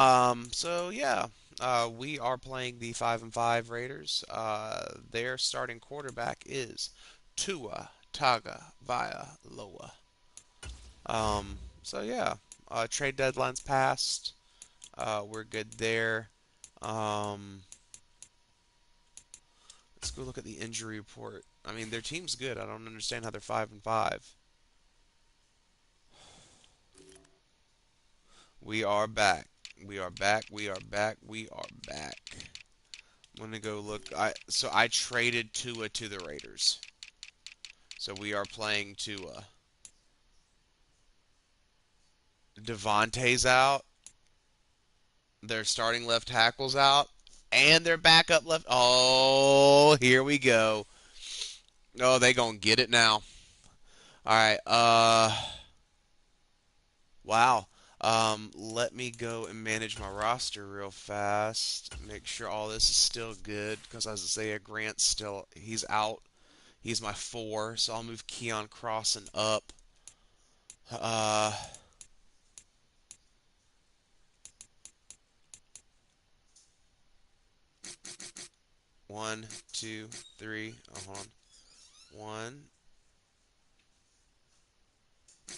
So yeah, we are playing the 5-5 Raiders. Their starting quarterback is Tua Tagovailoa. So yeah, trade deadline's passed. We're good there. Um, let's go look at the injury report. I mean, their team's good. I don't understand how they're 5-5. We are back. We are back. We are back. We are back. I'm gonna go look. I traded Tua to the Raiders. So we are playing Tua. Devontae's out. Their starting left tackle's out. And their backup left. Oh, here we go. Oh, they gonna get it now. All right. Wow. Let me go and manage my roster real fast. Make sure all this is still good because Isaiah Grant's still he's out. He's my 4, so I'll move Keon Crossan up. Uh, 1, 2, 3. Hold on. 1,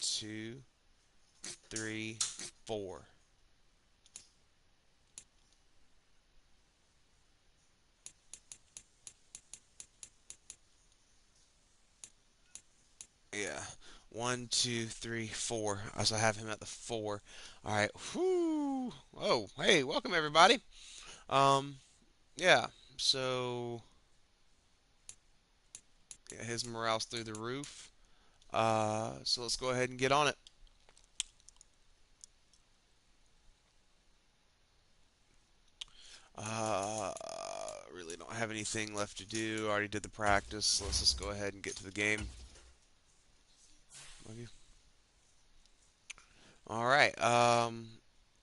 2, 3, 4. Yeah. 1, 2, 3, 4. So I have him at the 4. All right. Whoo. Oh, hey, welcome everybody. Um, yeah. So yeah, his morale's through the roof. So let's go ahead and get on it. Uh, really don't have anything left to do. Already did the practice. So let's just go ahead and get to the game. Okay. All right.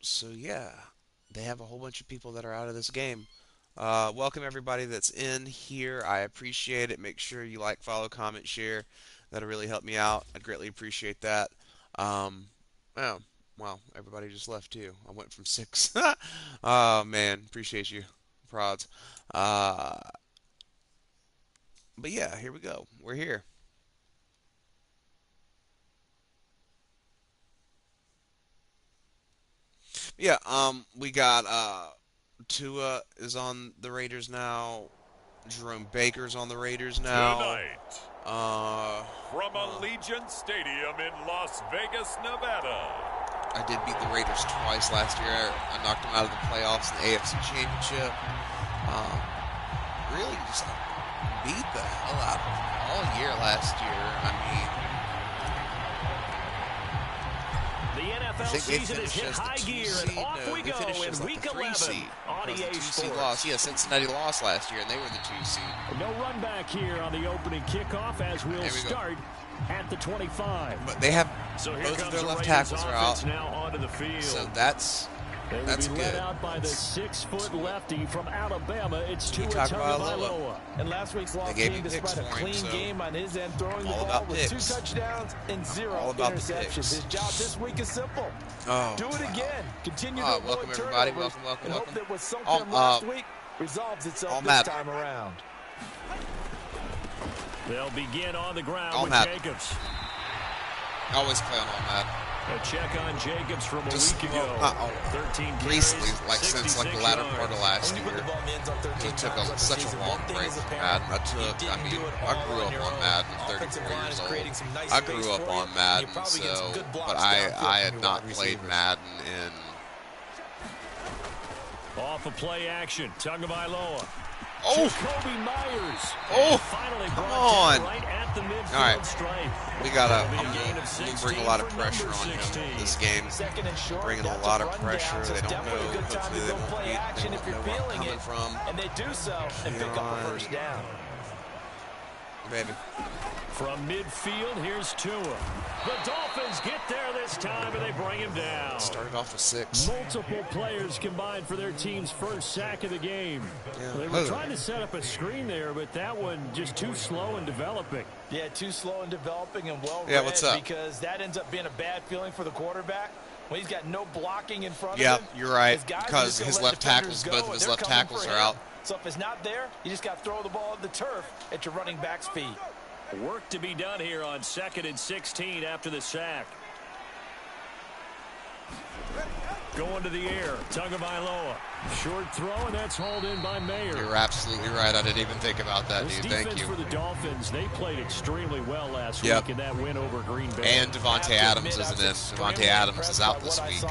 So yeah, they have a whole bunch of people that are out of this game. Welcome everybody that's in here. I appreciate it. Make sure you like, follow, comment, share. That'll really help me out. I'd greatly appreciate that. Um, oh, wow, everybody just left too. I went from 6. Oh man, appreciate you, prods. Uh, but yeah, here we go. We're here. Yeah, we got Tua is on the Raiders now. Jerome Baker's on the Raiders now. Tonight, Uh, from huh. Allegiant Stadium in Las Vegas, Nevada. I did beat the Raiders twice last year. I knocked them out of the playoffs in the AFC Championship. Um, really just beat the hell out of them all year last year. I mean, The I NFL think they season is finished hit as the high 2 gear, and seed. off No, we they go finished in as like Week the 3 11 seed on because the EA 2 seed Sports. lost. Yeah, Cincinnati lost last year, and they were the 2 seed. No run back here on the opening kickoff as we'll There we go. start at the 25. But they have So here both of comes their the left Raiders tackles are offense out, now onto the field. so that's They will be led good. out by the 6-foot lefty from Alabama. It's Tua Tagovailoa. Tagovailoa. And last week's They loss gave came me picks despite a for him, clean so game on his end, throwing the all ball about with 2 picks. touchdowns and 0 All about the interceptions. picks. His job this week is simple. Oh, Do it wow. again. Continue to Welcome avoid everybody. turnovers Welcome. and hope that what sunk All, them last week resolves all itself this Madden. time around. They'll begin on the ground All with Madden. Jacobs. I always play on all Madden. A check on Jacobs from a Just week ago. not all. 13 carries, Recently, like since like the 66 latter yards. part of last When you put year. the ball in the end zone 13 It took times on the such a season, long one thing break is from apparent. Madden. I do it I all grew on up your on own. Madden, Offensive 34 line years is old. creating some nice I space grew up for you, on and Madden, you're probably getting some so good blocks but downfield I from had your not wide played receivers. Madden in. Off of play action, Tagovailoa. Oh, Jacoby Myers. Oh, Finally come brought down on. right at the midfield All right. stripe. we gotta. That'll be I'm a gain gonna, of I'm gonna 16 bring a lot of for pressure number on him 16. this game. Second and short, Bringing a that's lot of run pressure. down, so They it's don't definitely know. a good time Hopefully to they go won't play be. They action if won't you're know where I'm feeling coming it. from. And they do so and pick up a first down. Baby. From midfield, here's Tua. The Dolphins get there this time, and they bring him down. Started off with 6. Multiple players combined for their team's first sack of the game. Yeah. They were trying to set up a screen there, but that one just too slow in developing. Yeah, too slow in developing and well Yeah, read what's up? because that ends up being a bad feeling for the quarterback. when he's got no blocking in front Yeah, of him. you're right, His guys are because just gonna his let left defenders tackles, go, both of and his they're left coming tackles for are him. out. So if it's not there, you just got to throw the ball at the turf at your running back's feet. Work to be done here on 2nd and 16 after the sack. Going to the air. Tagovailoa. Short throw, and that's hauled in by Mayer. You're absolutely right. I didn't even think about that, This dude. Thank defense you. for the Dolphins, they played extremely well last Yep. week in that win over Green Bay. And Devontae Adams isn't in. Devontae Adams is out this week.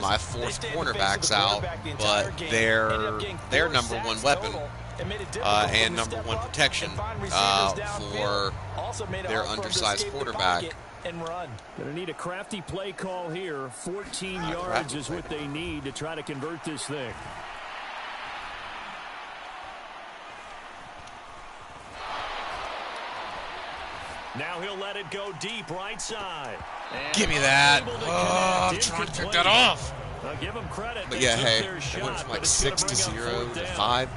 My fourth cornerback's out, but their number one weapon and number one protection for their undersized quarterback. And run. Going to need a crafty play call here. 14 yards is what they need to try to convert this thing. Now he'll let it go deep right side. And Give me that. able to Oh, I'm connect trying to pick incomplete. that off. Give them credit. But They yeah, took hey, their it shot, went from but like it's gonna 6 to bring up 0 fourth to down. 5.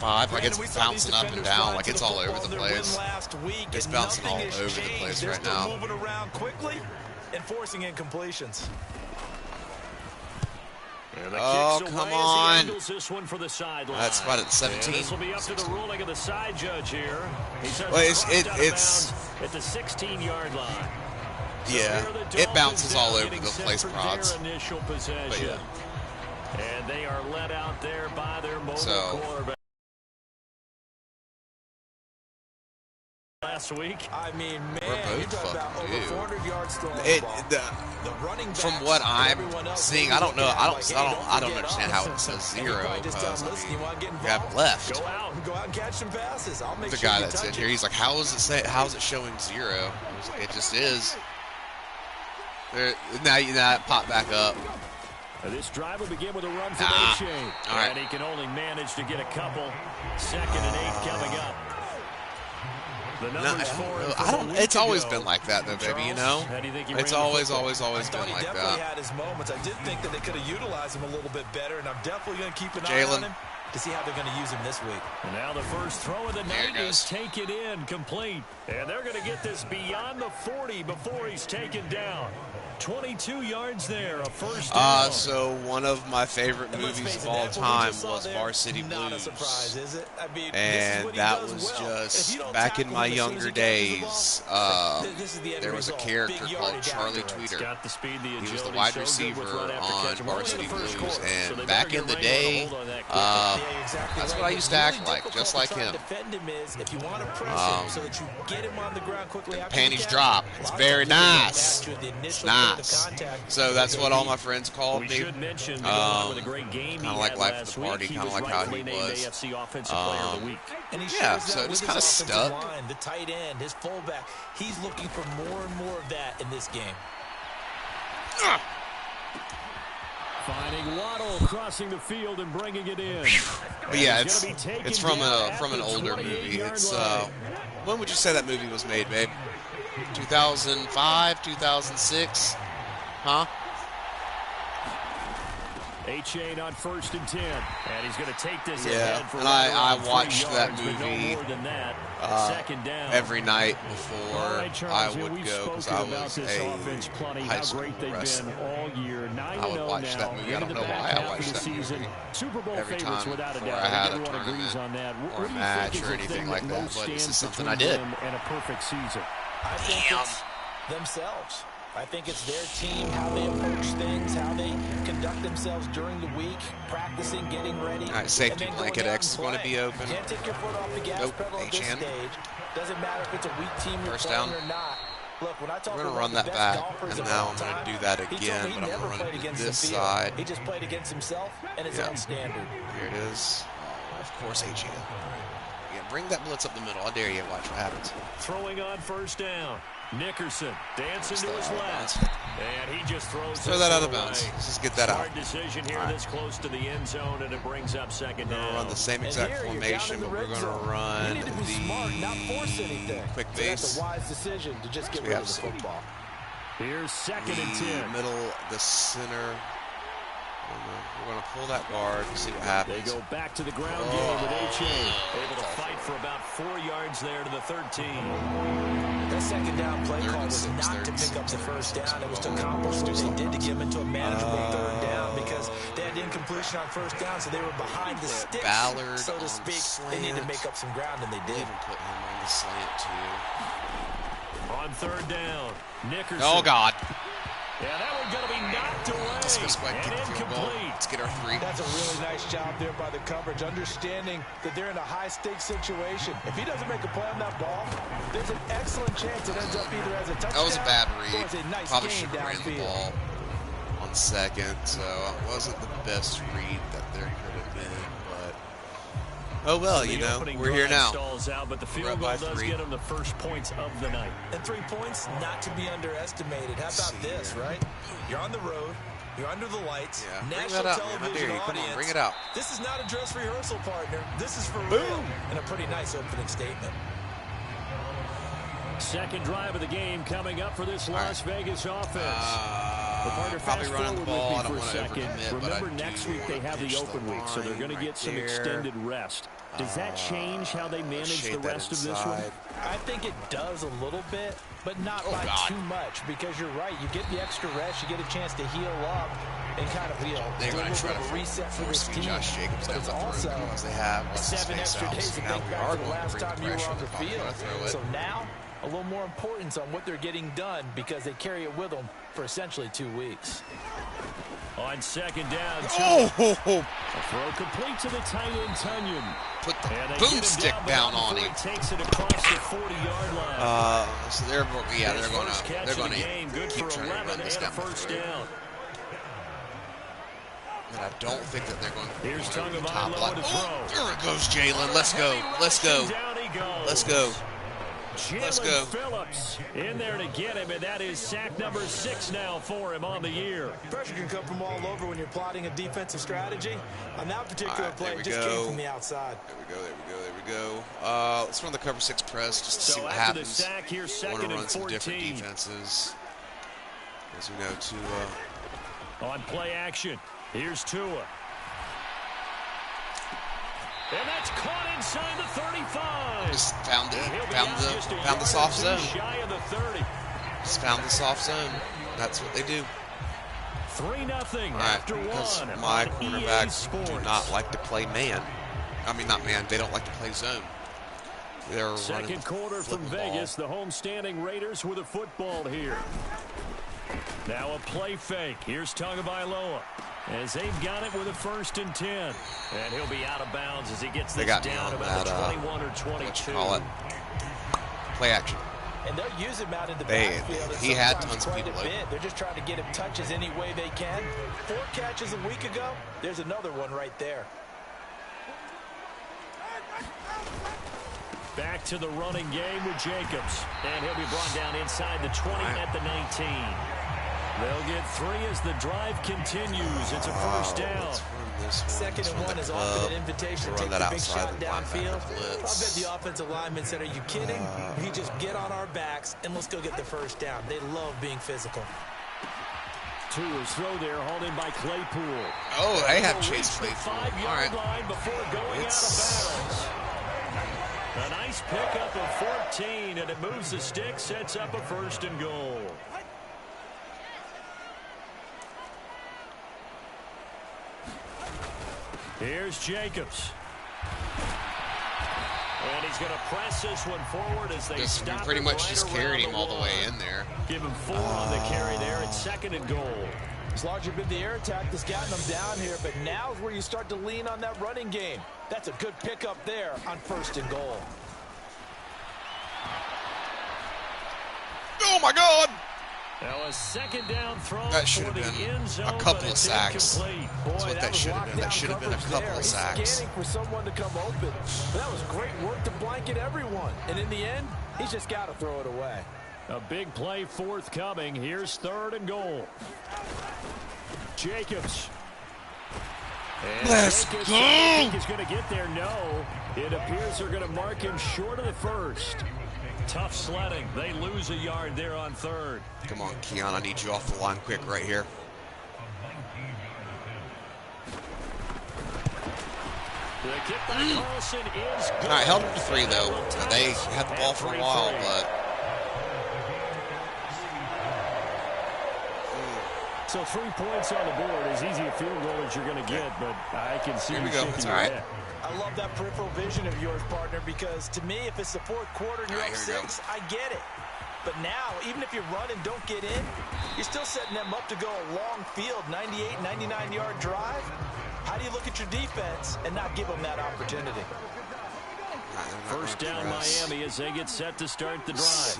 Like Brandon, it's we saw these bouncing up and defenders down, fly like to it's the all over football the in their win place. last week, It's and bouncing nothing all has over the changed. place They're right still now. moving around quickly and forcing incompletions. And the Oh, kick's come away as he on. angles this one for the sideline. That's about at 17. And this will be up to the ruling of the side judge here. He says Well, it's it's bounds at the 16-yard line. So yeah, here the it Dolphins bounces all now over getting the set place, for prods. their initial possession. But yeah. And they are led out there by their mobile So- quarterback. Last week. I mean, man, We're both you're talking about fucking over due. 400 yards throwing It, the ball. the, The running from backs what and I'm everyone else seeing, may I be don't know. looking I at it don't. like, I hey, don't. I don't forget understand us. how it says And you 0 probably just tell because them, listen, you want to get you have involved? left. Go out and catch some passes. I'll make The sure guy you that's in touch here, it. he's like, how is it say? How is it showing 0? I was like, it just is. There, now it popped back up. This drive will begin with a run from Nah. A-Chain. All right. And he can only manage to get a couple. 2nd and 8 coming up. The No, numbers for him I from a don't. week It's always ago. been like that, though, baby. You know, How do you think he it's ran the always football? always I thought been he like definitely that. had his moments. I did think that they could have utilized him a little bit better, and I'm definitely going to keep an eye on Jalen. him to see how they're going to use him this week. And now the first throw of the There it night is goes. taken in, complete. And they're going to get this beyond the 40 before he's taken down. 22 yards there, a first down. So one of my favorite And let's movies face of it, all that what we time just saw was there, Varsity not Blues. a surprise, is it? I mean, this is And what he that does was well. If just you don't back in tackle my him as soon as younger he catches the days. ball, this is the end There was a result. character Big called yardage Charlie afterwards. Tweeter. Got the speed, the He was the agility, wide so good receiver with right after on catch. We're only in Varsity the first Blues, quarter, so and they back better in the get ready day, to hold on that quickly. Yeah, exactly that's right. what I What's used to act really like, difficult just to like try him. to defend him is if you want to press him so that you get him on the ground quickly after Panties the catch, drop. a It's lot of very times they go nice. back to the It's initial point of nice. contact. So that's what all my friends called We me. should mention to go along with a great game he Kinda like had life of last the party, week. He kinda was like how rightfully he named was. AFC Offensive Player of the Week. And he Yeah, shares so that it with just his kinda offensive stuck. line, the tight end, his fullback. He's looking for more and more of that in this game. Finding Waddle crossing the field and bringing it in. But yeah, He's gonna be taken it's from down from an at the older 28 movie. yard It's line. when would you say that movie was made, babe? 2005, 2006, huh? A-Chain on 1st and 10. And he's going to take this Yeah, ahead for and right I around 3 watched that yards, but no movie, more than that. 2nd down. Every night All before right, Charles, I you know, would we've go because spoken I about was this a offense plenty, high how school great they've wrestler. been all year. 9-0 I would watch now, that movie. I into don't the know back why I half of watched the that season. movie Super Bowl every favorites time without a before doubt. I had a Everyone agrees tournament on that. or What do you match think is or the anything thing like that, most but it's stands just something I between did. them and a perfect season? I think it's themselves. I think it's their team, how they approach things, how they conduct themselves during the week, practicing, getting ready. All right, safety and then going blanket out X is and going to playing. be open. You can't take your foot off the gas Nope, pedal at this HN. stage. Doesn't matter if it's a weak team you're First playing down. or not. Look, when I talk We're gonna about run the that best back, golfers and of now all I'm gonna time, do that he told again, me he but I'm never gonna run played it to against this the field. side. He just played against himself and his Yeah. own standard. Here it is. Oh, of course, HN. Yeah, bring that blitz up the middle. I dare you. Watch what happens. Throwing on 1st down. Nickerson dancing to his Out of left. bounds. And he just throws Throw this that out one of bounds. away. Let's just get that out. Smart decision here this close to the end zone, and it brings up 2nd We're down. gonna run the same And exact here, you're down formation, in the but we're red gonna zone. run You need to be smart, not force anything. the quick So that's base. a wise decision to just get We rid have of the some. football. Here's 2nd and The 10. middle, the center. We're going to pull that guard and see what happens. They go back to the ground game with H.A. able to fight for about 4 yards there to the 13. That second down play call was not to pick up the first down. It was to accomplish what they did to get them into a manageable third down because they had incompletion on first down, so they were behind the sticks, Ballard so to speak. They need to make up some ground, and they did. Even put him on the slant, too. On third down, Nickerson. Oh, God. Yeah, that one's going to be knocked away. Let's go square kick the field goal. Let's get our 3. That's a really nice job there by the coverage, understanding that they're in a high-stakes situation. If he doesn't make a play on that ball, there's an excellent chance it ends up either as a touchdown. That was a bad read. Or as a nice Probably gain should have ran the downfield. ball on second, so it wasn't the best read that there could have been, but oh well, you know, we're here now. Out, but the We're field up goal by does 3. get them the first points of the night. And 3 points, not to be underestimated. How about this, right? You're on the road. You're under the lights. Yeah, bring National that up, man. I television dare you. Come audience. on, bring it out. This is not a dress rehearsal, partner. This is for Boom. real. And a pretty nice opening statement. Second drive of the game coming up for this Las Vegas offense. Probably running the ball. I don't want to second. overcommit, but I Remember, next week they have the open week, so they're going to get some extended rest. Does that change how they manage the rest of this one? I think it does a little bit, but not by too much, because you're right. You get the extra rest. You get a chance to heal up and kind of, they're do a going to little try bit of to a reset for force this me team. Josh Jacobs But down it's the also throat because they have 7 extra days to now think we back are to the going to last bring the time you were pressure. on the They're probably field. going to throw it. So now, a little more importance on what they're getting done because they carry it with them for essentially 2 weeks. On second down, Oh! a throw complete to the tight end, Tunyon. Put the And they get him boomstick down on before him. he takes it across the 40-yard line. So they're His first catch they're of going the to game, good keep for trying to 11 run this and a down the first throat. down. And I don't think that they're going to Here's go over the top Tagovailoa line. to Oh, throw. there it goes, Jalen. Let's go. Let's go. Down he goes. Let's go. Let's Jalen go. Phillips in there to get him, and that is sack number 6 now for him on the year. Pressure can come from all over when you're plotting a defensive strategy. On that particular play, it just go. came from the outside. There we go. Let's run the cover 6 press just to see what after the happens. sack, here's I want second to run and some different 14. defenses. As we know, to On play action, here's Tua. And that's caught inside the 35. just found He'll be the soft zone. Shy of the 30. Just found the soft zone. That's what they do. 3-0 after Because one. my on EA cornerbacks do Sports. not like to play man. I mean, not man. They don't like to play zone. They're Second quarter from Vegas. The home-standing Raiders with a football here. Now a play fake. Here's Tagovailoa as they've got it with a 1st and 10. And he'll be out of bounds as he gets this down about the 21 or 22. Call it play action. And they'll use him out in the backfield. He had sometimes tons of quite people a open. bit. They're just trying to get him touches any way they can. 4 catches a week ago. There's another one right there. Back to the running game with Jacobs. And he'll be brought down inside the 20 at the 19. They'll get 3 as the drive continues. It's a first down. Second and 1 is often an invitation to take the big shot downfield. I bet the offensive linemen said, are you kidding? We just get on our backs and let's go get the first down. They love being physical. Tua's throw there, hauled in by Claypool. Oh, they have Chase Claypool. 5-yard line before going out of bounds. A nice pickup of 14, and it moves the stick, sets up a 1st and goal. Here's Jacobs. And he's going to press this one forward as they stop pretty it much right just around carried him all the way one. in there. Give him 4 on the carry there. It's 2nd and goal. It's largely been the air attack that's gotten them down here, but now is where you start to lean on that running game. That's a good pickup there on 1st and goal. Oh, my God. Now a 2nd down throw That should for have the been end zone, a couple but of it's sacks. incomplete. That's what that should have been. That should have been a couple of sacks. Scanning for someone to come open. But that was great work to blanket everyone. And in the end, he's just got to throw it away. A big play forthcoming. Here's 3rd and goal. Jacobs. And Let's Jacobs, go! I think he's going to get there. No. It appears they're going to mark him short of the 1st. Tough sledding. They lose a yard there on 3rd. Come on, Keon. I need you off the line quick right here. The kick by Carlson is good. All right, held them to 3, though. They had the ball for a while, but... So 3 points on the board, as easy a field goal as you're going to get, but I can see you shaking your head. I love that peripheral vision of yours, partner, because to me, if it's the 4th quarter and you're up 6, I get it. But now, even if you run and don't get in, you're still setting them up to go a long field, 98, 99-yard drive. How do you look at your defense and not give them that opportunity? First down Miami as they get set to start the drive.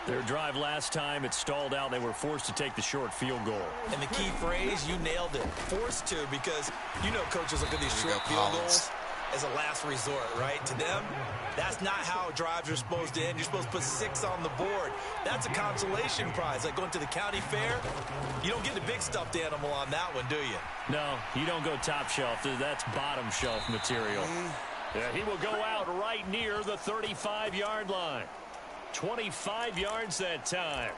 Their drive last time, it stalled out. They were forced to take the short field goal. And the key phrase, you nailed it. Forced to, because you know coaches look at these short field goals as a last resort, right? To them, that's not how drives are supposed to end. You're supposed to put 6 on the board. That's a consolation prize. Like going to the county fair, you don't get the big stuffed animal on that one, do you? No, you don't go top shelf. That's bottom shelf material. Yeah, he will go out right near the 35-yard line. 25 yards that time.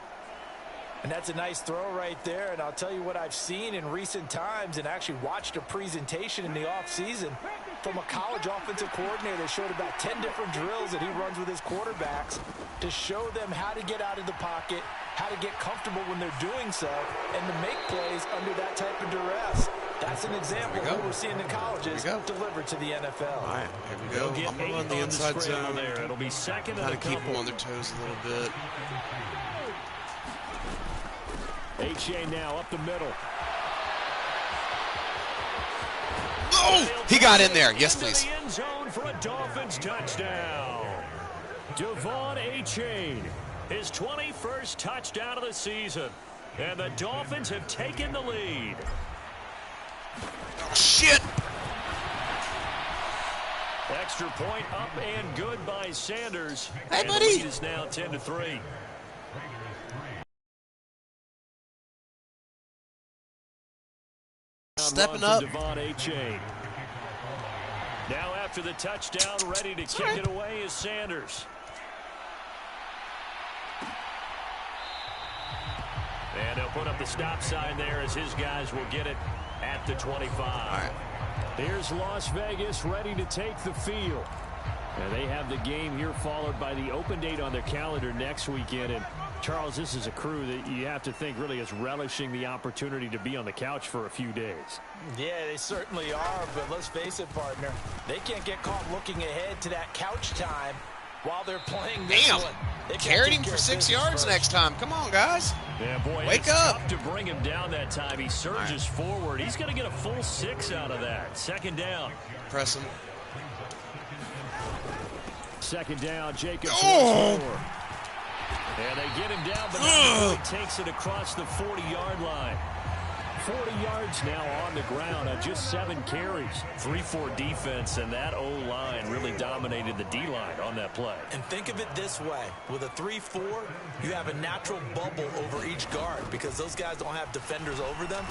And that's a nice throw right there. And I'll tell you what I've seen in recent times and actually watched a presentation in the offseason from a college offensive coordinator that showed about 10 different drills that he runs with his quarterbacks to show them how to get out of the pocket, how to get comfortable when they're doing so, and to make plays under that type of duress. That's an example of what we're seeing in colleges delivered to the NFL. All right, here we go. I'm going to run the inside zone there. It'll be second and kind of keep them on their toes a little bit. H.A. now up the middle. Oh, he got in there. Yes, please. The end zone for a Dolphins touchdown. Devon H.A. his 21st touchdown of the season. And the Dolphins have taken the lead. Oh, shit. Extra point up and good by Sanders. Hey, and buddy. The lead is now 10-3. Stepping up. Devon H.A. Now after the touchdown, ready to kick it away is Sanders. And he'll put up the stop sign there as his guys will get it at the 25. All right. Here's Las Vegas ready to take the field. And they have the game here followed by the open date on their calendar next weekend. And Charles, this is a crew that you have to think really is relishing the opportunity to be on the couch for a few days. Yeah, they certainly are, but let's face it, partner. They can't get caught looking ahead to that couch time while they're playing this one. They carried him for 6 yards next time. Come on, guys. Yeah, boy, wake up. Tough to bring him down that time. He surges forward. He's going to get a full 6 out of that. Second down. Press him. Second down, Jacobs. Oh! And they get him down, but he takes it across the 40-yard line. 40 yards now on the ground on just 7 carries. 3-4 defense, and that O-line really dominated the D-line on that play. And think of it this way. With a 3-4, you have a natural bubble over each guard because those guys don't have defenders over them.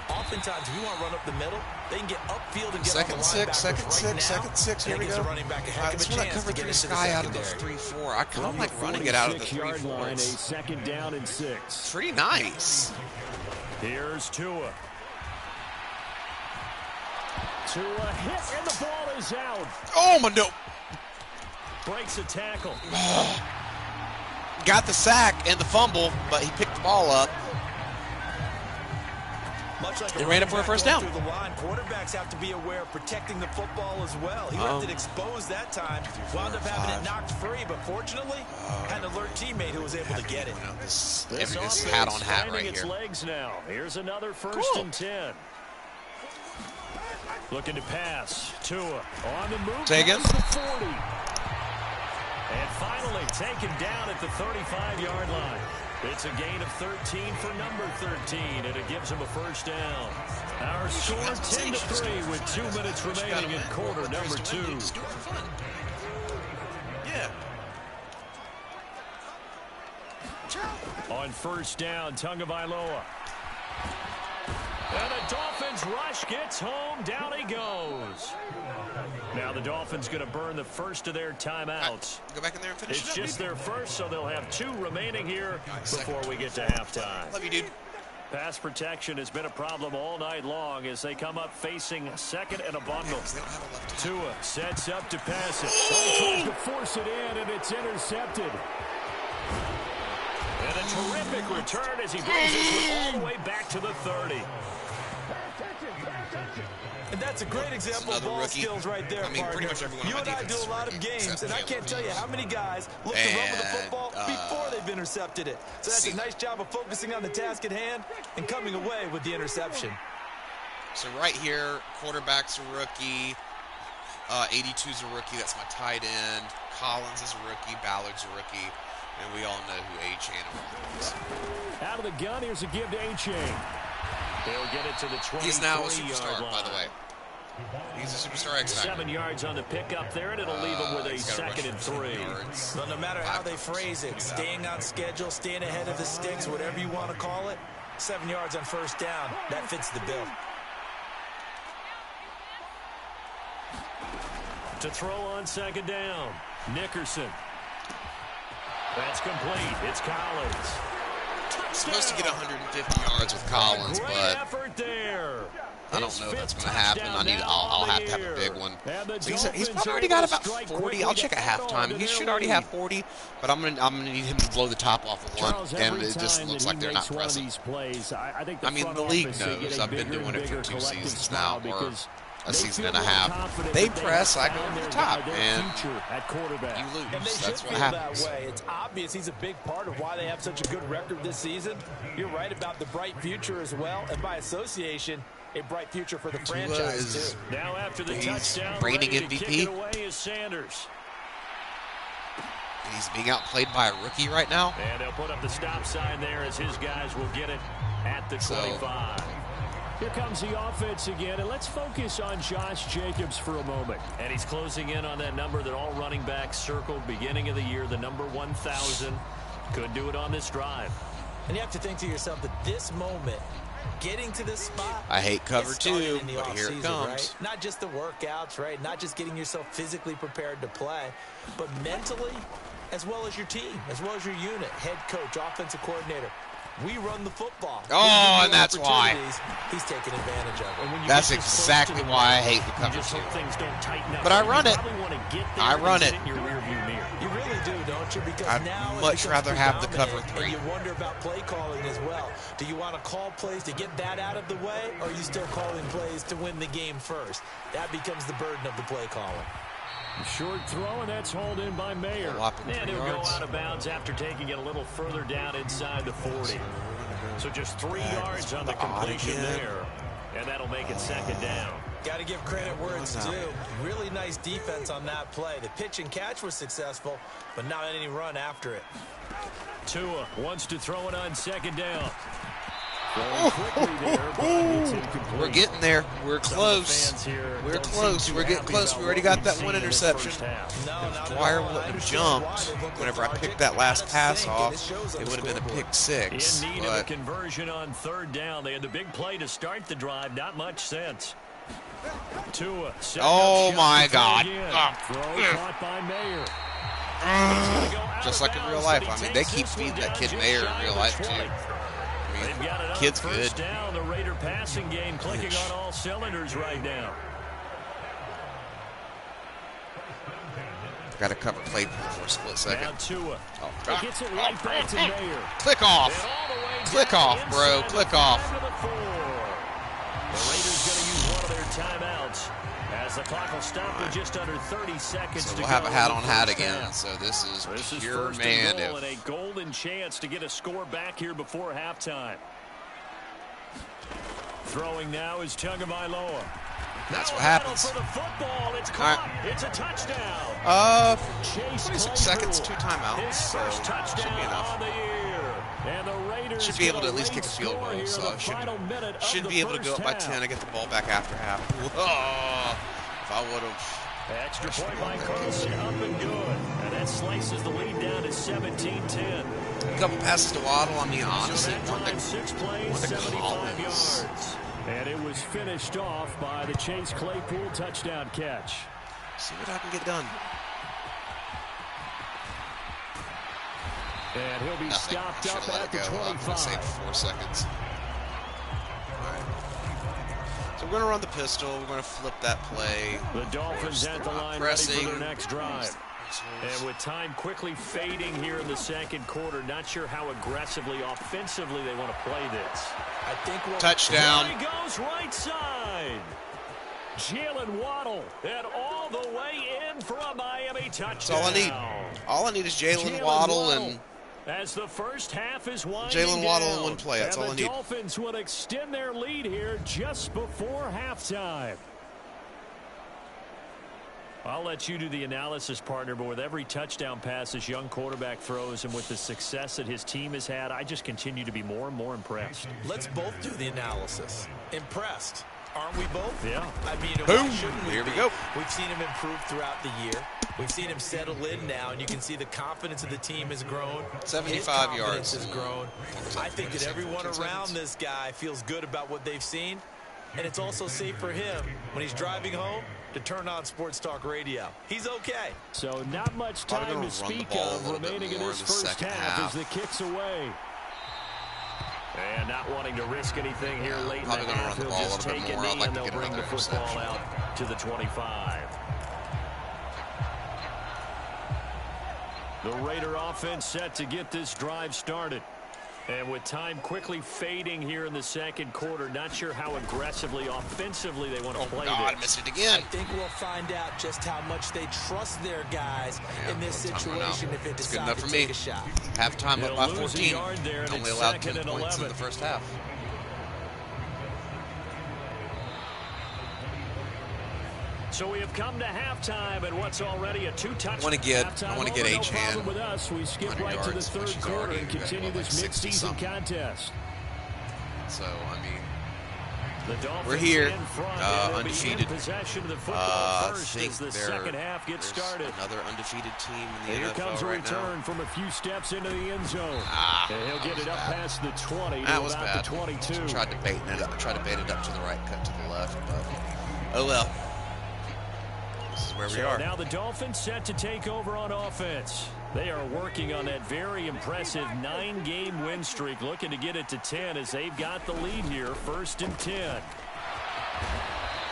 Oftentimes, if you want to run up the middle, they can get upfield and get on the linebackers second six, here we go. Running back a heck of a chance to get into the guy out secondary. of the 3-4. I kind of like running it out of the 3-4. Line, a second down and 6. Pretty nice. Here's Tua. Tua hit, and the ball is out. Oh, my no. Breaks a tackle. Got the sack and the fumble, but he picked the ball up. Much like They ran up for a first down. Through the line, quarterbacks have to be aware of protecting the football as well. He left it exposed that time. Wound up having it knocked free, but fortunately, had an alert teammate who was able to get it. This hat on hat right its here. Legs now. Here's another first and 10. Looking to pass. Tua on the move. Taken. The 40. And finally taken down at the 35-yard line. It's a gain of 13 for number 13, and it gives him a first down. Our score 10-3 with 2 minutes remaining in quarter number 2. Yeah. On first down, Tagovailoa. And the Dolphins rush gets home. Down he goes. Now the Dolphins going to burn the first of their timeouts. Go back in there and finish it It's up, just dude. their first, so they'll have 2 remaining here before we get to halftime. Love you, dude. Pass protection has been a problem all night long as they come up facing second and a bundle. Tua sets up to pass it. Oh, tries to force it in, and it's intercepted. And a terrific return as he brings this one all the way back to the 30. And that's a great example of ball rookie. skills right there, partner. Pretty much everyone You and I do a lot of games, and I can't tell you how many guys look to run with the football before they've intercepted it. So that's a nice job of focusing on the task at hand and coming away with the interception. So right here, quarterback's a rookie. 82's a rookie. That's my tight end. Collins is a rookie. Ballard's a rookie. And we all know who A-Chain is. Out of the gun, here's a give to A-Chain. They'll get it to the 23-yard line. He's now a superstar, by the way. He's a superstar X-Factor. 7 yards on the pickup there, and it'll leave him with a 2nd and 3. Well, no matter how they phrase it, staying on schedule, staying ahead of the sticks, whatever you want to call it, 7 yards on first down, that fits the bill. To throw on 2nd down, Nickerson. That's complete. It's Collins. Supposed to get 150 yards with Collins, but I don't know if that's going to happen. I'll have to have a big one. So he's probably already got about 40. I'll check at halftime. He should already have 40, but I'm gonna need him to blow the top off of one, and it just looks like they're not pressing. I mean, the league knows. I've been doing it for 2 seasons now, or a season and a half. They press, I go over the top, and you lose. And they That's should what feel happens. that way. It's obvious he's a big part of why they have such a good record this season. You're right about the bright future as well, and by association, a bright future for the franchise, too. Now after the touchdown, reigning ready to MVP. kick it away is Sanders. And he's being outplayed by a rookie right now. And they'll put up the stop sign there as his guys will get it at the 25. Here comes the offense again, and let's focus on Josh Jacobs for a moment. And he's closing in on that number that all running backs circled beginning of the year, the number 1,000. Could do it on this drive. And you have to think to yourself that this moment, getting to this spot, I hate cover two, in the but here it comes. right? Not just the workouts, right? Not just getting yourself physically prepared to play, but mentally, as well as your team, as well as your unit, head coach, offensive coordinator. We run the football. Oh, and that's why. He's taking advantage of it. That's exactly why I hate the cover two. But I run it. I run it. You really do, don't you? Because I'd now much rather have the cover and three. you wonder about play calling as well. Do you want to call plays to get that out of the way, or are you still calling plays to win the game first? That becomes the burden of the play calling. Short throw, and that's hauled in by Mayer. And he'll go out of bounds after taking it a little further down inside the 40. So just 3 yards on the completion there. And that'll make it 2nd down. Got to give credit where it's due. Really nice defense on that play. The pitch and catch was successful, but not any run after it. Tua wants to throw it on 2nd down. There, we're getting there. We're close. We're close. We're getting close. We already got that one interception. Dwyer wouldn't have jumped whenever I picked that last pass off. It would have been a pick six. In need of a conversion on 3rd down. They had the big play to start the drive. Not much sense. Tua. Oh my God. Caught by Mayer. Just like in real life. I mean, they keep feeding that kid Mayer in real life, too. They've got it Kid's first good. Down, the Raider passing game clicking on all cylinders right now. Got to cover play for a split second. Now Tua. Oh. Gets it right back to Mayer. Click off. Click off, bro. Click off. The Raiders going to use one of their timeouts as the clock will stop with just under 30 seconds So to we'll go. have a hat on hat again. So this is pure first man. and goal and a golden chance to get a score back here before halftime. Throwing now is Tagovailoa. That's what happens. For the football, it's caught. It's a touchdown. 26 seconds, 2 timeouts. So should be enough. On the year. And the Raiders Should be able to at least kick a field goal. So should be able to go up by 10 and get the ball back after half. Whoa. If I would have. Extra point by Carlson, up and good. And that slices the lead down to 17-10. A couple passes to Waddle. I mean, honestly, one to 6 plays, 75 Collins. yards. And it was finished off by the Chase Claypool touchdown catch. See what I can get done. And he'll be stopped up at the 25. I'm going to save 4 seconds. So we're going to run the pistol. We're going to flip that play. The Dolphins at the line pressing. ready for their next drive. And with time quickly fading here in the second quarter, not sure how aggressively, offensively they want to play this. I think we'll touchdown. There he goes right side. Jalen Waddle and all the way in for a Miami touchdown. That's all I need. All I need is Jalen Waddle and as the first half is winding Jalen Waddle down, in one play. That's all I the need. Dolphins will extend their lead here just before halftime. I'll let you do the analysis, partner, but with every touchdown pass this young quarterback throws and with the success that his team has had, I just continue to be more and more impressed. Let's both do the analysis. Impressed. Aren't we both? Yeah. I mean, Boom. why shouldn't we Here we be? go. We've seen him improve throughout the year. We've seen him settle in now, and you can see the confidence of the team has grown. 75 His confidence yards. has grown. I think that everyone around this guy feels good about what they've seen, and it's also safe for him when he's driving home to turn on Sports Talk Radio. He's okay. So not much Probably time gonna to run the speak ball a of little bit remaining in more this in the first second half half. as the kick's away. And not wanting to risk anything here late in the probably gonna half, run the he'll ball a just little bit take a more. I'd knee like and to they'll get bring the another football interception. out to the 25. The Raider offense set to get this drive started. And with time quickly fading here in the second quarter, not sure how aggressively, offensively they want to play God, this. missed it again. I think we'll find out just how much they trust their guys in this Time run out. situation if it It's good decides enough to for take me. a shot. Halftime They'll up by lose a 14. yard there, and Only it's allowed second 10 and points in 11. the first half. So we have come to halftime, and what's already a two-touchdown I wanna get halftime H-Han no problem with us. We skip 100 right to the yards, third which he's quarter already and got, continue like, this 60 midseason something. contest. So, I mean, The Dolphins we're here, in front, and they'll be undefeated. in possession of the football I first think as the second half gets there's started. another undefeated team in the Here NFL comes a right return now. from a few steps into the end zone. And he'll get was it up bad. past the 20 That to was about bad. the 22. Tried to bait it up to the right, cut to the left, but oh well. This is where we So are. now the Dolphins set to take over on offense. They are working on that very impressive 9-game win streak, looking to get it to 10 as they've got the lead here, 1st and 10.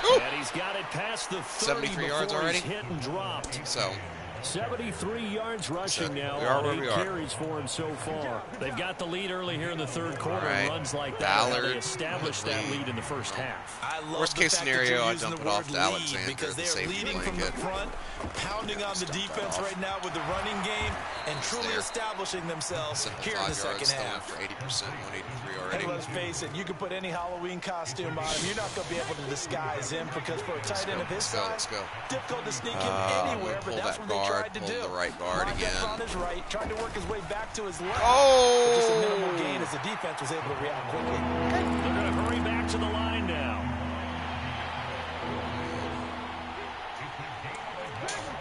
Woo! And he's got it past the 30 73 yards before already? he's hit and dropped. So, 73 yards rushing So, now we are on where 8 we are. carries for him so far. They've got the lead early here in the third quarter. All right. And runs like that, how Ballard they established that lead. lead in the first half. I love Worst the case fact that scenario, you're I using dump the it off word to Alexander, lead because the they're safety leading from the blanket. front, pounding on the Dump that defense off. right now with the running game, and truly there. establishing themselves here in the 75 second yards, still in half. for 80%, 183 And already. let's face it, you can put any Halloween costume on him. You're not going to be able to disguise him because for a tight end of his Let's size, go. difficult to sneak him I'm anywhere, gonna but pull that's that what they guard, tried to pull do. the right guard Lined up again. on his right, tried to work his way back to his left. Oh! But just a minimal gain as the defense was able to react quickly. They're going to hurry back to the line now.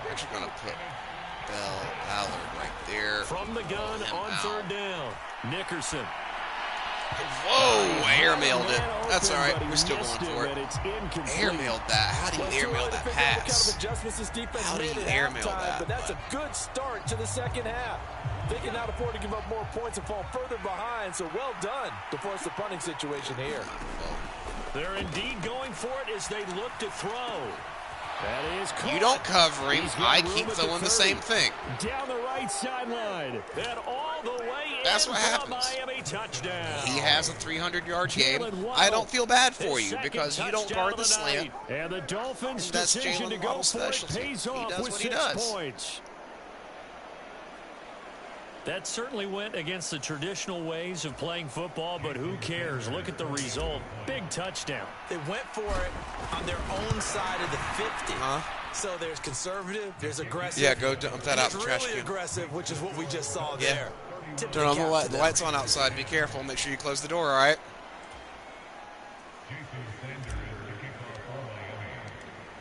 Actually going to put Ballard right there. From the gun Pull him on out. third down. Nickerson. Whoa! Airmailed it. Ran That's all open, right. but We're he still missed going for and it. it's incomplete. Airmailed that. How do you Well, it's too airmail early to that figure out what kind pass? of adjustments this defense How do made you at airmail halftime, that? but that's a good start to the second half. They cannot afford to give up more points and fall further behind, so well done to force the punting situation here. They're indeed going for it as they look to throw. That is caught. You don't cover him. He's got I room keep at throwing the 30. same thing. Down the right sideline. And all the way That's in what for a happens. Miami touchdown. He has a 300-yard game. Jalen Waddle, I don't feel bad for his you second because you don't touchdown guard the of slant. night. And the Dolphins' That's decision Jalen to go Waddle's for it specialty. pays He off does with what he 6 does. points. That certainly went against the traditional ways of playing football, but who cares? Look at the result. Big touchdown. They went for it on their own side of the 50. So there's conservative, there's aggressive. Yeah, go dump that and out it's the trash really can. aggressive, which is what we just saw Yeah. there. Tip Turn on cap to the them. lights on outside. Be careful. Make sure you close the door, all right?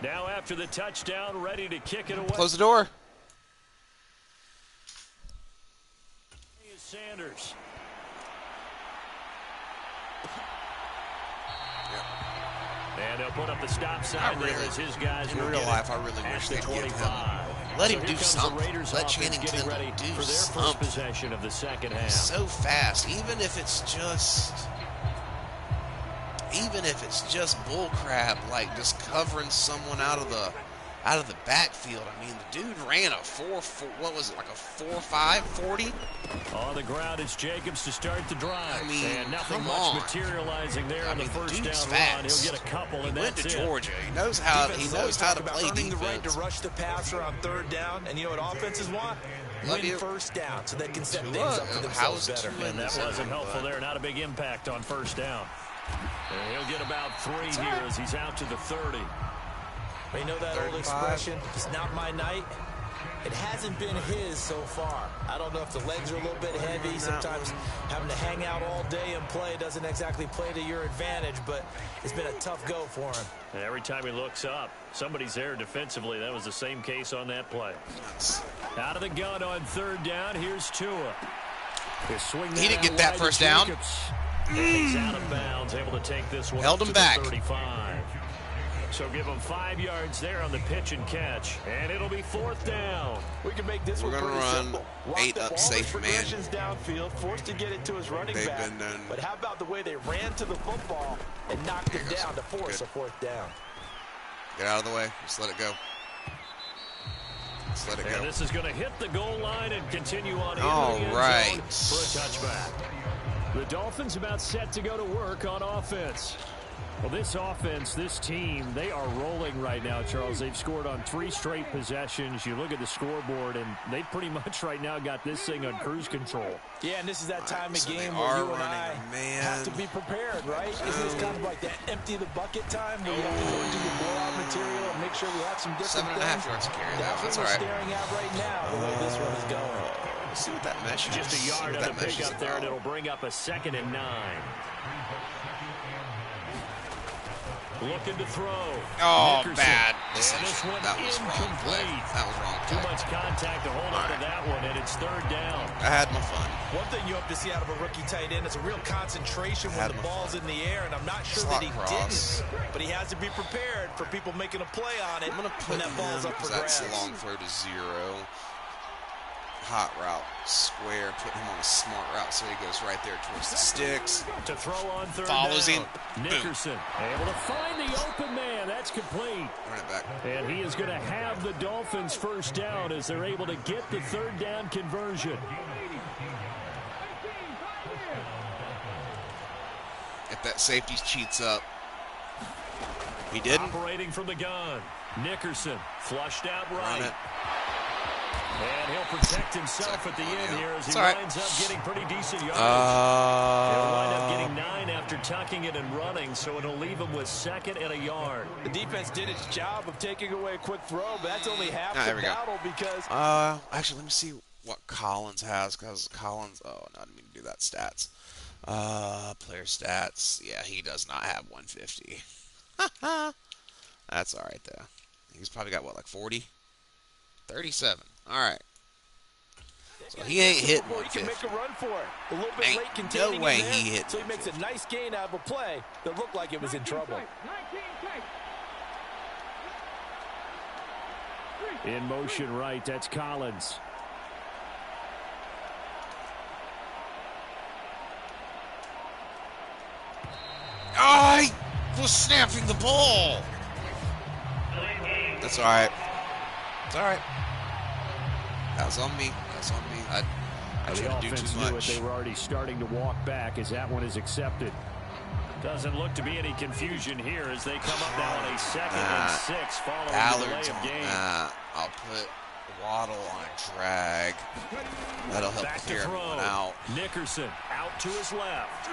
Now after the touchdown, ready to kick it away. Close the door. Is Sanders. And they'll put up the stop sign there as his guys in will real get life, it I really at wish the they'd give him. 25. Let So him here do comes something. The Raiders Let offense Channing getting Tindall ready do for their first something. possession of the second half. So fast, even if even if it's just bull crap, like just covering someone out of the backfield. I mean, the dude ran a 4.4, what was it, like a 4.5 40? On the ground, it's Jacobs to start the drive. I mean, and nothing come much on. materializing there on the first the dude's down fast. run. He'll get a couple, and He went that's to it. Georgia. He knows how to about play earning defense. the right to rush the passer on third down, and you know what offenses want? Love Win you. first down, so they can set Tua, things up for how themselves is better. Tua in And that this wasn't inning, helpful but- there. Not a big impact on first down. And he'll get about 3 here as he's out to the 30. But you know that old 35. expression, it's not my night? It hasn't been his so far. I don't know if the legs are a little bit heavy. Sometimes having to hang out all day and play doesn't exactly play to your advantage, but it's been a tough go for him. And every time he looks up, somebody's there defensively. That was the same case on that play. Out of the gun on third down, here's Tua. He didn't get that first down. And he's out of bounds, able to take this one Held up him to back. the 35. So give him 5 yards there on the pitch and catch, and it'll be fourth down. We can make this We're one gonna pretty run simple. Lock 8 up up all safe the man. progressions downfield, forced to get it to his running They've back. been done. But how about the way they ran to the football and knocked him There goes. down to force Good. a fourth down? Get out of the way. Just let it go. Just let it And go. this is going to hit the goal line and continue on into All the end right. zone for a touchback. The Dolphins about set to go to work on offense. Well, this offense, this team, they are rolling right now, Charles. They've scored on 3 straight possessions. You look at the scoreboard, and they pretty much right now got this thing on cruise control. Yeah, and this is that time So of they game are where you and running I a man. have to be prepared, right? Isn't this kind of like that empty the bucket time where you have to go into your blowout material and make sure we have some different 7.5 things? yards to carry, though. That's That's what all we're right. staring at right now, the way this one is going. Let's see what that mesh is. Just a See yard what on the that mesh is pickup there, and about. it'll bring up a 2nd and 9. Looking to throw. Oh, Nickerson. bad And decision. this one That was wrong play. incomplete. That was wrong Too play. much contact to hold on to that one, and it's third down. I had my fun. One thing you hope to see out of a rookie tight end is a real concentration when Had the my ball's in the air, and I'm not sure Slot that he cross. didn't, but he has to be prepared for people making a play on it I'm going to when put that ball's him, up for because that's grabs. a long throw to 0. Hot route, square, put him on a smart route so he goes right there towards the sticks. To throw on third Follows down. him. Nickerson able to find the open man. That's complete. Run it back. And he is going to have the Dolphins first down as they're able to get the third down conversion. If that safety cheats up. He didn't. Operating from the gun. Nickerson flushed out right. Run it. And he'll protect himself at the Second end one, here as he It's all right. winds up getting pretty decent yardage. He'll wind up getting 9 after tucking it and running, so it'll leave him with 2nd and a yard. The defense did its job of taking away a quick throw, but that's only half there the we go. battle because Actually, let me see what Collins has, because Collins, oh, no, I didn't mean to do that. Stats. Player stats. Yeah, he does not have 150. That's all right, though. He's probably got, what, like 40? 37. All right. So he ain't hitting Well, he can 150. make a run for it. A little bit Ain't late no containing way him there, he hit so he makes a nice gain out of a play that looked like it was in trouble. In motion right, that's Collins. I was snapping the ball. That's all right. It's all right. That was on me. That's on me. I The tried to do offense too knew it. much. They were already starting to walk back as that one is accepted. Doesn't look to be any confusion here as they come up now on a 2nd and 6 following the Ballard's delay of on game. that. I'll put Waddle on a drag. That'll help Back to clear everyone throw. out. Nickerson out to his left.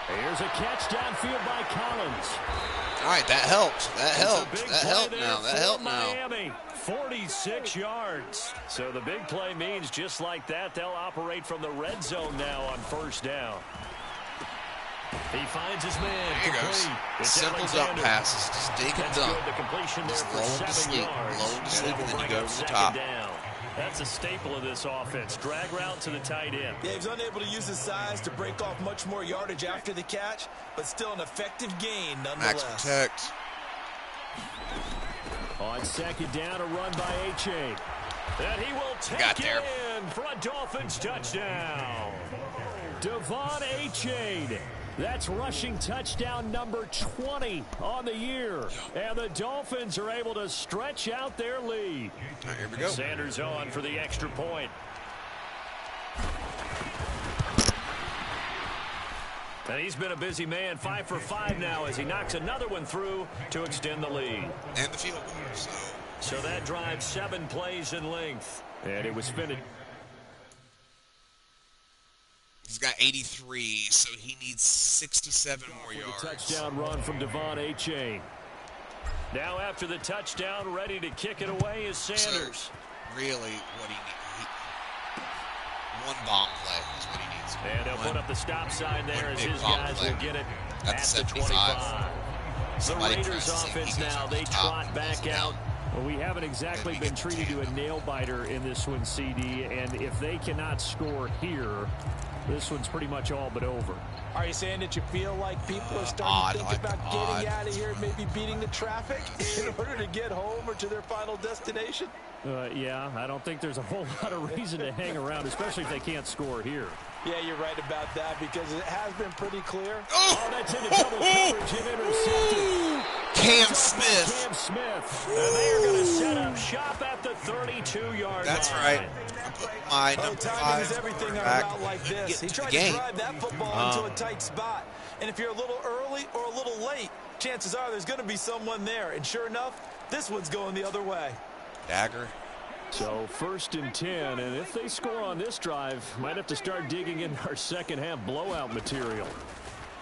Here's a catch downfield by Collins. All right, that helped. That It's a helped. big That play helped there now. That for helped now. Miami. 46 yards. So the big play means just like that, they'll operate from the red zone now on first down. He finds his man. There he goes. Complete. It's Simple Alexander. dunk passes. Just dig and That's dunk. good. The completion there Just for lull him to 7 sleep. yards. Lull him to sleep, And and then you it'll go bring to up the 2nd top. down. That's a staple of this offense. Drag route to the tight end. Yeah, he was unable to use his size to break off much more yardage after the catch, but still an effective gain Max nonetheless. protect. On 2nd down, a run by A-Chain. And he will take Got it there. in for a Dolphins touchdown. Devon A-Chain That's rushing touchdown number 20 on the year. And the Dolphins are able to stretch out their lead. All right, here we go. Sanders on for the extra point. And he's been a busy man, 5 for 5 now as he knocks another one through to extend the lead. And the field goal. So that drives 7 plays in length. And it was finished. He's got 83, so he needs 67 more yards. Touchdown run from Devon Achane. Now after the touchdown, ready to kick it away is Sanders. So, really, what he needs, one bomb play is what he needs. And they'll put up the stop sign there as his guys will get it at the 25. The Raiders offense now, they trot back out. Well, we haven't exactly been treated to a nail-biter in this one, CD, and if they cannot score here, this one's pretty much all but over. Are you saying that you feel like people are starting to think about getting out of here and maybe beating the traffic in order to get home or to their final destination? Yeah, I don't think there's a whole lot of reason to hang around, especially if they can't score here. Yeah, you're right about that because it has been pretty clear. Oh, that's into double coverage and intercepted. Cam Smith. Cam Smith. And they are going to set up shop at the 32-yard line. That's right. I put my number 5 is everything on a back route like this. He tried game. to drive that football into a tight spot. And if you're a little early or a little late, chances are there's going to be someone there. And sure enough, this one's going the other way. Dagger. So 1st and 10, and if they score on this drive, might have to start digging in our second half blowout material.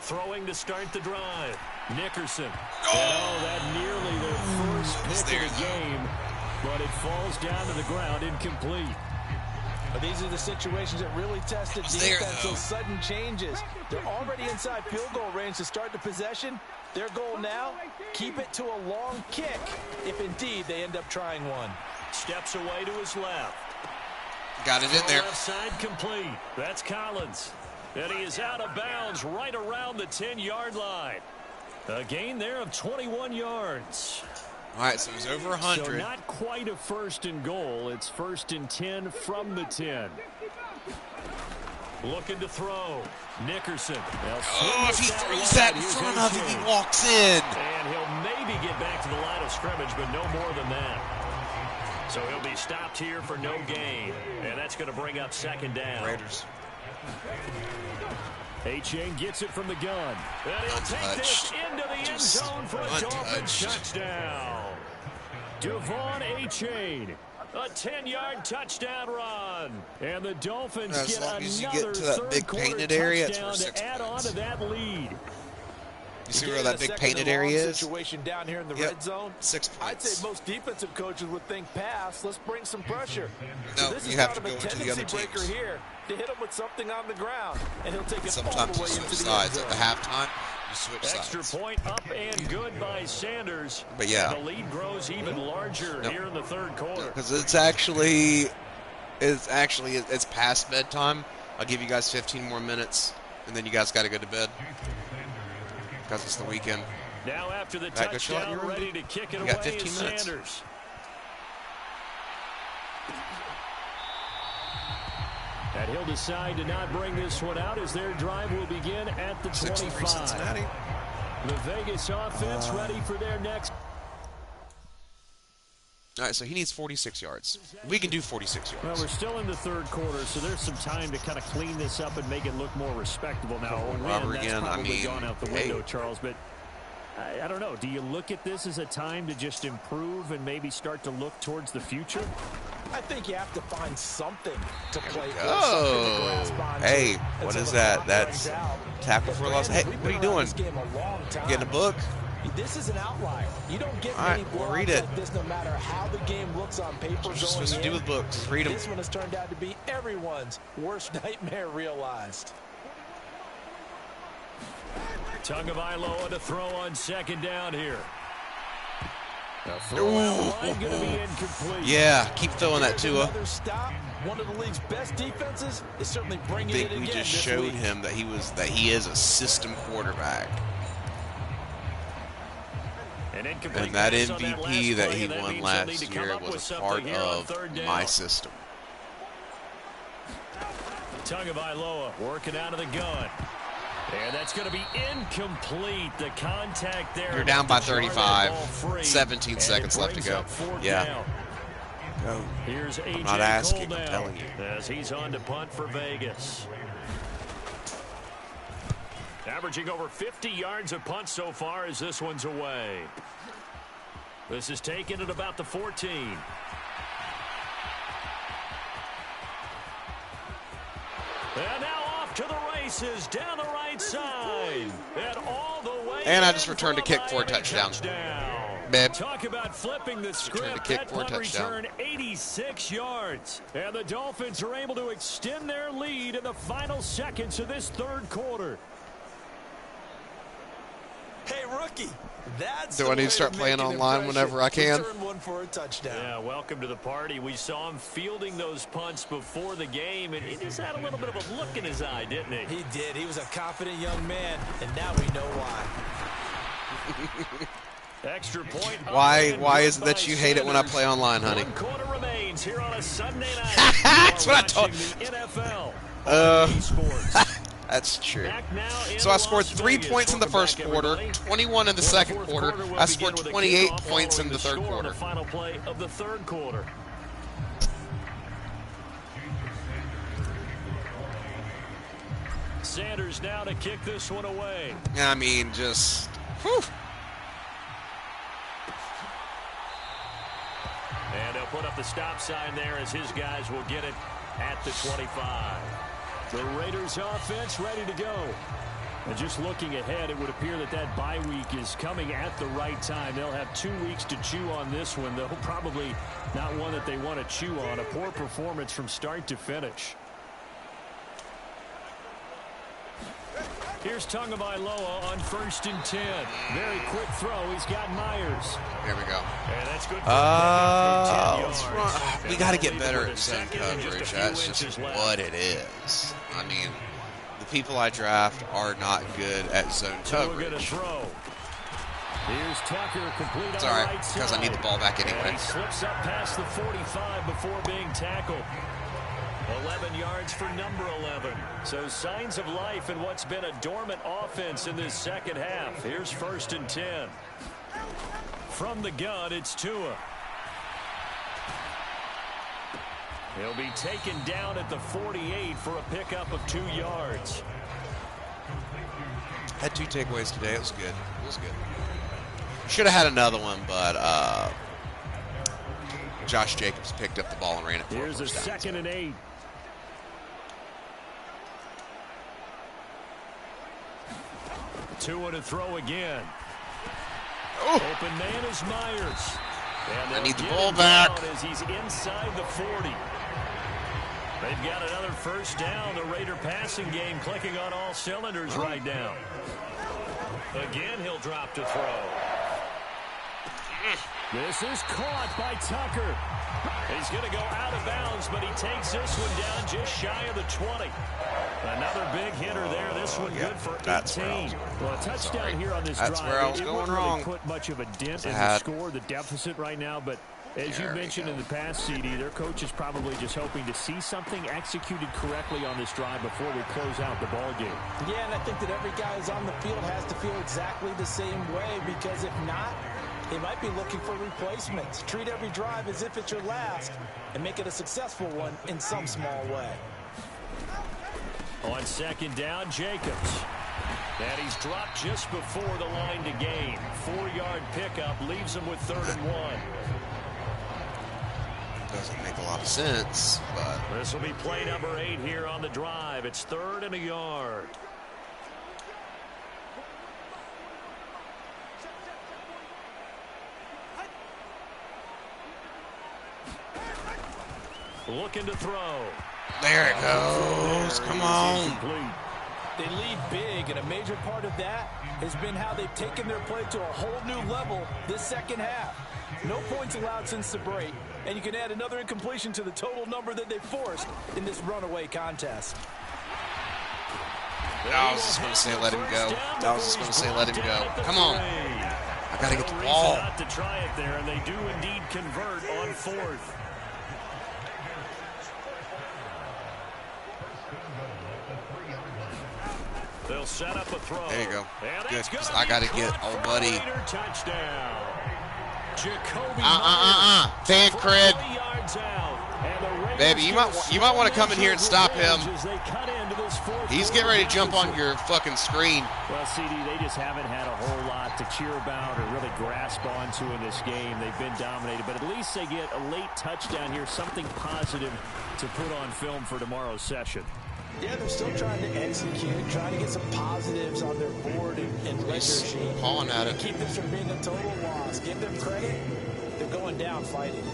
Throwing to start the drive. Nickerson. Oh, that nearly their first pick of the game, but it falls down to the ground incomplete. But these are the situations that really test the defense. Those sudden changes. They're already inside field goal range to start the possession. Their goal now, keep it to a long kick, if indeed they end up trying one. Steps away to his left. Got it in there. Left side complete. That's Collins. And he is out of bounds right around the 10-yard line. A gain there of 21 yards. All right, so he's over 100. So not quite a 1st and goal. It's 1st and 10 from the 10. Looking to throw. Nickerson. Oh, if he throws that in front of him, he walks in. And he'll maybe get back to the line of scrimmage, but no more than that. So he'll be stopped here for no gain. And that's going to bring up 2nd down. Raiders. Achane gets it from the gun. And he'll take this into the end zone for a Dolphins touchdown. Devon Achane. A 10-yard touchdown run. And the Dolphins As get long as you another get to that big painted area, it's worth 6 to add on to that lead. You see where that big painted area is? Situation down here in the red zone. 6 points. I'd say most defensive coaches would think pass. Let's bring some pressure. No, so this you is have kind to of go a into the other tendency breaker teams. here to hit him with something on the ground, and he'll take it all Sometimes the you way switch into the end sides. At zone. the halftime, you switch Extra sides. point up and good by Sanders. But yeah. The lead grows even larger here in the 3rd quarter. Because it's past bedtime. I'll give you guys 15 more minutes, and then you guys got to go to bed because it's the weekend. Now after the Back, touchdown, ready to kick it you away got 15 is minutes. Sanders. And he'll decide to not bring this one out as their drive will begin at the 6-3 Cincinnati. 25. The Vegas offense ready for their next. All right, so he needs 46 yards. We can do 46 yards. Well, we're still in the 3rd quarter, so there's some time to kind of clean this up and make it look more respectable. Now, a win, Robert that's again, probably gone out the window, hey. Charles, but I don't know. Do you look at this as a time to just improve and maybe start to look towards the future? I think you have to find something to play for. Oh, hey, what is that? That's tackle for a loss. Hey, what are you doing? Getting a book? This is an outlier. You don't get many blowouts read it. like this no matter how the game looks on paper. That's what you're supposed to do with books. Read them. This one has turned out to be everyone's worst nightmare realized. Tagovailoa to throw on 2nd down here. Line going to be incomplete. Yeah, keep throwing that to Another stop. One of the league's best defenses is certainly I bringing it think again we just this showed week. him that he is a system quarterback. An incomplete And that pass on MVP that last he play, and won means they'll need last to come year up with was a something part here on of 3rd down. my system. Tagovailoa working out of the gun. And that's going to be incomplete. The contact there. You're down by 35. 17 seconds left to go. Yeah. Go. Here's I'm not asking, Cole I'm now, telling you. as he's on to punt for Vegas. Averaging over 50 yards of punt so far as this one's away. This is taken at about the 14. And now off to the races down the right side. And all the way. And I just returned a kick for a touchdown. Babe. Talk about flipping the script. Kick that for a punt touchdown. return 86 yards. And the Dolphins are able to extend their lead in the final seconds of this third quarter. Hey, rookie. That's Do I need to start playing online whenever I can? Return one for a touchdown. Yeah, welcome to the party. We saw him fielding those punts before the game, and he just had a little bit of a look in his eye, didn't he? He did. He was a confident young man, and now we know why. Extra point. Why is it that you hate it when I play online, honey? 1 quarter remains here on a Sunday night. That's what I told the NFL. Sports. That's true. So I scored 3 points in the first quarter, 21 in the second quarter. I scored 28 points in the third quarter. Final play of the third quarter. Sanders now to kick this one away. I mean, just, whew. And they'll put up the stop sign there as his guys will get it at the 25. The Raiders offense ready to go. And just looking ahead, it would appear that that bye week is coming at the right time. They'll have 2 weeks to chew on this one, though probably not one that they want to chew on. A poor performance from start to finish. Here's Tagovailoa on 1st and 10. Very quick throw. He's got Myers. Here we go. And that's good. We got to get better at zone coverage. That's just what it is. I mean, the people I draft are not good at zone coverage. Here's Tucker, complete. It's all right, because I need the ball back anyway. He slips up past the 45 before being tackled. 11 yards for number 11. So signs of life in what's been a dormant offense in this second half. Here's 1st and 10. From the gun, it's Tua. He'll be taken down at the 48 for a pickup of 2 yards. Had 2 takeaways today. It was good. It was good. Should have had another one, but Josh Jacobs picked up the ball and ran it for Here's a 2nd and 8. Tua to throw again. Oh. Open man is Myers. And I need the ball back. As he's inside the 40. They've got another 1st down. The Raider passing game clicking on all cylinders right now. Again, he'll drop to throw. This is caught by Tucker. He's going to go out of bounds, but he takes this one down just shy of the 20. Another big hitter there. This one good for 18. Well, a touchdown here on this drive. That's where I was going wrong. Really put much of a dent in the score, the deficit right now, but as you mentioned in the past, CD, their coach is probably just hoping to see something executed correctly on this drive before we close out the ball game. Yeah, and I think that every guy who's on the field has to feel exactly the same way, because if not, they might be looking for replacements. Treat every drive as if it's your last and make it a successful one in some small way. On 2nd down, Jacobs. And he's dropped just before the line to gain. 4-yard pickup leaves him with 3rd and 1. Doesn't make a lot of sense, but this will be play number 8 here on the drive. It's 3rd and a yard. Looking to throw. There it goes. Come on. They lead big, and a major part of that has been how they've taken their play to a whole new level this second half. No points allowed since the break, and you can add another incompletion to the total number that they forced in this runaway contest. I was just going to say let him go. I was just going to say let him go. Come on. I got to get the ball. Not to try it there, and they do indeed convert on 4th. They'll set up a throw. There you go. And Good, that's because gonna I got to be get caught old for a buddy. Raider touchdown. Jacoby Fan cred. 3 yards out. And the Raiders Baby, you might want to come in here and stop him. as they cut into this fourth He's quarter getting ready to jump on deficit. your fucking screen. Well, CD, they just haven't had a whole lot to cheer about or really grasp onto in this game. They've been dominated, but at least they get a late touchdown here, something positive to put on film for tomorrow's session. Yeah, they're still trying to execute, trying to get some positives on their board and ledger He's sheet. pawing at it. Keep this from being a total loss. Give them credit. They're going down fighting.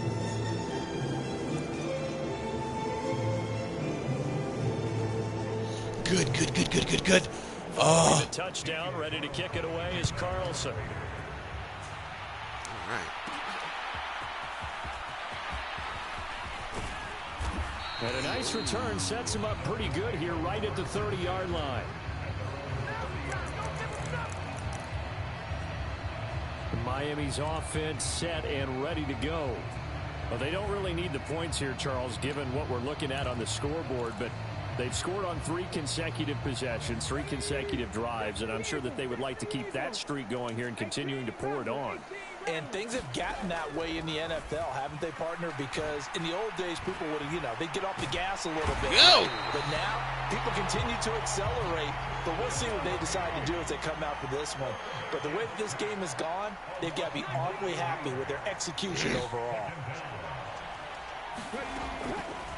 Good. Oh. The touchdown, ready to kick it away is Carlson. All right. And a nice return sets him up pretty good here right at the 30-yard line. Miami's offense set and ready to go. Well, they don't really need the points here, Charles, given what we're looking at on the scoreboard, but they've scored on 3 consecutive possessions, 3 consecutive drives, and I'm sure that they would like to keep that streak going here and continuing to pour it on. And things have gotten that way in the NFL, haven't they, partner? Because in the old days, people would, they'd get off the gas a little bit. Go! But now, people continue to accelerate. But we'll see what they decide to do as they come out for this one. But the way that this game has gone, they've got to be awfully happy with their execution overall.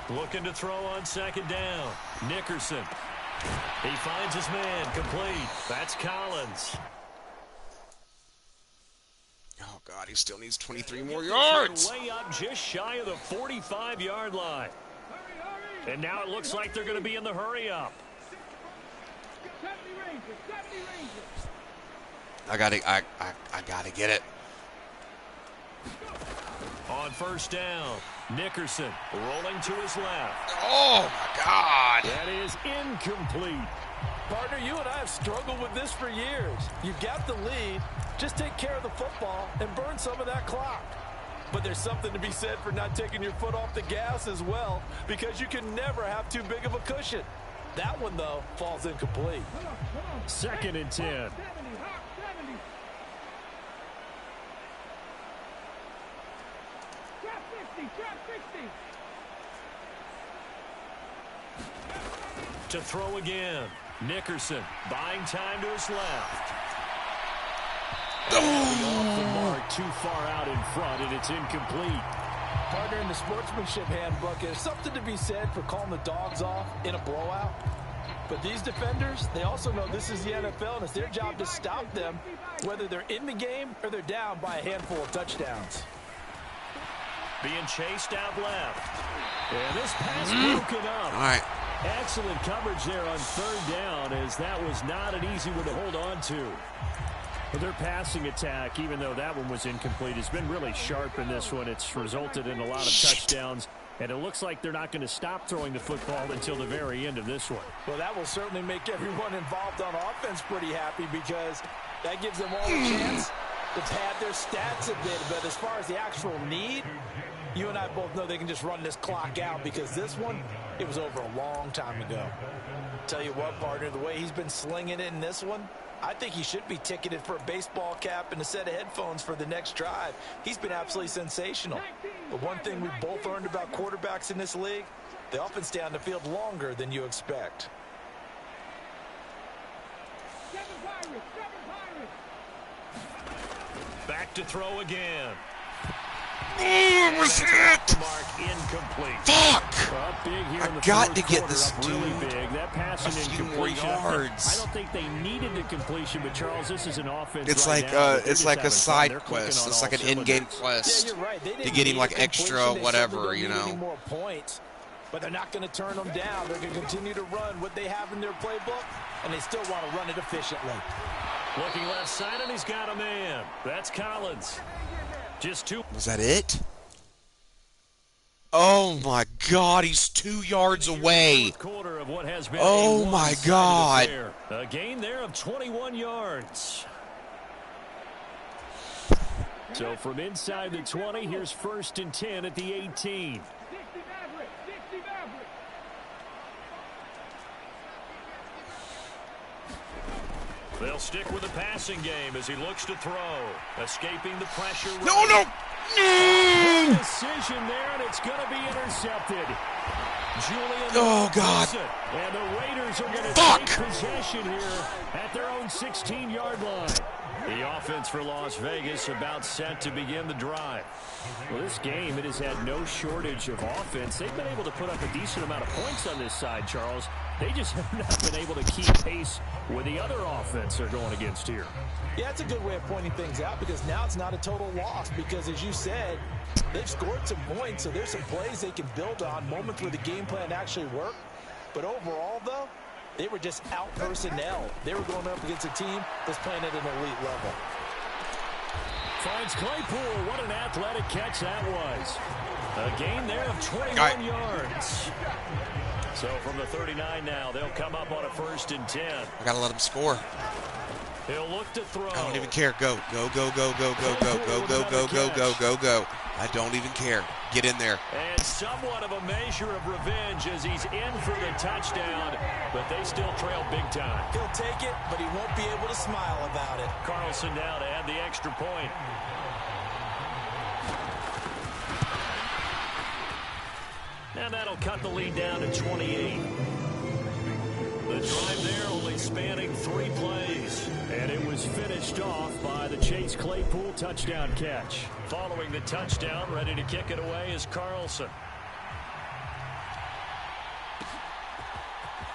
Looking to throw on second down. Nickerson. He finds his man complete. That's Collins. Oh, God, he still needs 23 more yards. Way up just shy of the 45-yard line. And now it looks like they're going to be in the hurry-up. I gotta get it. On first down, Nickerson rolling to his left. Oh, my God. That is incomplete. Partner, you and I have struggled with this for years. You've got the lead. Just take care of the football and burn some of that clock. But there's something to be said for not taking your foot off the gas as well, because you can never have too big of a cushion. That one, though, falls incomplete. 2nd and 10. To throw again. Nickerson buying time to his left. Off the mark, too far out in front, and it's incomplete. Partner, in the sportsmanship handbook, there's something to be said for calling the dogs off in a blowout. But these defenders, they also know this is the NFL, and it's their job to stop them, whether they're in the game or they're down by a handful of touchdowns. Being chased out left. And this pass broken up. All right. Excellent coverage there on 3rd down, as that was not an easy one to hold on to. But their passing attack, even though that one was incomplete, has been really sharp in this one. It's resulted in a lot of touchdowns, and it looks like they're not going to stop throwing the football until the very end of this one. Well, that will certainly make everyone involved on offense pretty happy, because that gives them all a chance to pad their stats a bit. But as far as the actual need, you and I both know they can just run this clock out, because this one, it was over a long time ago. Tell you what, partner, the way he's been slinging it in this one, I think he should be ticketed for a baseball cap and a set of headphones for the next drive. He's been absolutely sensational. But one thing we've both learned about quarterbacks in this league, they often stay on the field longer than you expect. Back to throw again. Oh, was it? Mark incomplete. Fuck! Up big here in the I got fourth to get quarter, this up dude really big. That passing a few more incompletion, yards. I don't think they needed the completion, but Charles, this is an offense. It's right like now that they're it's just like a having fun. side They're clicking quest. on It's all like an in-game cylinders. quest Yeah, you're right. They to didn't get him need like a extra completion. They whatever, certainly you don't need any know. more points, but they're not going to turn them down. They're going to continue to run what they have in their playbook, and they still want to run it efficiently. Looking left side, and he's got a man. That's Collins. Just 2. Was that it? Oh my God, he's 2 yards away. Quarter of what has been Oh a my one-sided God. affair. A gain there of 21 yards. So from inside the 20, here's 1st and 10 at the 18. They'll stick with the passing game as he looks to throw. Escaping the pressure. No, no! Good decision there, and it's going to be intercepted. Julian. Oh, God. And the Raiders are going to take possession here at their own 16-yard line. The offense for Las Vegas about set to begin the drive. Well, this game, it has had no shortage of offense. They've been able to put up a decent amount of points on this side, Charles. They just have not been able to keep pace with the other offense they're going against here. Yeah, that's a good way of pointing things out because now it's not a total loss because, as you said, they've scored some points, so there's some plays they can build on, moments where the game plan actually worked. But overall, though, they were just out-personnel. They were going up against a team that's playing at an elite level. Finds Claypool. What an athletic catch that was. A gain there of 21 yards. So from the 39 now, they'll come up on a 1st and 10. I got to let him score. He'll look to throw. I don't even care. Go, go, go, go, go, go, go, go, go, go, go, go, go, go. I don't even care. Get in there. And somewhat of a measure of revenge as he's in for the touchdown, but they still trail big time. He'll take it, but he won't be able to smile about it. Carlson now to add the extra point. And that'll cut the lead down to 28. The drive there only spanning 3 plays. And it was finished off by the Chase Claypool touchdown catch. Following the touchdown, ready to kick it away is Carlson.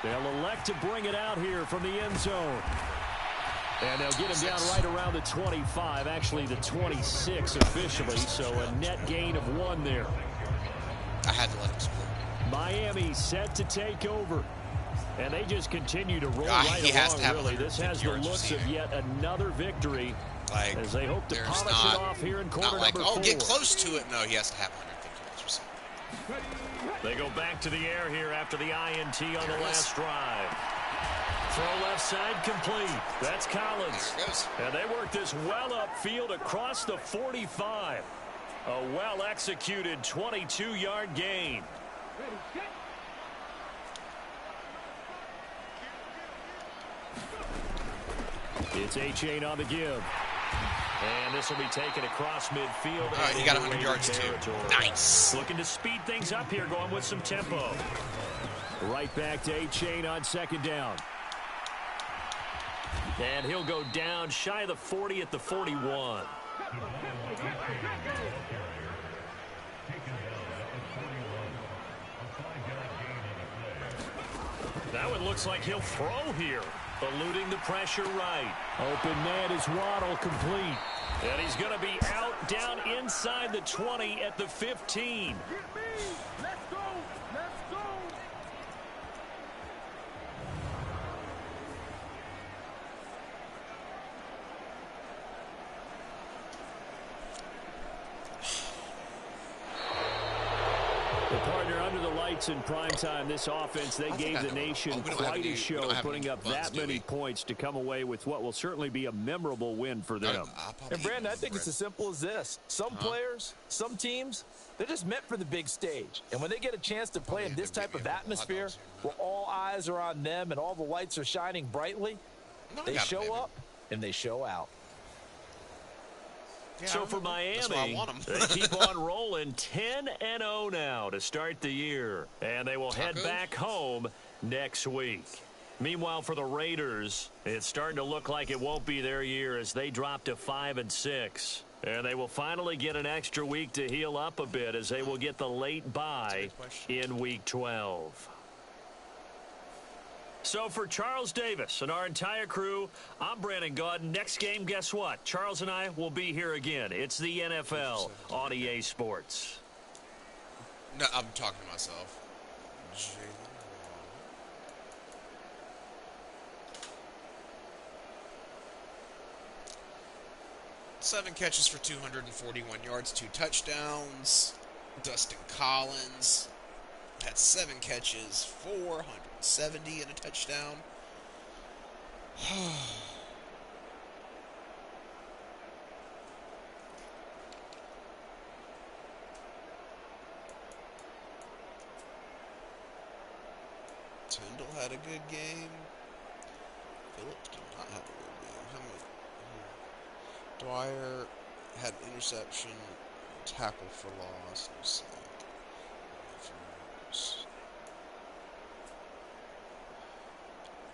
They'll elect to bring it out here from the end zone. And they'll get him down right around the 25, actually the 26 officially, so a net gain of 1 there. I had to let him score. Miami set to take over. And they just continue to roll He has right to have along, really. This has the looks receiving. of yet another victory as they hope to polish it off here in quarter not like, number 4. get close to it. No, he has to have 150 yards receiving. They go back to the air here after the INT on the last drive. Throw left side complete. That's Collins. There it goes. And they work this well upfield across the 45. A well-executed 22-yard gain. It's A-Chain on the give. And this will be taken across midfield. All right, he got 100 yards too. Nice. Looking to speed things up here, going with some tempo. Right back to A-Chain on 2nd down. And he'll go down shy of the 40 at the 41. That one looks like he'll throw here. Eluding the pressure right. Open man is Waddle complete. And he's going to be out down inside the 20 at the 15. Let's go. Let's go. The partner under the lights in prime time, this offense, they gave the nation quite a show, putting up that many points to come away with what will certainly be a memorable win for them. And, Brandon, I think it's as simple as this. Some players, some teams, they're just meant for the big stage. And when they get a chance to play in this type of atmosphere where all eyes are on them and all the lights are shining brightly, they show up and they show out. Yeah, so for Miami, they keep on rolling 10-0 now to start the year. And they will head back home next week. Meanwhile, for the Raiders, it's starting to look like it won't be their year as they drop to 5-6. And they will finally get an extra week to heal up a bit as they will get the late bye in Week 12. So for Charles Davis and our entire crew, I'm Brandon Gaudin. Next game, guess what? Charles and I will be here again. It's the NFL on EA Sports. No, I'm talking to myself. 7 catches for 241 yards, 2 touchdowns. Dustin Collins had 7 catches, 470 and a touchdown. Tyndall had a good game. Phillips did not have a good Dwyer had an interception, tackle for loss, no sack.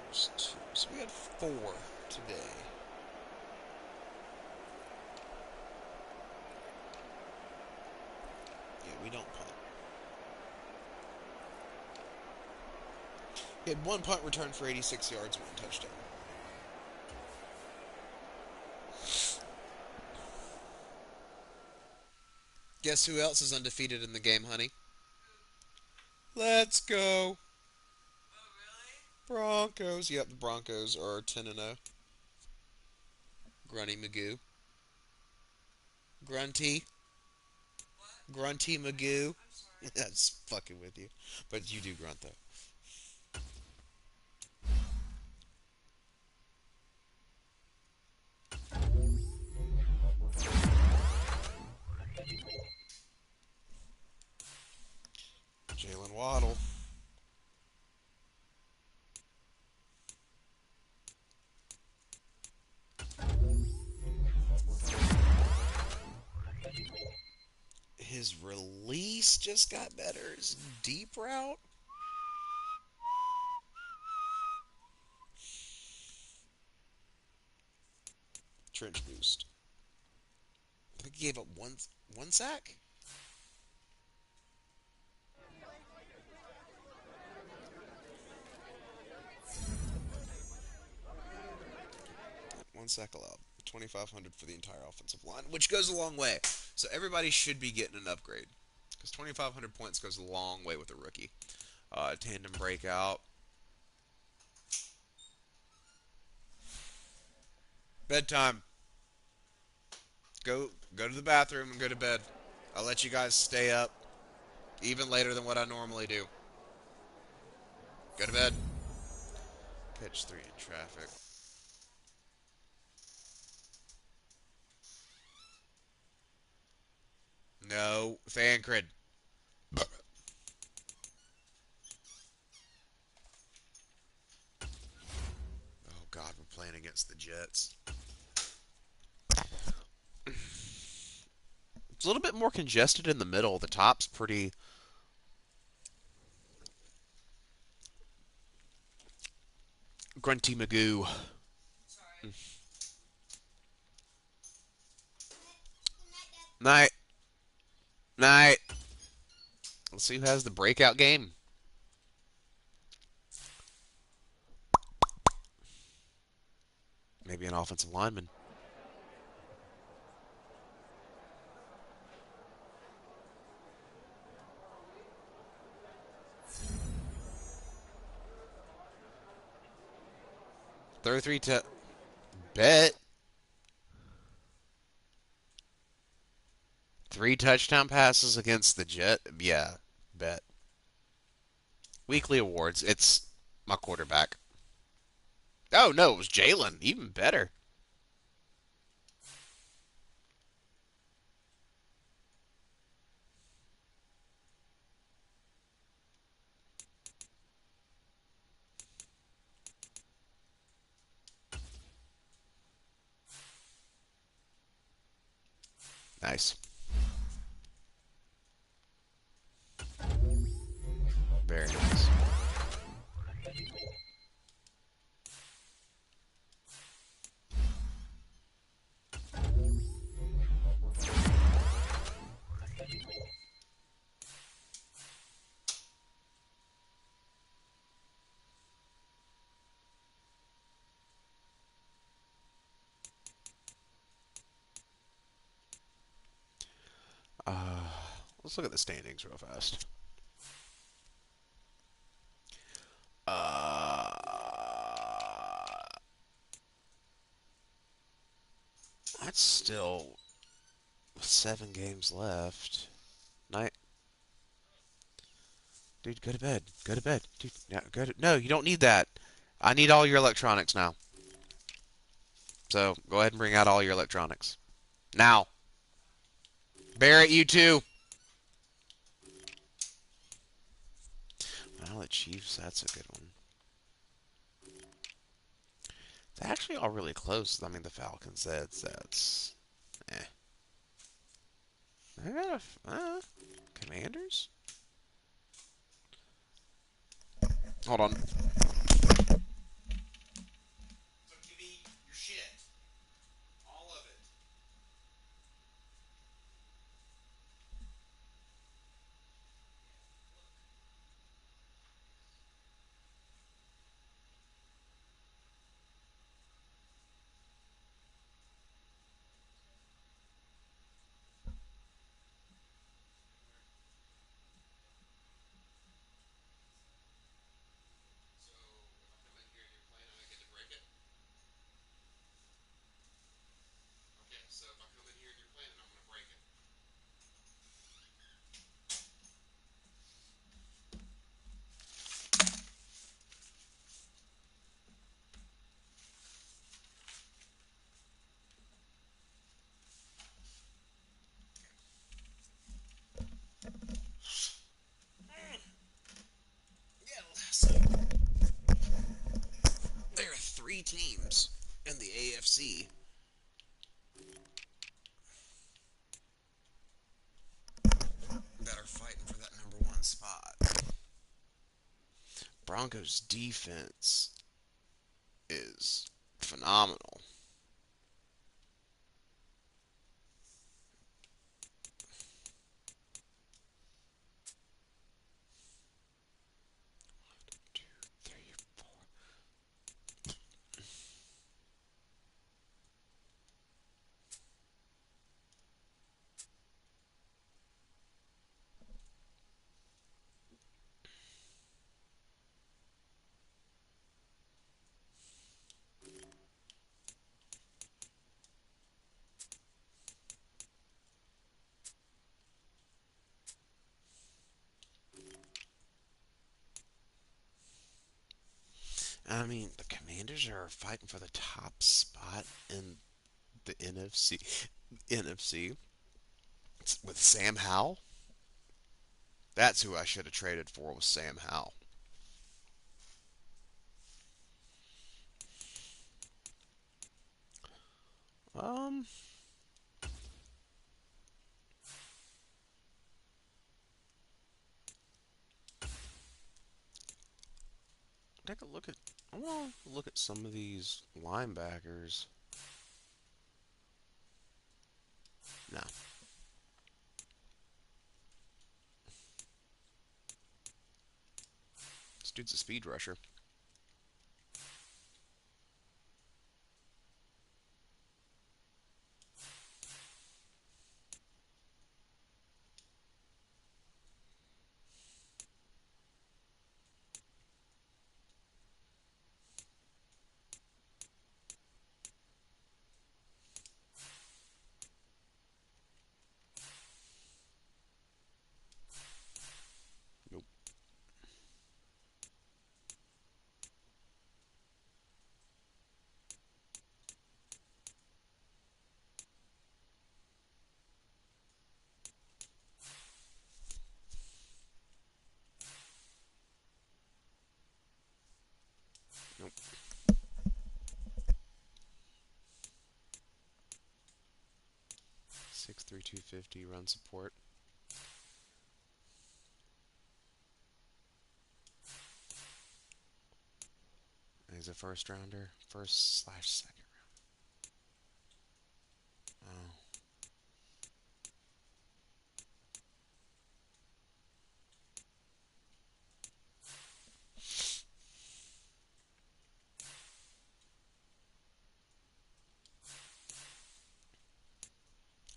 There's two. So we had four today. Yeah, we don't punt. He had one punt return for 86 yards, one touchdown. Guess who else is undefeated in the game, honey? Let's go. Broncos. Yep, the Broncos are 10-0. Grunty Magoo. Grunty. Grunty Magoo. That's fucking with you. But you do grunt, though. Jalen Waddle. His release just got better. His deep route. Trench boost. I think he gave up one sack. One sack allowed. 2,500 for the entire offensive line, which goes a long way. So everybody should be getting an upgrade because 2,500 points goes a long way with a rookie. Tandem breakout. Bedtime. Go to the bathroom and go to bed. I'll let you guys stay up even later than what I normally do. Go to bed. Pitch 3 in traffic. No. Fancred. Oh, God, we're playing against the Jets. It's a little bit more congested in the middle. The top's pretty... Grunty Magoo. Night. Night. Let's see who has the breakout game. Maybe an offensive lineman. Throw three to... Bet. 3 touchdown passes against the Jet. Yeah, bet. Weekly awards. It's my quarterback. Oh, no, it was Jalen. Even better. Nice. Very nice. Uh, let's look at the standings real fast. Uh, that's still 7 games left. Night. Dude, go to bed. Go to bed. Dude, no, you don't need that. I need all your electronics now. So, go ahead and bring out all your electronics. Now. Barrett, you too. Well, the Chiefs, that's a good one. They're actually all really close. I mean, the Falcons, that's Eh. I got Commanders? Hold on. So give me your shit. All of it. So if I come in here and you're playing, I get to break it? Okay, so if I come in here and you're playing, I'm going to break it. Yeah, so there are three teams in the AFC that are fighting for that number one spot. Broncos defense is phenomenal. Two, three, four. I mean, the Commanders are fighting for the top spot in the NFC. NFC with Sam Howell. That's who I should have traded for was Sam Howell. Um, take a look at. I want to look at some of these linebackers. No, this dude's a speed rusher. Nope. Nope. 6'3", 250 run support. He's a first rounder, first/second round. Oh,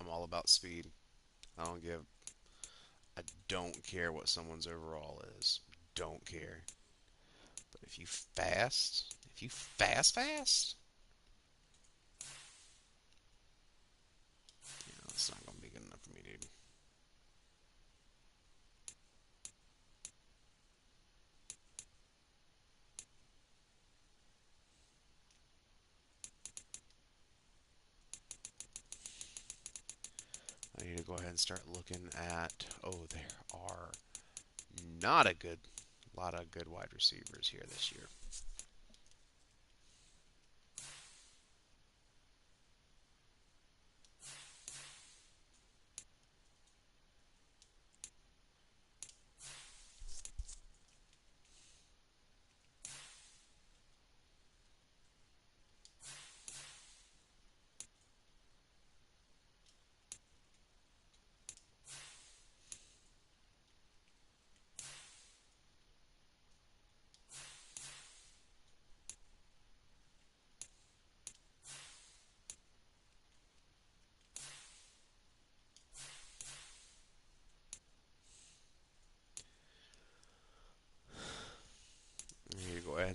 I'm all about speed. I don't give. I don't care what someone's overall is. Don't care. But if you fast, yeah, that's not gonna be good enough for me, dude. I need to go ahead and start looking at. Oh, there are not a good lot of good wide receivers here this year.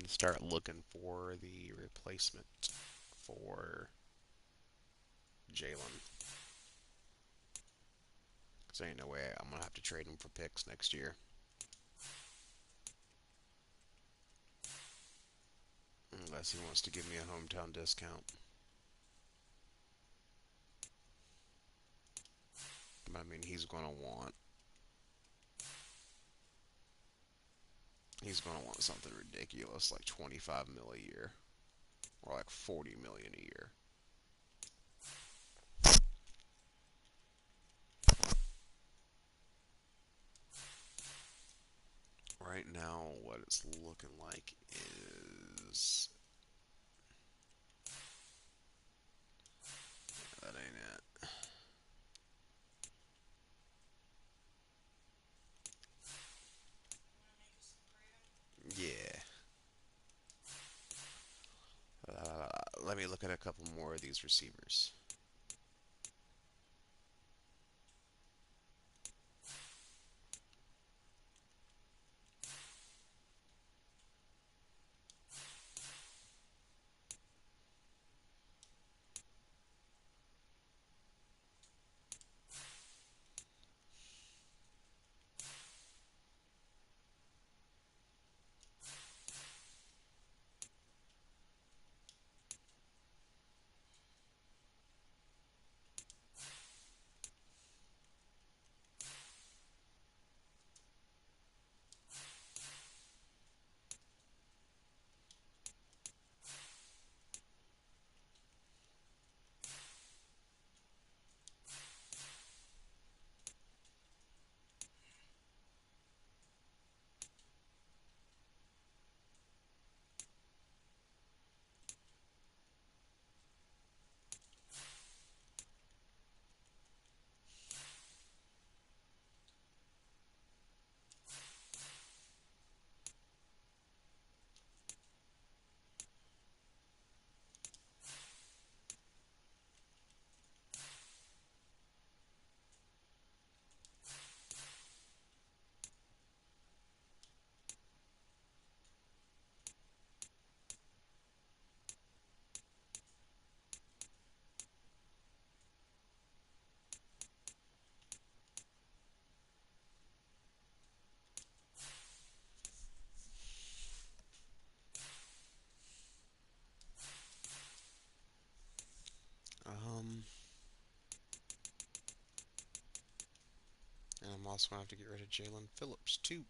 start looking for the replacement for Jalen. Because there ain't no way I'm going to have to trade him for picks next year. Unless he wants to give me a hometown discount. But I mean, he's going to want something ridiculous like 25 mil a year or like 40 million a year. Right now, what it's looking like is that ain't it. Yeah. Let me look at a couple more of these receivers. Um, and I'm also going to have to get rid of Jalen Phillips, too.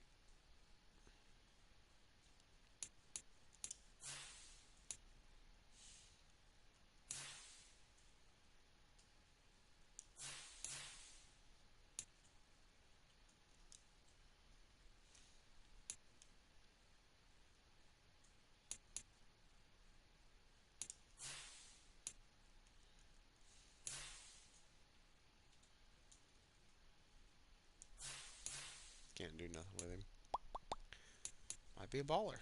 Can't do nothing with him. Might be a baller.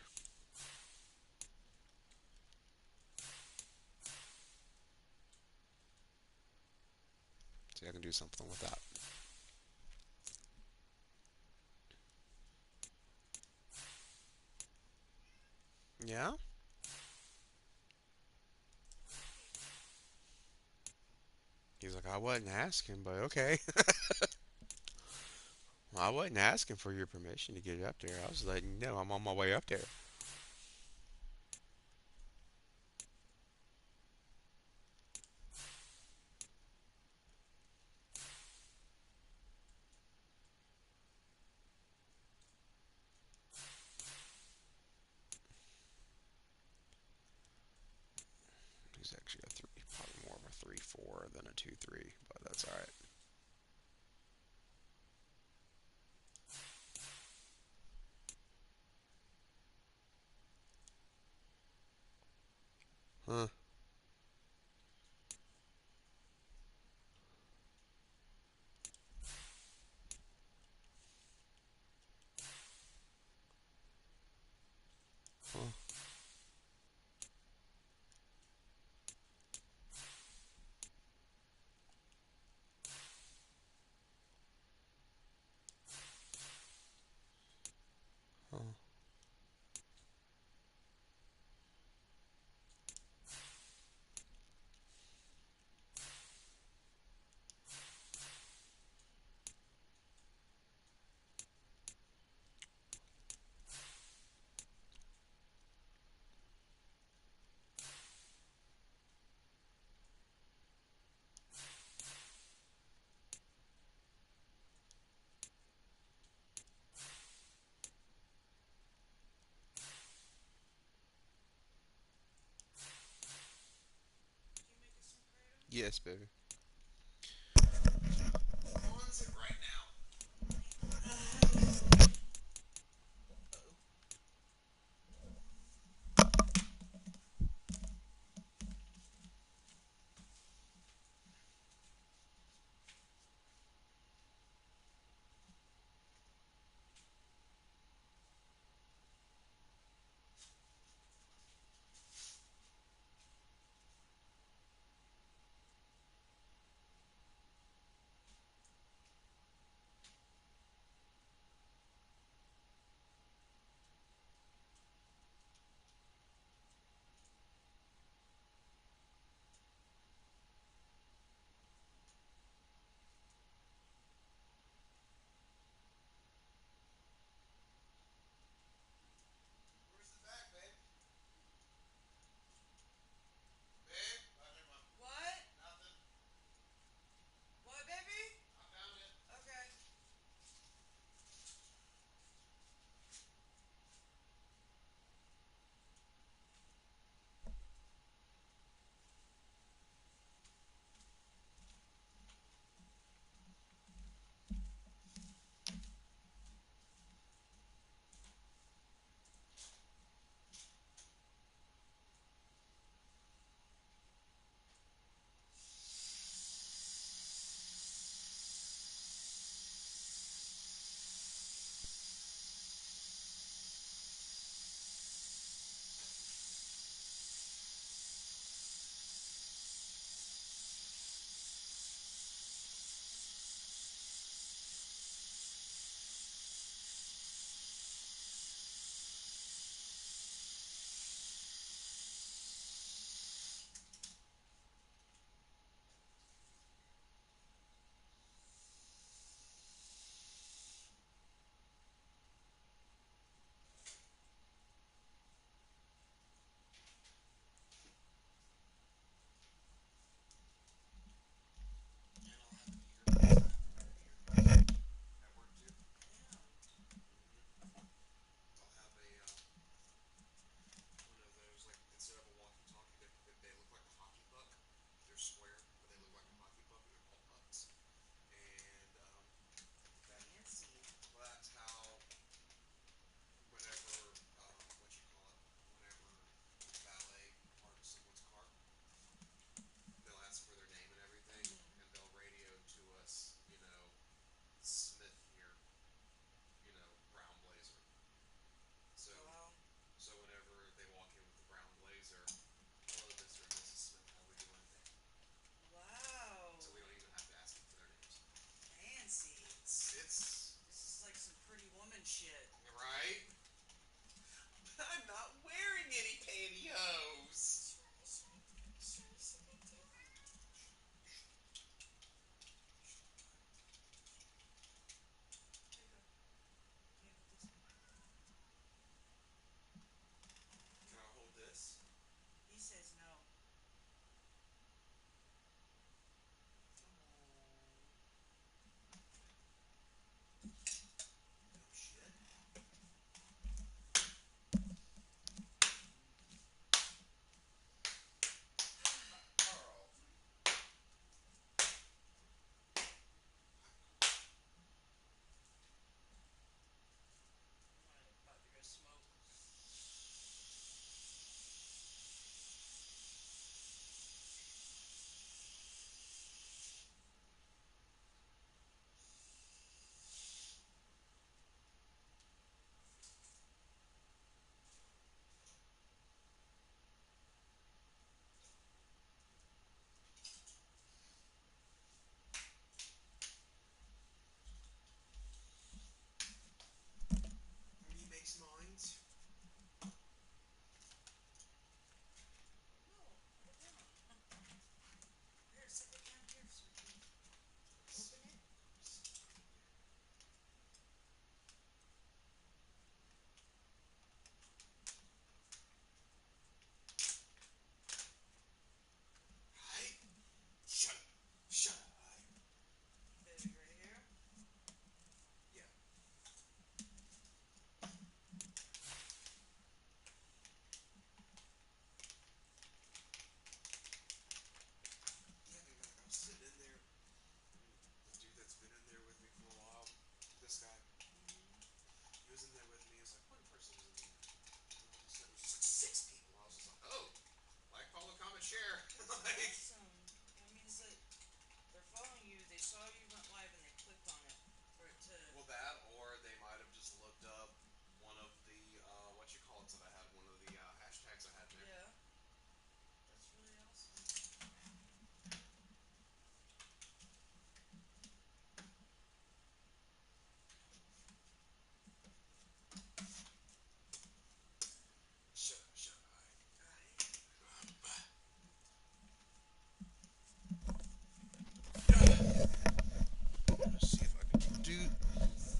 See, I can do something with that. Yeah? He's like, I wasn't asking, but okay. Well, I wasn't asking for your permission to get up there. I was letting you know I'm on my way up there. He's actually a three, probably more of a 3-4 than a 2-3, but that's all right. Huh? Huh? Huh? Yes, baby.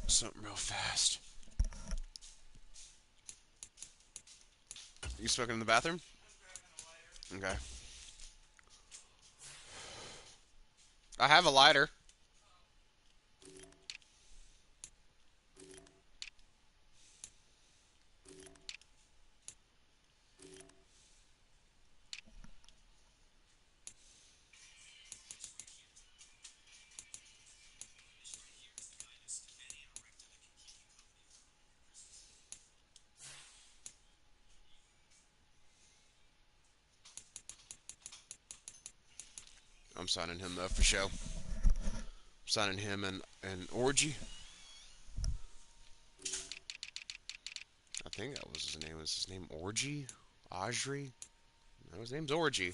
something real fast. You smoking in the bathroom? Okay. I have a lighter. I'm signing him though for show. Signing him and Orgy. I think that was his name. Was his name Orgy? Audrey? No, his name's Orgy.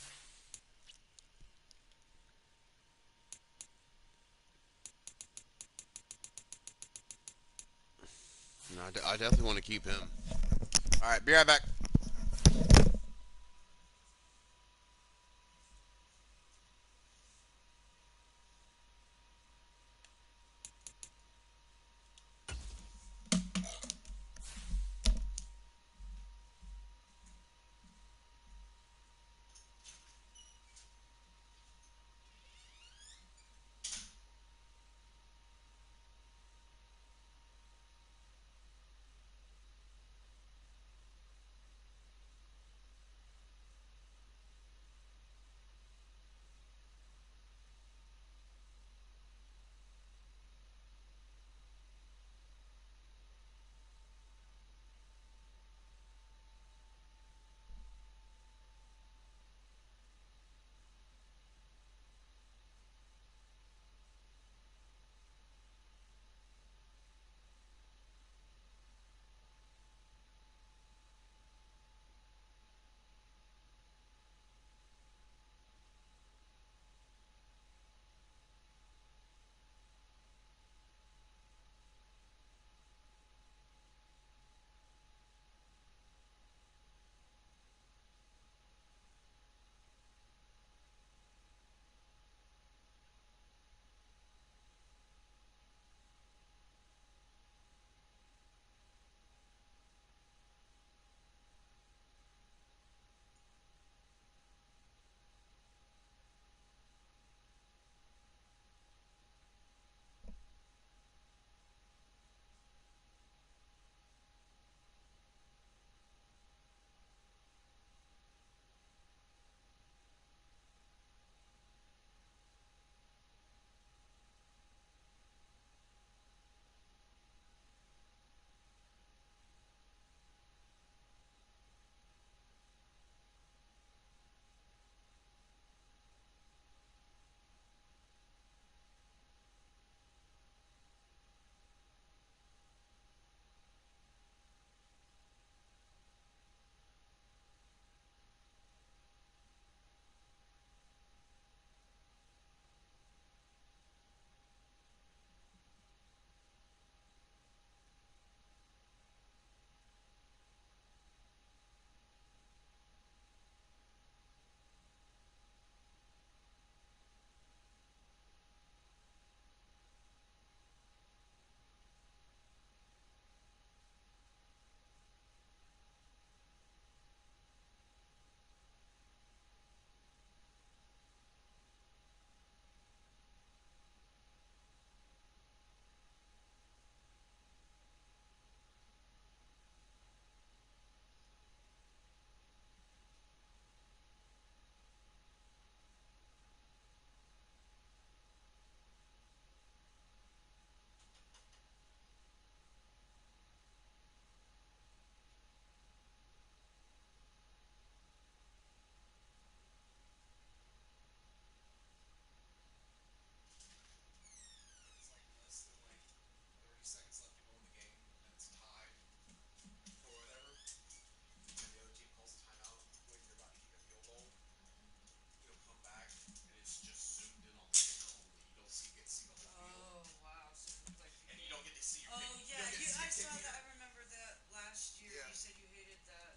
No, I definitely want to keep him. All right, be right back.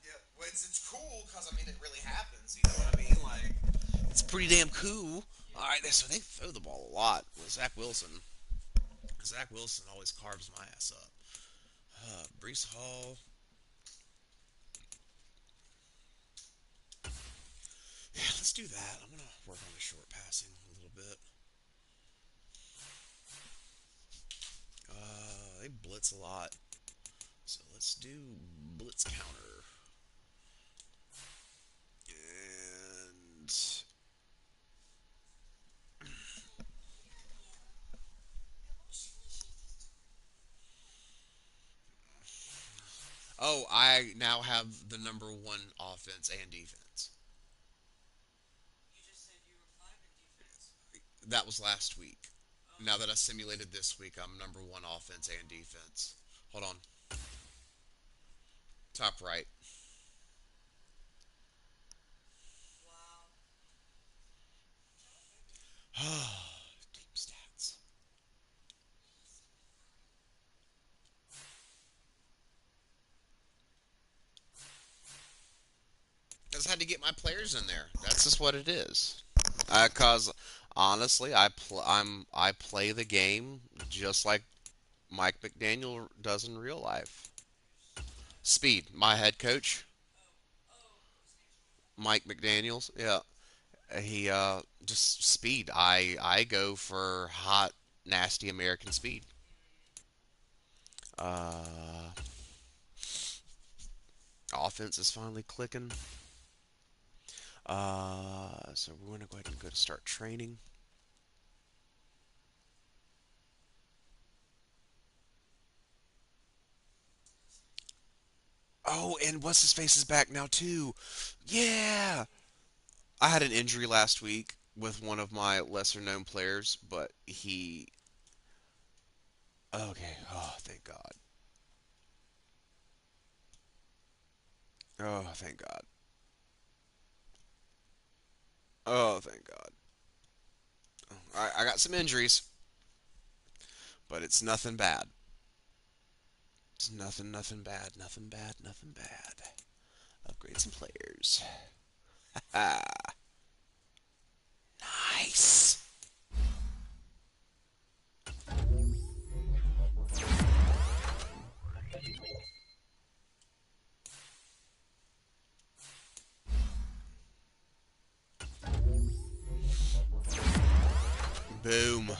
Yeah, well, it's cool because I mean it really happens. You know what I mean? Like it's pretty damn cool. All right, so they throw the ball a lot with Zach Wilson. Zach Wilson always carves my ass up. Brees Hall. Yeah, let's do that. I'm gonna work on the short passing a little bit. They blitz a lot, so let's do blitz counter. And oh, I now have the number one offense and defense. That was last week. Now that I simulated this week, I'm number one offense and defense. Hold on, top right. Team stats. I just had to get my players in there. That's just what it is. Cause honestly, I play the game just like Mike McDaniel does in real life. Speed, my head coach, Mike McDaniel's. Yeah, he just speed. I go for hot, nasty American speed. Uh, Offense is finally clicking. So we're gonna go ahead and go to start training. Oh, and what's his face is back now too. Yeah, I had an injury last week with one of my lesser known players, but he. Okay. Oh, thank God. Oh, thank God. Oh, thank God. I got some injuries, but it's nothing bad. It's nothing bad, nothing bad, nothing bad. Upgrade some players. Ah, nice. Boom.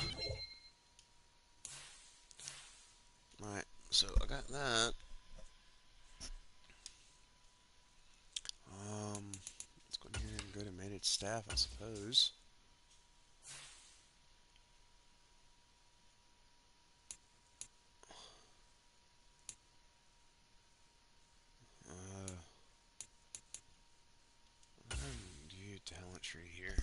All right, so I got that. Let's go here and go to manage staff, I suppose. Uh, do talent tree here.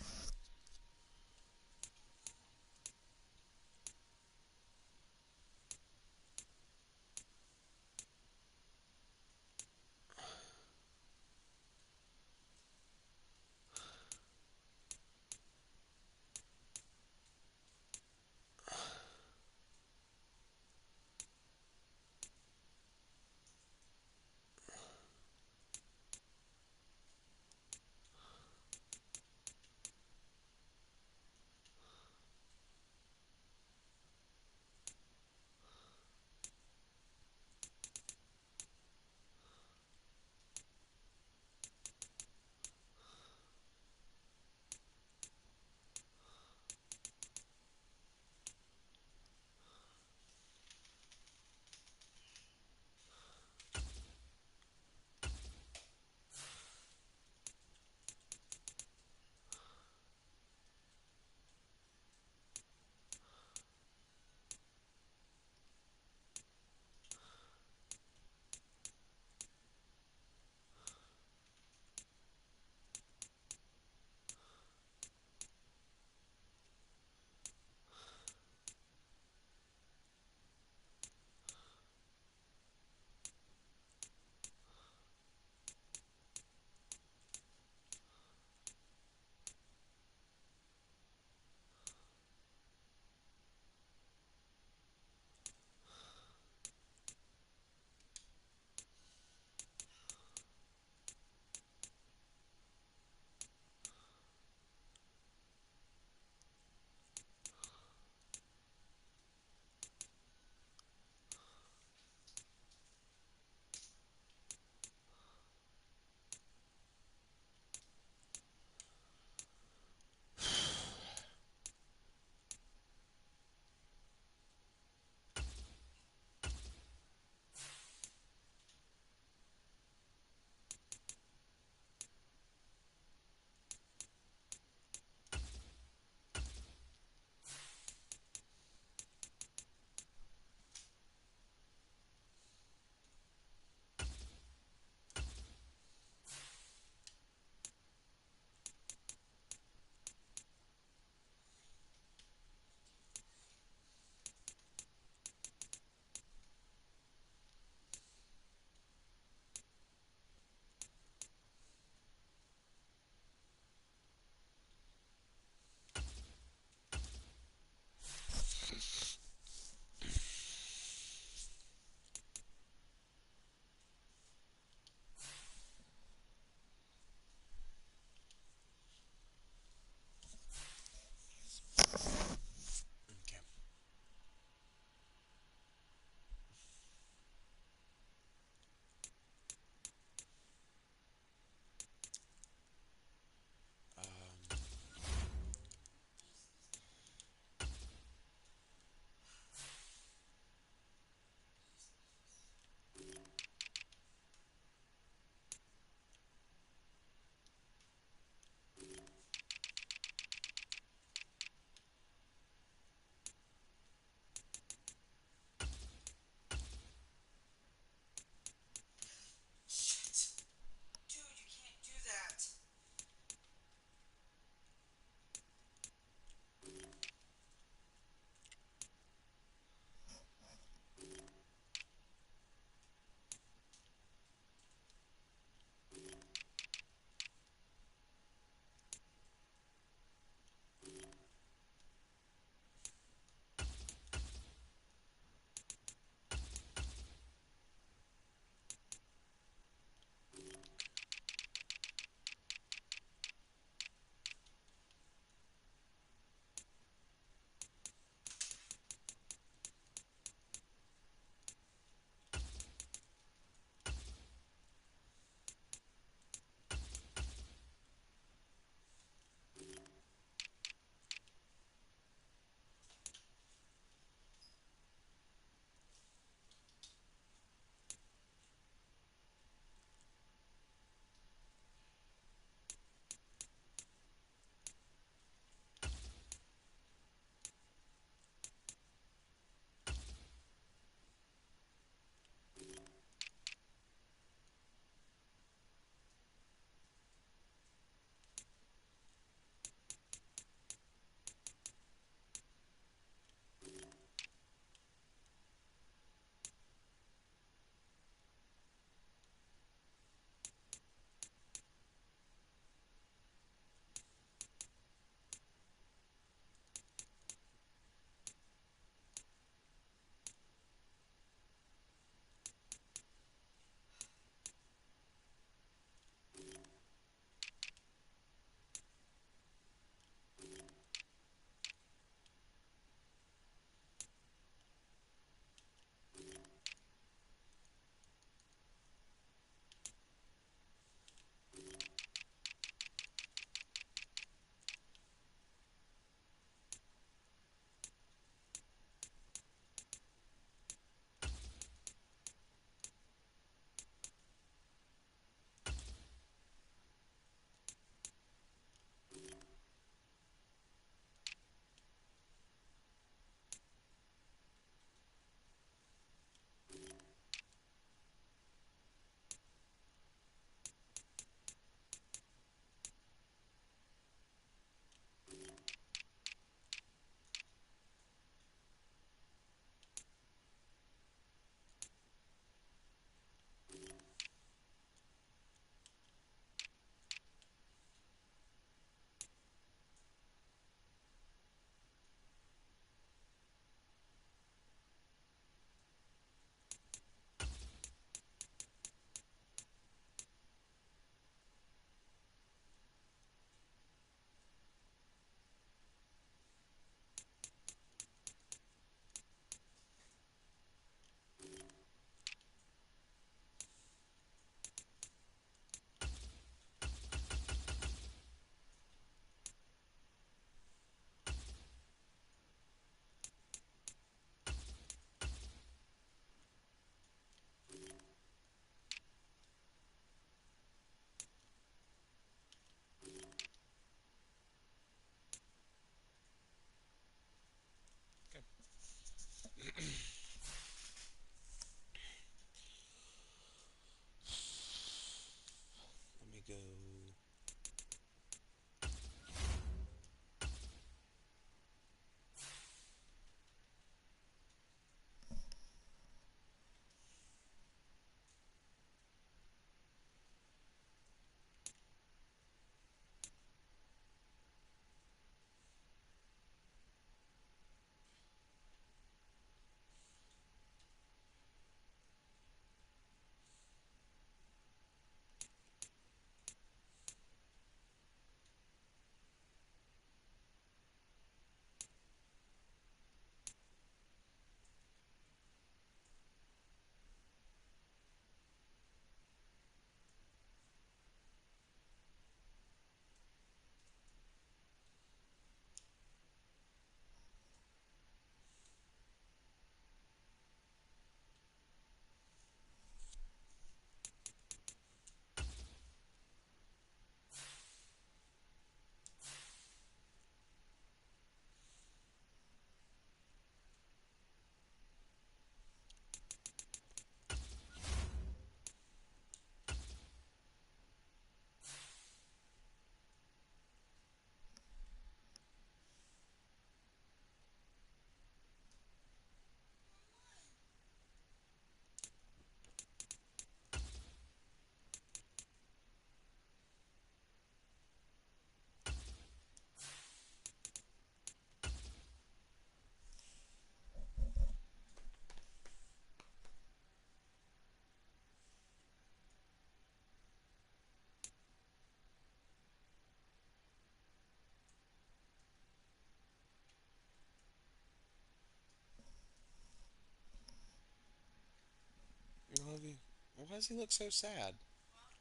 Why does he look so sad?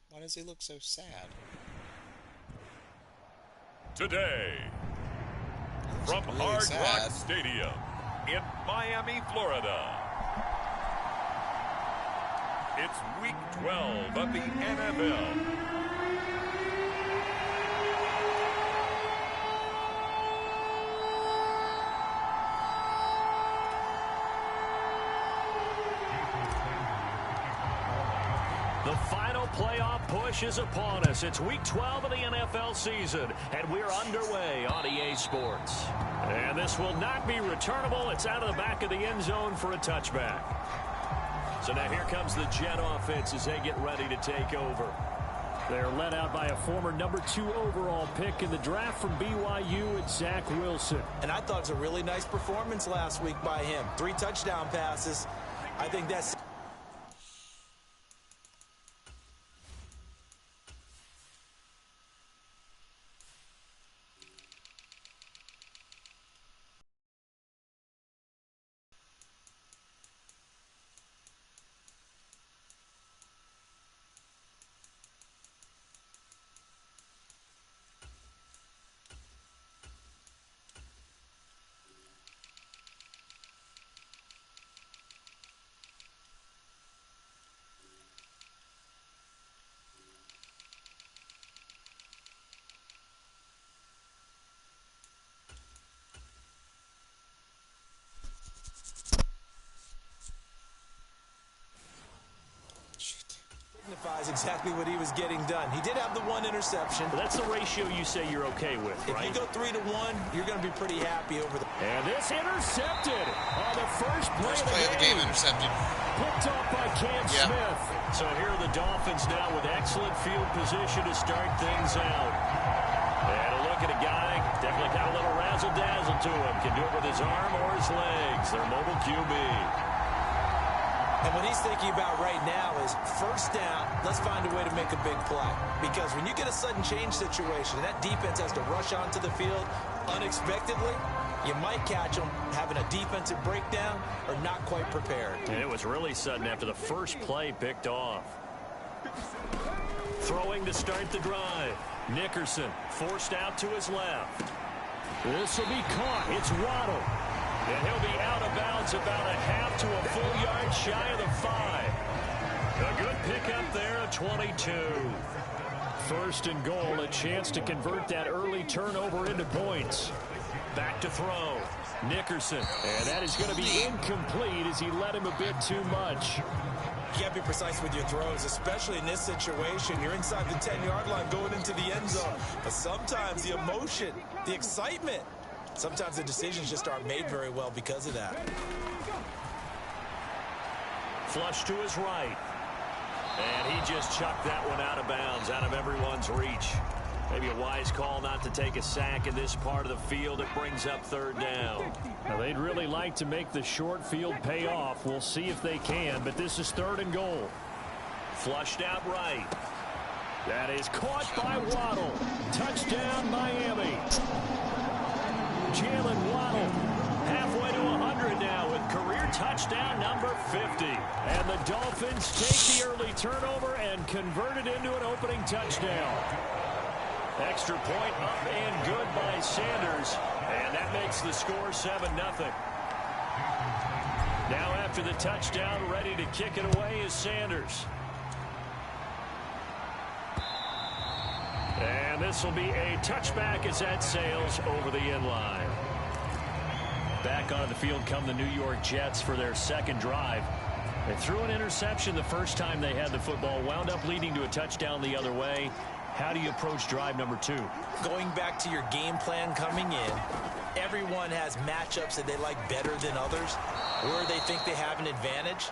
Why does he look so sad? Today, He looks from really Hard sad. Rock Stadium in Miami, Florida, it's Week 12 of the NFL. The final playoff push is upon us. It's Week 12 of the NFL season, and we're underway on EA Sports. And this will not be returnable. It's out of the back of the end zone for a touchback. So now here comes the Jet offense as they get ready to take over. They're led out by a former number 2 overall pick in the draft from BYU, it's Zach Wilson. And I thought it was a really nice performance last week by him. 3 touchdown passes. I think that's... signifies exactly what he was getting done. He did have the 1 interception. Well, that's the ratio you say you're okay with, right? If you go 3-1, you're going to be pretty happy over the... And this intercepted on the first play First of the game. intercepted. Picked off by Cam Smith. So here are the Dolphins now with excellent field position to start things out. And a look at a guy, definitely got a little razzle-dazzle to him. Can do it with his arm or his legs. Their mobile QB. And what he's thinking about right now is first down, let's find a way to make a big play. Because when you get a sudden change situation, and that defense has to rush onto the field unexpectedly, you might catch them having a defensive breakdown or not quite prepared. And it was really sudden after the first play picked off. Throwing to start the drive. Nickerson forced out to his left. This will be caught. It's Waddle. And he'll be out of bounds about a half to a full yard shy of the 5. A good pickup there at 22. First and goal, a chance to convert that early turnover into points. Back to throw. Nickerson. And that is going to be incomplete as he led him a bit too much. You got to be precise with your throws, especially in this situation. You're inside the 10-yard line going into the end zone. But sometimes the emotion, the excitement, sometimes the decisions just aren't made very well because of that. Flush to his right. And he just chucked that one out of bounds, out of everyone's reach. Maybe a wise call not to take a sack in this part of the field. It brings up third down. Now, they'd really like to make the short field pay off. We'll see if they can, but this is third and goal. Flushed out right. That is caught by Waddle. Touchdown, Miami. Jalen Waddle halfway to 100 now with career touchdown number 50. And the Dolphins take the early turnover and convert it into an opening touchdown. Extra point up and good by Sanders. And that makes the score 7-0. Now after the touchdown, ready to kick it away is Sanders. And this will be a touchback as that sails over the end line. Back onto the field come the New York Jets for their second drive. They threw an interception the first time they had the football, wound up leading to a touchdown the other way. How do you approach drive number 2? Going back to your game plan coming in, everyone has matchups that they like better than others, where they think they have an advantage.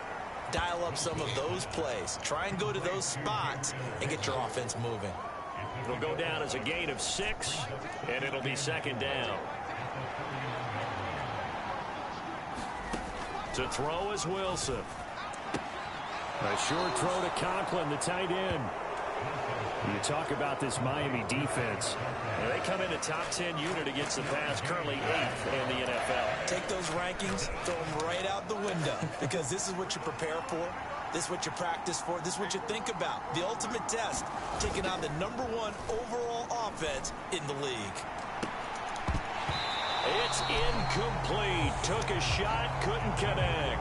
Dial up some of those plays. Try and go to those spots and get your offense moving. It'll go down as a gain of 6, and it'll be second down. To throw is Wilson. A short throw to Conklin, the tight end. You talk about this Miami defense. And they come in a top 10 unit against the pass, currently 8th in the NFL. Take those rankings, throw them right out the window, because this is what you prepare for. This is what you practice for. This is what you think about. The ultimate test, taking on the #1 overall offense in the league. It's incomplete. Took a shot, couldn't connect.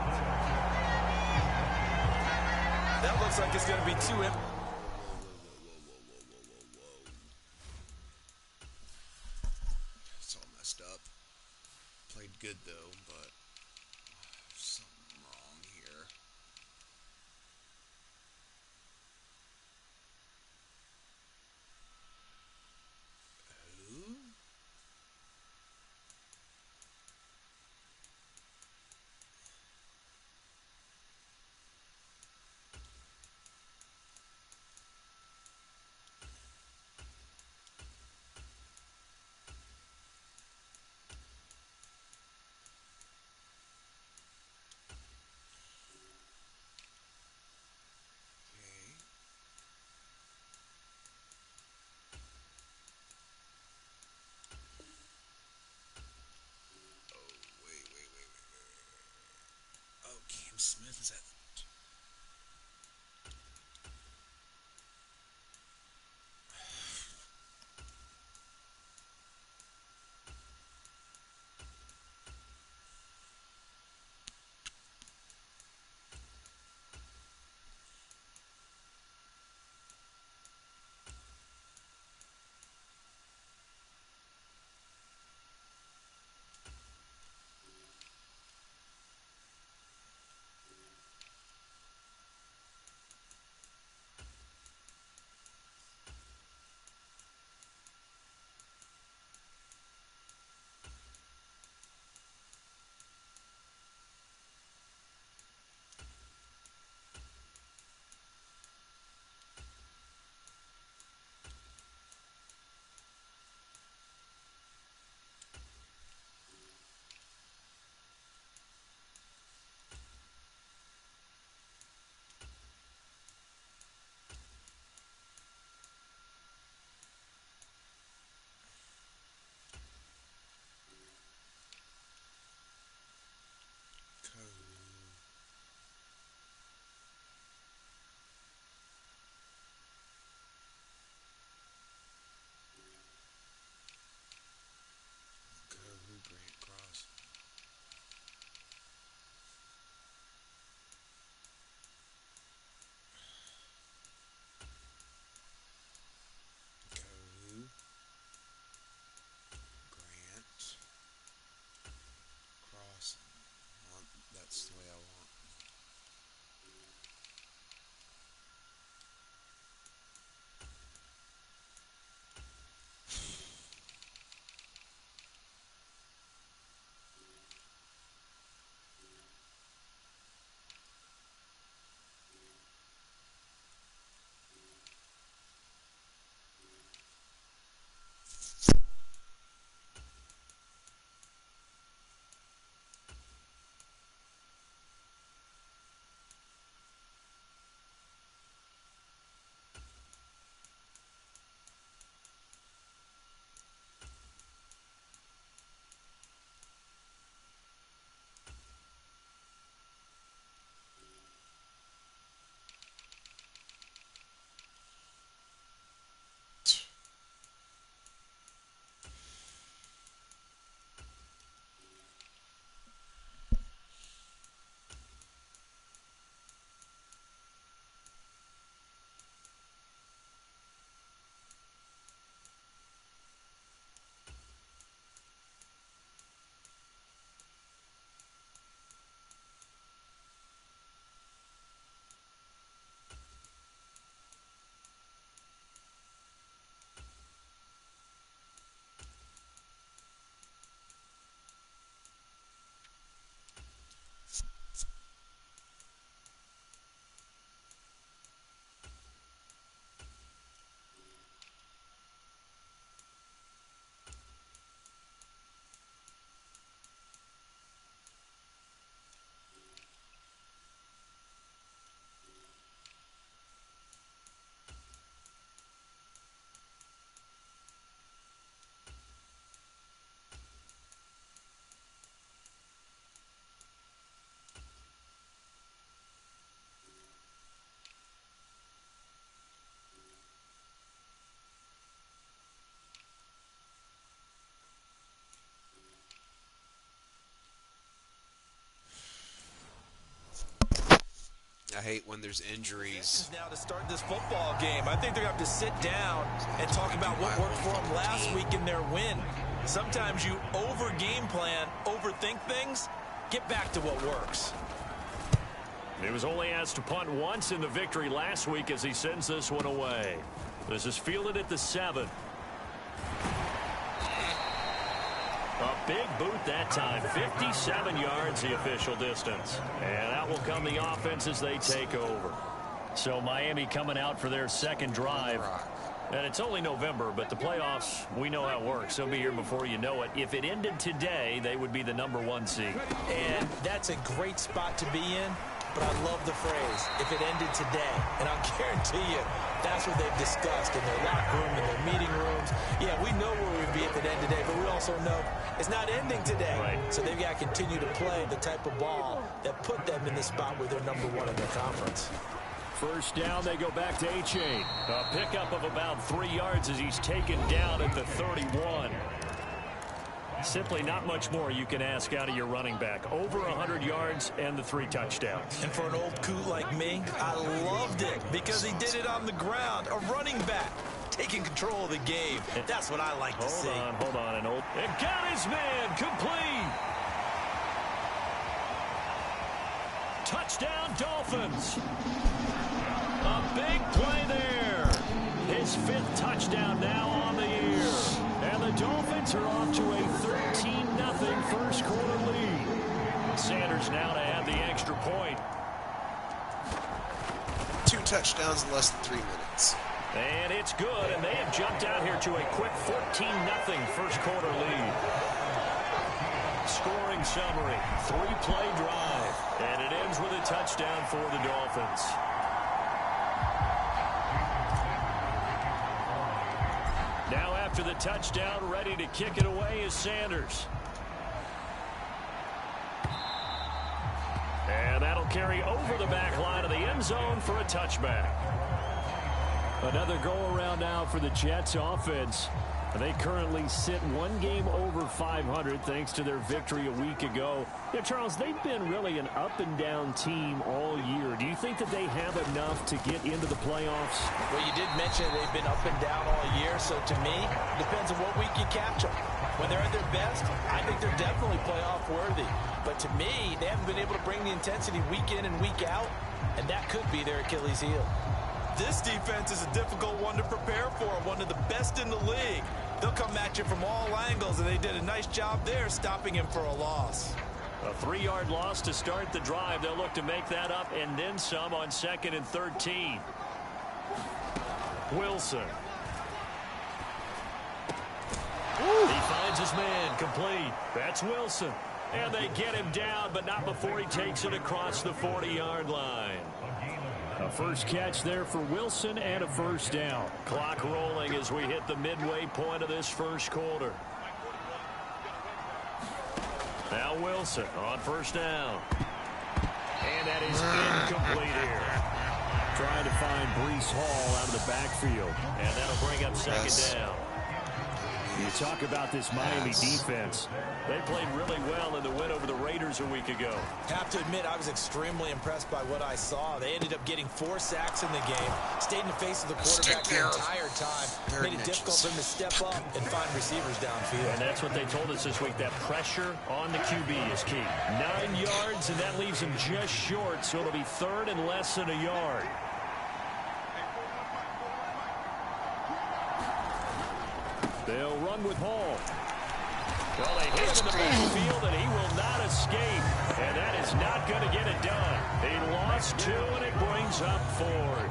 That looks like it's going to be too empty. It's all messed up. Played good though, but something wrong here. Who? Okay. Oh, wait. Oh, Cam Smith is that? I hate when there's injuries. Now to start this football game, I think they're going to have to sit down and talk about what worked for them last week in their win. Sometimes you over-game plan, overthink things. Get back to what works. He was only asked to punt once in the victory last week as he sends this one away. This is fielded at the 7. A big boot that time. 57 yards the official distance. And out will come the offense as they take over. So Miami coming out for their second drive. And it's only November, but the playoffs, we know how it works. They'll be here before you know it. If it ended today, they would be the #1 seed. And that's a great spot to be in. But I love the phrase, if it ended today. And I'll guarantee you, that's what they've discussed in their locker room, in their meeting rooms. Yeah, we know where we'd be if it ended today, but we also know it's not ending today. Right. So they've got to continue to play the type of ball that put them in the spot where they're #1 in their conference. First down, they go back to A-Chain. A pickup of about 3 yards as he's taken down at the 31. Simply not much more you can ask out of your running back. Over 100 yards and the 3 touchdowns. And for an old coot like me, I loved it because he did it on the ground. A running back taking control of the game. That's what I like to see. Hold on. And got his man complete. Touchdown, Dolphins. A big play there. His 5th touchdown now on the year. And the Dolphins are off to a 13-0 first quarter lead. Sanders now to add the extra point. 2 touchdowns in less than 3 minutes. And it's good, and they have jumped out here to a quick 14-0 first quarter lead. Scoring summary, 3-play drive, and it ends with a touchdown for the Dolphins. Now after the touchdown, ready to kick it away is Sanders. And that'll carry over the back line of the end zone for a touchback. Another go-around now for the Jets offense. They currently sit 1 game over 500 thanks to their victory a week ago. Yeah, Charles, they've been really an up-and-down team all year. Do you think that they have enough to get into the playoffs? Well, you did mention they've been up and down all year, so to me, depends on what week you catch them. When they're at their best, I think they're definitely playoff worthy. But to me, they haven't been able to bring the intensity week in and week out, and that could be their Achilles heel. This defense is a difficult one to prepare for, one of the best in the league. They'll come at you from all angles, and they did a nice job there stopping him for a loss. A 3-yard loss to start the drive. They'll look to make that up and then some on 2nd and 13. Wilson. He finds his man complete. That's Wilson. And they get him down, but not before he takes it across the 40-yard line. A first catch there for Wilson and a first down. Clock rolling as we hit the midway point of this first quarter. Now Wilson on first down. And that is incomplete here. Trying to find Breece Hall out of the backfield. And that'll bring up 2nd down. You talk about this Miami defense. They played really well in the win over the Raiders a week ago. Have to admit, I was extremely impressed by what I saw. They ended up getting 4 sacks in the game, stayed in the face of the quarterback the entire time, made it difficult for him to step up and find receivers downfield. And that's what they told us this week, that pressure on the QB is key. 9 yards, and that leaves him just short, so it'll be 3rd and less than a yard. They'll run with Hall. Well, they hit him in the backfield, and he will not escape. And that is not going to get it done. He lost 2, and it brings up 4th.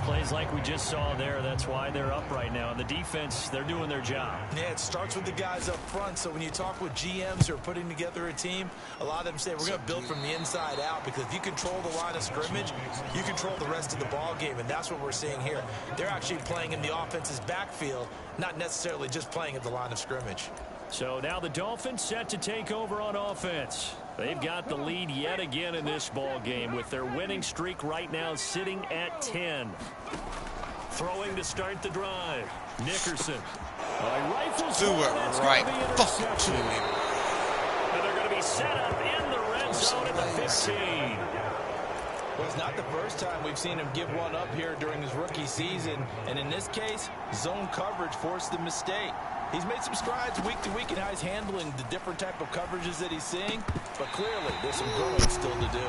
Plays like we just saw there. That's why they're up right now. And the defense, they're doing their job. Yeah, it starts with the guys up front. So when you talk with GMs who are putting together a team, a lot of them say we're going to build from the inside out, because if you control the line of scrimmage, you control the rest of the ball game. And that's what we're seeing here. They're actually playing in the offense's backfield, not necessarily just playing at the line of scrimmage. So now the Dolphins set to take over on offense. They've got the lead yet again in this ball game with their winning streak right now sitting at 10. Throwing to start the drive. Nickerson. Rifles Do it right. Fuck to him. And they're going to be set up in the red zone at the 15. Well, it's not the first time we've seen him give one up here during his rookie season. And in this case, zone coverage forced the mistake. He's made some strides week to week in how he's handling the different type of coverages that he's seeing. But clearly, there's some growing still to do.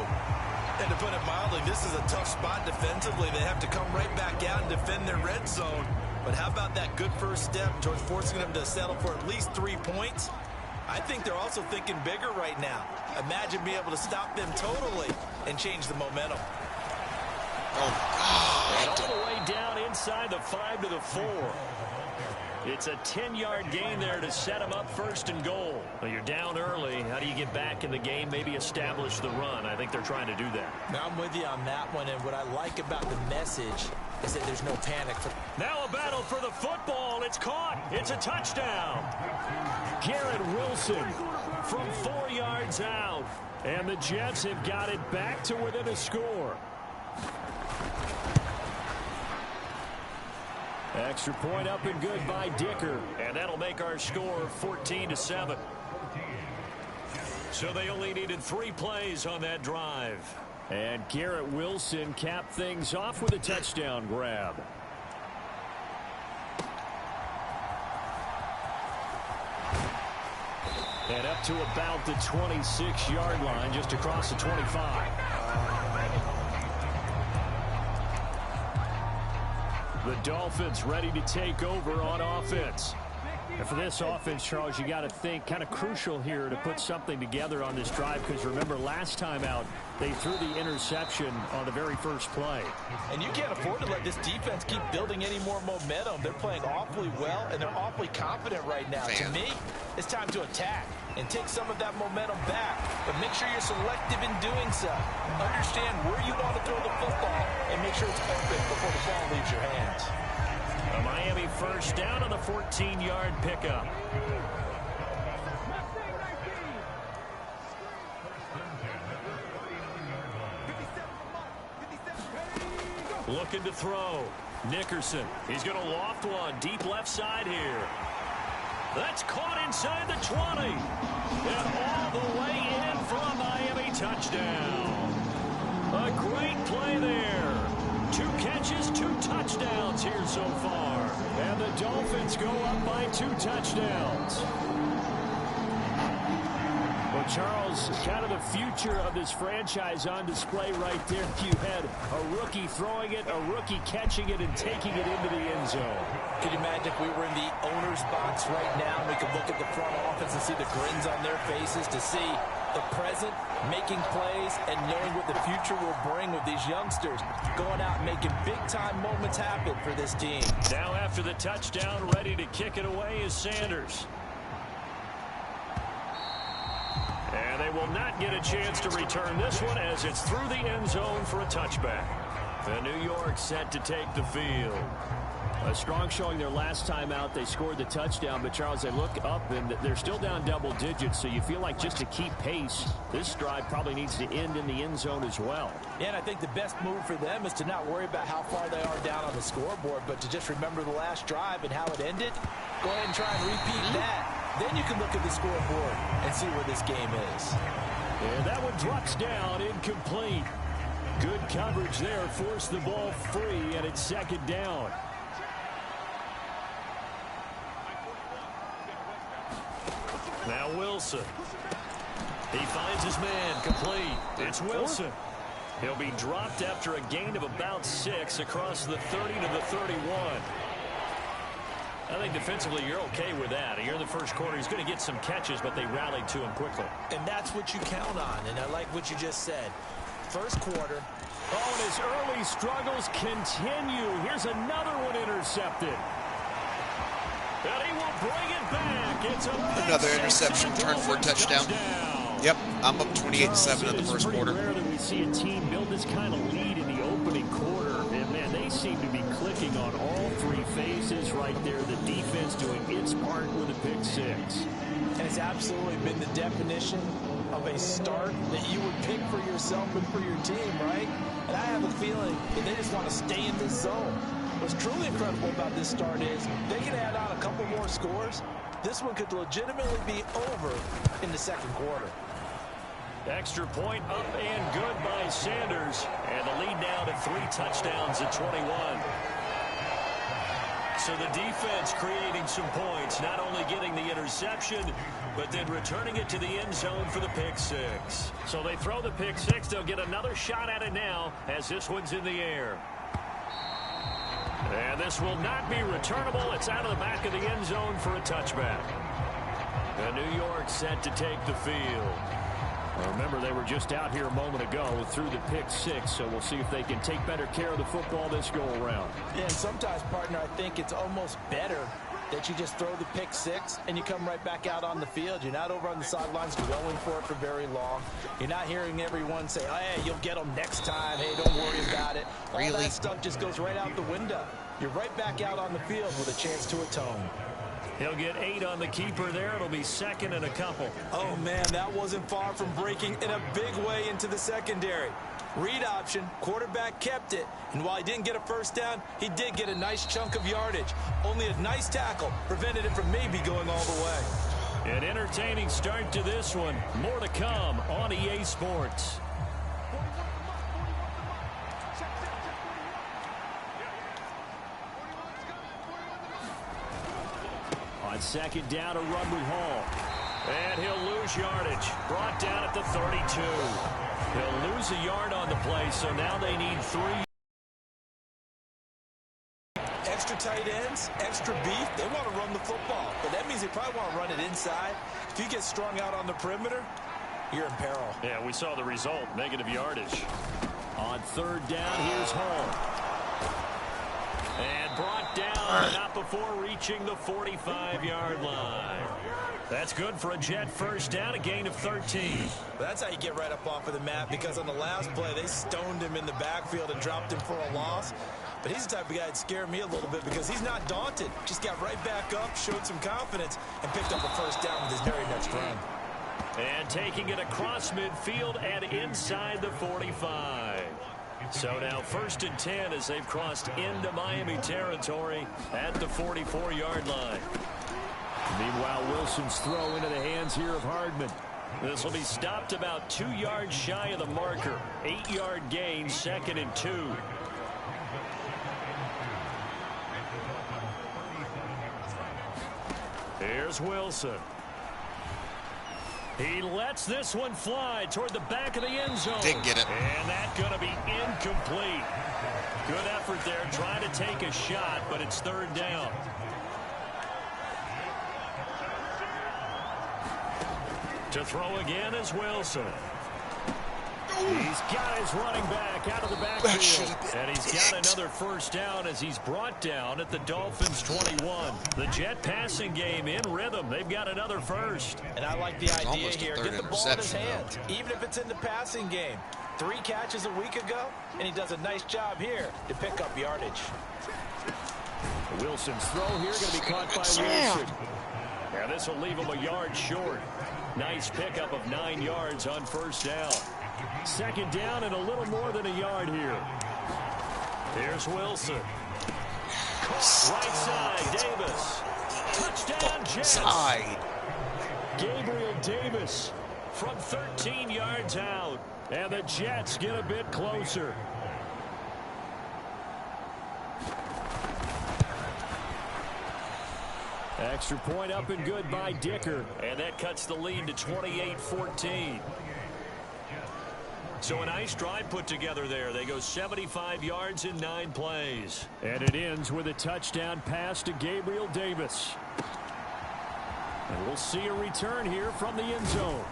And to put it mildly, this is a tough spot defensively. They have to come right back out and defend their red zone. But how about that good first step towards forcing them to settle for at least 3 points? I think they're also thinking bigger right now. Imagine being able to stop them totally and change the momentum. Oh, And all the way down inside the 5 to the 4. It's a 10-yard gain there to set them up first and goal. Well, you're down early. How do you get back in the game, maybe establish the run? I think they're trying to do that. Now, I'm with you on that one, and what I like about the message is that there's no panic. Now a battle for the football. It's caught. It's a touchdown. Garrett Wilson from 4 yards out. And the Jets have got it back to within a score. Extra point up and good by Dicker. And that'll make our score 14-7. So they only needed 3 plays on that drive. And Garrett Wilson capped things off with a touchdown grab. And up to about the 26-yard line, just across the 25. The Dolphins ready to take over on offense. And for this offense, Charles, you got to think kind of crucial here to put something together on this drive, because remember last time out they threw the interception on the very first play. And you can't afford to let this defense keep building any more momentum. They're playing awfully well, and they're awfully confident right now. To me, it's time to attack and take some of that momentum back. But make sure you're selective in doing so. Understand where you want to throw the football and make sure it's open before the ball leaves your hands. A Miami first down on the 14-yard pickup. Looking to throw. Nickerson. He's going to loft one deep left side here. That's caught inside the 20. And all the way in for a Miami touchdown. A great play there. 2 catches, 2 touchdowns here so far. And the Dolphins go up by 2 touchdowns. Well, Charles, kind of the future of this franchise on display right there. You had a rookie throwing it, a rookie catching it, and taking it into the end zone. Could you imagine if we were in the owner's box right now and we could look at the front office and see the grins on their faces, to see the present making plays and knowing what the future will bring with these youngsters going out and making big-time moments happen for this team. Now after the touchdown, ready to kick it away is Sanders. And they will not get a chance to return this one as it's through the end zone for a touchback. And New York set to take the field. A strong showing their last time out. They scored the touchdown, but Charles, they look up and they're still down double digits, so you feel like just to keep pace, this drive probably needs to end in the end zone as well. Yeah, and I think the best move for them is to not worry about how far they are down on the scoreboard, but to just remember the last drive and how it ended. Go ahead and try and repeat that. Then you can look at the scoreboard and see where this game is. And that one drops down, incomplete. Good coverage there, forced the ball free, and it's second down. Now Wilson. He finds his man, complete. It's Wilson. He'll be dropped after a gain of about 6 across the 30 to the 31. I think defensively you're okay with that. You're in the first quarter. He's going to get some catches, but they rallied to him quickly. And that's what you count on, and I like what you just said. First quarter. Oh, and his early struggles continue. Here's another one intercepted. And he will bring it back. It's another interception, turned for a touchdown. Yep, I'm up 28-7 in the first quarter. It's rare that we see a team build this kind of lead in the opening quarter. And, man, they seem to be clicking on all 3 phases right there. The defense doing its part with a pick 6. And it's absolutely been the definition of a start that you would pick for yourself and for your team, right? And I have a feeling that they just want to stay in this zone. What's truly incredible about this start is they can add on a couple more scores. This one could legitimately be over in the second quarter. Extra point up and good by Sanders. And the lead now to 3 touchdowns at 21. So the defense creating some points, not only getting the interception, but then returning it to the end zone for the pick 6. So they throw the pick 6. They'll get another shot at it now as this one's in the air. And this will not be returnable. It's out of the back of the end zone for a touchback. And New York set to take the field. Well, remember, they were just out here a moment ago through the pick 6, so we'll see if they can take better care of the football this go-around. Yeah, and sometimes, partner, I think it's almost better that you just throw the pick 6 and you come right back out on the field. You're not over on the sidelines dwelling for it for very long. You're not hearing everyone say, oh, hey, you'll get them next time. Hey, don't worry about it. All that stuff just goes right out the window. You're right back out on the field with a chance to atone. He'll get 8 on the keeper there. It'll be second and a couple. Oh, man, that wasn't far from breaking in a big way into the secondary. Read option, quarterback kept it, and while he didn't get a first down, he did get a nice chunk of yardage. Only a nice tackle prevented it from maybe going all the way. An entertaining start to this one. More to come on EA Sports. On second down, a run with Hall. And he'll lose yardage. Brought down at the 32. He'll lose a yard on the play, so now they need 3. Extra tight ends, extra beef, they want to run the football. But that means they probably want to run it inside. If you get strung out on the perimeter, you're in peril. Yeah, we saw the result, negative yardage. On third down, here's Hall. And brought down, not before reaching the 45-yard line. That's good for a Jet first down, a gain of 13. That's how you get right up off of the mat, because on the last play, they stoned him in the backfield and dropped him for a loss. But he's the type of guy that scared me a little bit because he's not daunted. Just got right back up, showed some confidence, and picked up a first down with his very next run. And taking it across midfield and inside the 45. So now 1st and 10 as they've crossed into Miami territory at the 44-yard line. Meanwhile, Wilson's throw into the hands here of Hardman. This will be stopped about 2 yards shy of the marker. 8-yard gain, 2nd and 2. Here's Wilson. He lets this one fly toward the back of the end zone. Didn't get it. And that's going to be incomplete. Good effort there, trying to take a shot, but it's 3rd down. To throw again is Wilson. He's got his running back out of the backfield. And he's got another first down as he's brought down at the Dolphins 21. The Jet passing game in rhythm. They've got another first. And I like the idea here. Get the ball in his hands, even if it's in the passing game. 3 catches a week ago, and he does a nice job here to pick up yardage. Wilson's throw here going to be caught by Wilson. Yeah, this will leave him a yard short. Nice pickup of 9 yards on first down. 2nd down and a little more than a yard here. Here's Wilson. Right side, Davis. Touchdown, Jets. Gabriel Davis from 13 yards out. And the Jets get a bit closer. Extra point up and good by Dicker. And that cuts the lead to 28-14. So a nice drive put together there. They go 75 yards in 9 plays. And it ends with a touchdown pass to Gabriel Davis. And we'll see a return here from the end zone.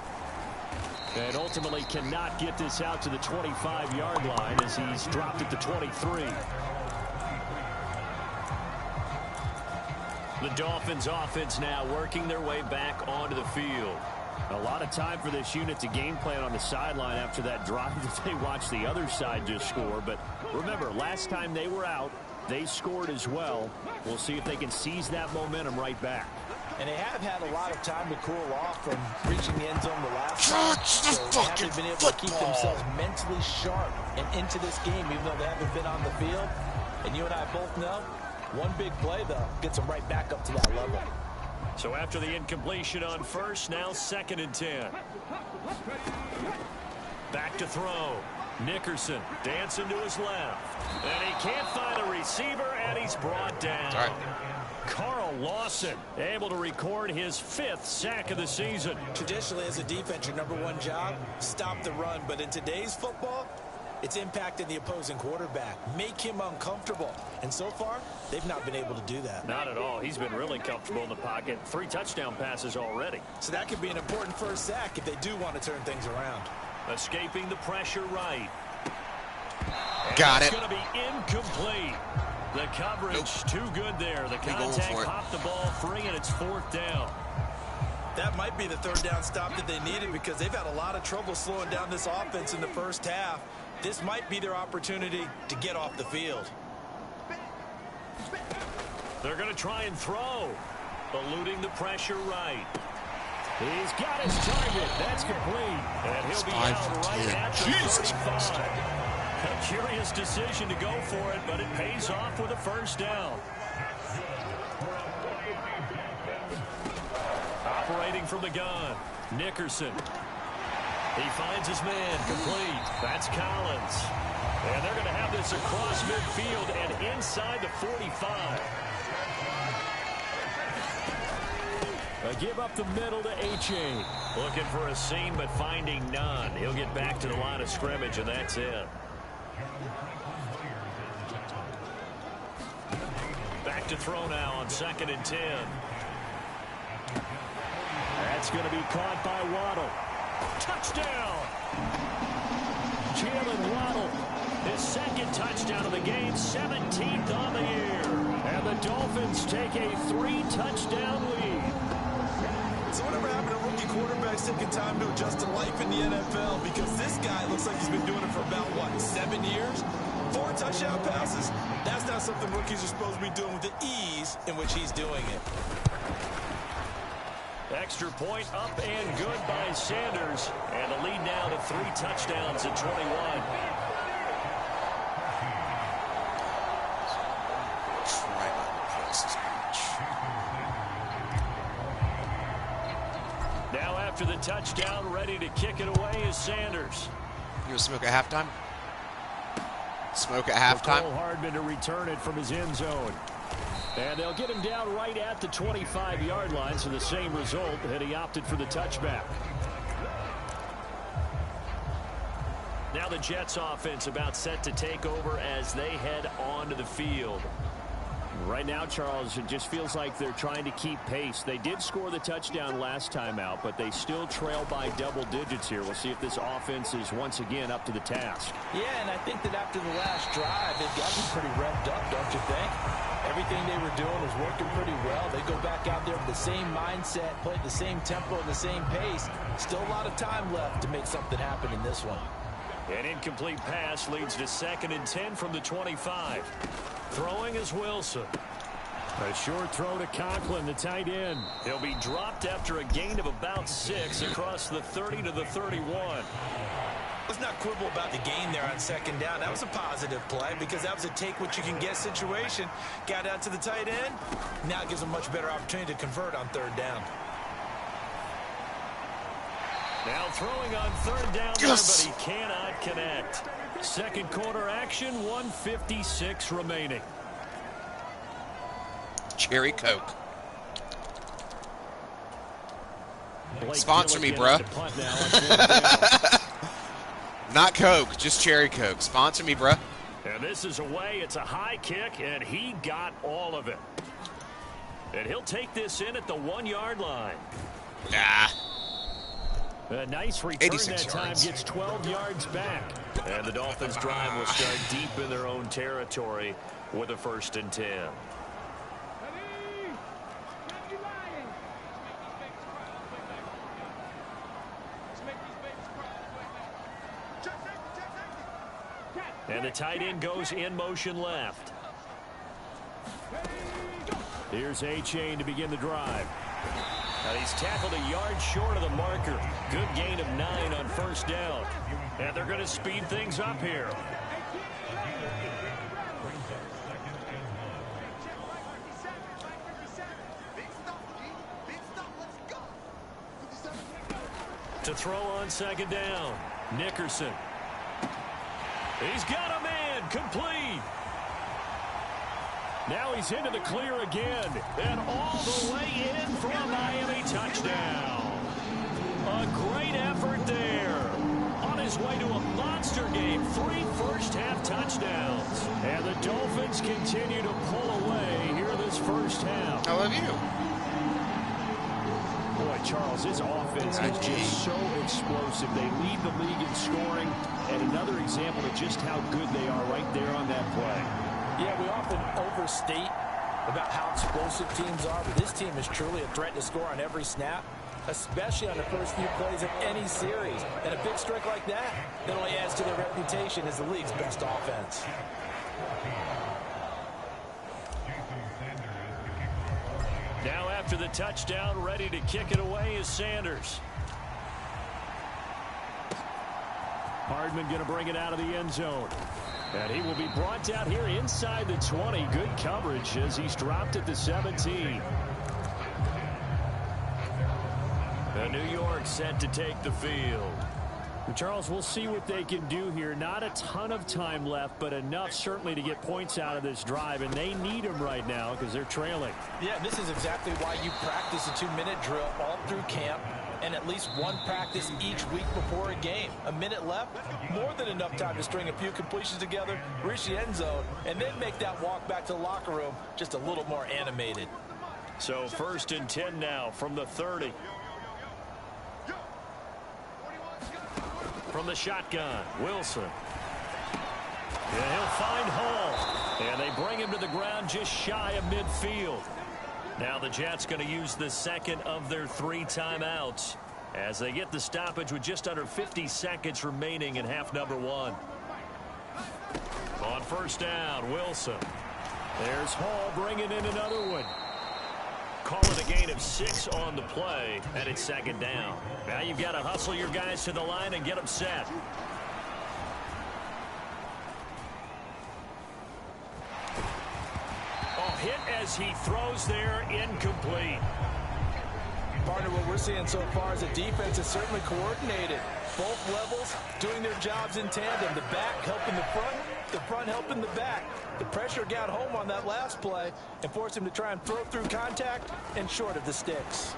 And ultimately cannot get this out to the 25-yard line as he's dropped at the 23. The Dolphins offense now working their way back onto the field. A lot of time for this unit to game plan on the sideline after that drive that they watched the other side just score. But remember, last time they were out, they scored as well. We'll see if they can seize that momentum right back. And they have had a lot of time to cool off from reaching the end zone the last time. So they haven't been able to keep themselves mentally sharp and into this game, even though they haven't been on the field. And you and I both know, one big play, though, gets them right back up to that level. So after the incompletion on first, now 2nd and 10. Back to throw. Nickerson dancing to his left. And he can't find a receiver, and he's brought down. All right. Carl Lawson able to record his 5th sack of the season. Traditionally, as a defense, your #1 job, stop the run. But in today's football, it's impacting the opposing quarterback. Make him uncomfortable. And so far, they've not been able to do that. Not at all. He's been really comfortable in the pocket. 3 touchdown passes already. So that could be an important first sack if they do want to turn things around. Escaping the pressure right. And Got it. It's going to be incomplete. The coverage too good there. The contact popped the ball free, and it's 4th down. That might be the 3rd down stop that they needed because they've had a lot of trouble slowing down this offense in the first half. This might be their opportunity to get off the field. They're going to try and throw. Eluding the pressure right. He's got his target. That's complete. And he'll be out right at the 35. A curious decision to go for it, but it pays off with a 1st down. Operating from the gun. Nickerson. He finds his man complete. That's Collins. And they're going to have this across midfield and inside the 45. A give up the middle to H.A. Looking for a seam, but finding none. He'll get back to the line of scrimmage, and that's it. Back to throw now on 2nd and 10. That's going to be caught by Waddle. Touchdown! Jalen Waddle, his 2nd touchdown of the game, 17th on the year. And the Dolphins take a 3-touchdown lead. So whatever happened to rookie quarterbacks taking time to adjust to life in the NFL? Because this guy looks like he's been doing it for about, 7 years? 4 touchdown passes? That's not something rookies are supposed to be doing with the ease in which he's doing it. Extra point up and good by Sanders. And the lead now to 3 touchdowns at 21. Now after the touchdown, ready to kick it away is Sanders. You want smoke at halftime? Smoke at halftime? Cole Hardman to return it from his end zone. And they'll get him down right at the 25-yard line, so the same result, and he opted for the touchback. Now the Jets offense about set to take over as they head onto the field. Right now, Charles, it just feels like they're trying to keep pace. They did score the touchdown last time out, but they still trail by double digits here. We'll see if this offense is once again up to the task. Yeah, and I think that after the last drive, they've gotten pretty revved up, don't you think? Everything they were doing was working pretty well. They go back out there with the same mindset, play at the same tempo and the same pace. Still a lot of time left to make something happen in this one. An incomplete pass leads to 2nd and 10 from the 25. Throwing is Wilson. A short throw to Conklin, the tight end. He'll be dropped after a gain of about 6 across the 30 to the 31. Let's not quibble about the gain there on 2nd down. That was a positive play because that was a take-what-you-can-get situation. Got out to the tight end. Now it gives them a much better opportunity to convert on 3rd down. Now throwing on 3rd down there, but he cannot connect. 2nd quarter action, 1:56 remaining. Cherry Coke. Blake Sponsor me, Gilligan bruh. to punt now on 4th down. Not Coke, just Cherry Coke. Sponsor me, bruh. And this is away. It's a high kick, and he got all of it. And he'll take this in at the 1-yard line. Ah. A nice return 86 that time, yards. gets 12 yards back. And the Dolphins drive will start deep in their own territory with a 1st and 10. And the tight end goes in motion left. Here's A-Chain to begin the drive. And he's tackled a yard short of the marker. Good gain of 9 on 1st down. And they're going to speed things up here. To To throw on second down. Nickerson. He's got a man. Complete. Now he's into the clear again. And all the way in for a Miami touchdown. A great effort there. On his way to a monster game. 3 first-half touchdowns. And the Dolphins continue to pull away here this first half. I love you. Boy, Charles, this offense is just so explosive. They lead the league in scoring. And another example of just how good they are right there on that play. Yeah, we often overstate about how explosive teams are, but this team is truly a threat to score on every snap, especially on the first few plays of any series. And a big strike like that only adds to their reputation as the league's best offense. Now after the touchdown, ready to kick it away is Sanders. Hardman going to bring it out of the end zone. And he will be brought down here inside the 20. Good coverage as he's dropped at the 17. And New York set to take the field. Charles, we'll see what they can do here. Not a ton of time left, but enough certainly to get points out of this drive. And they need them right now because they're trailing. Yeah, this is exactly why you practice a 2-minute drill all through camp and at least one practice each week before a game. A minute left, more than enough time to string a few completions together, reach the end zone, and then make that walk back to the locker room just a little more animated. So 1st and 10 now from the 30. From the shotgun, Wilson. And he'll find Hall. And they bring him to the ground just shy of midfield. Now the Jets going to use the second of their 3 timeouts as they get the stoppage with just under 50 seconds remaining in half number 1. On 1st down, Wilson. There's Hall bringing in another one. Call it a gain of 6 on the play, and it's 2nd down. Now you've got to hustle your guys to the line and get them set. Hit as he throws there, incomplete. Partner, what we're seeing so far is the defense is certainly coordinated. Both levels doing their jobs in tandem. The back helping the front helping the back. The pressure got home on that last play and forced him to try and throw through contact and short of the sticks.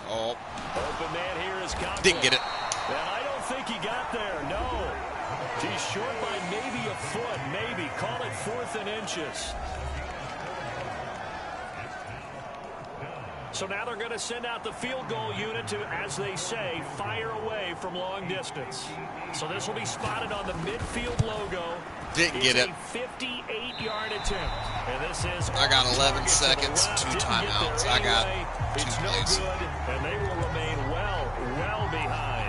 Oh. Open man here is Conklin. Didn't get it. And I don't think he got there, no. He's short by maybe a foot, maybe. Call it 4th and inches. So now they're going to send out the field goal unit to, as they say, fire away from long distance. So this will be spotted on the midfield logo. Didn't get it. It's a 58-yard attempt. And this is I got 11 seconds, 2 Didn't timeouts. get there I got anyway. 2 It's plays. no good, and they will remain well behind.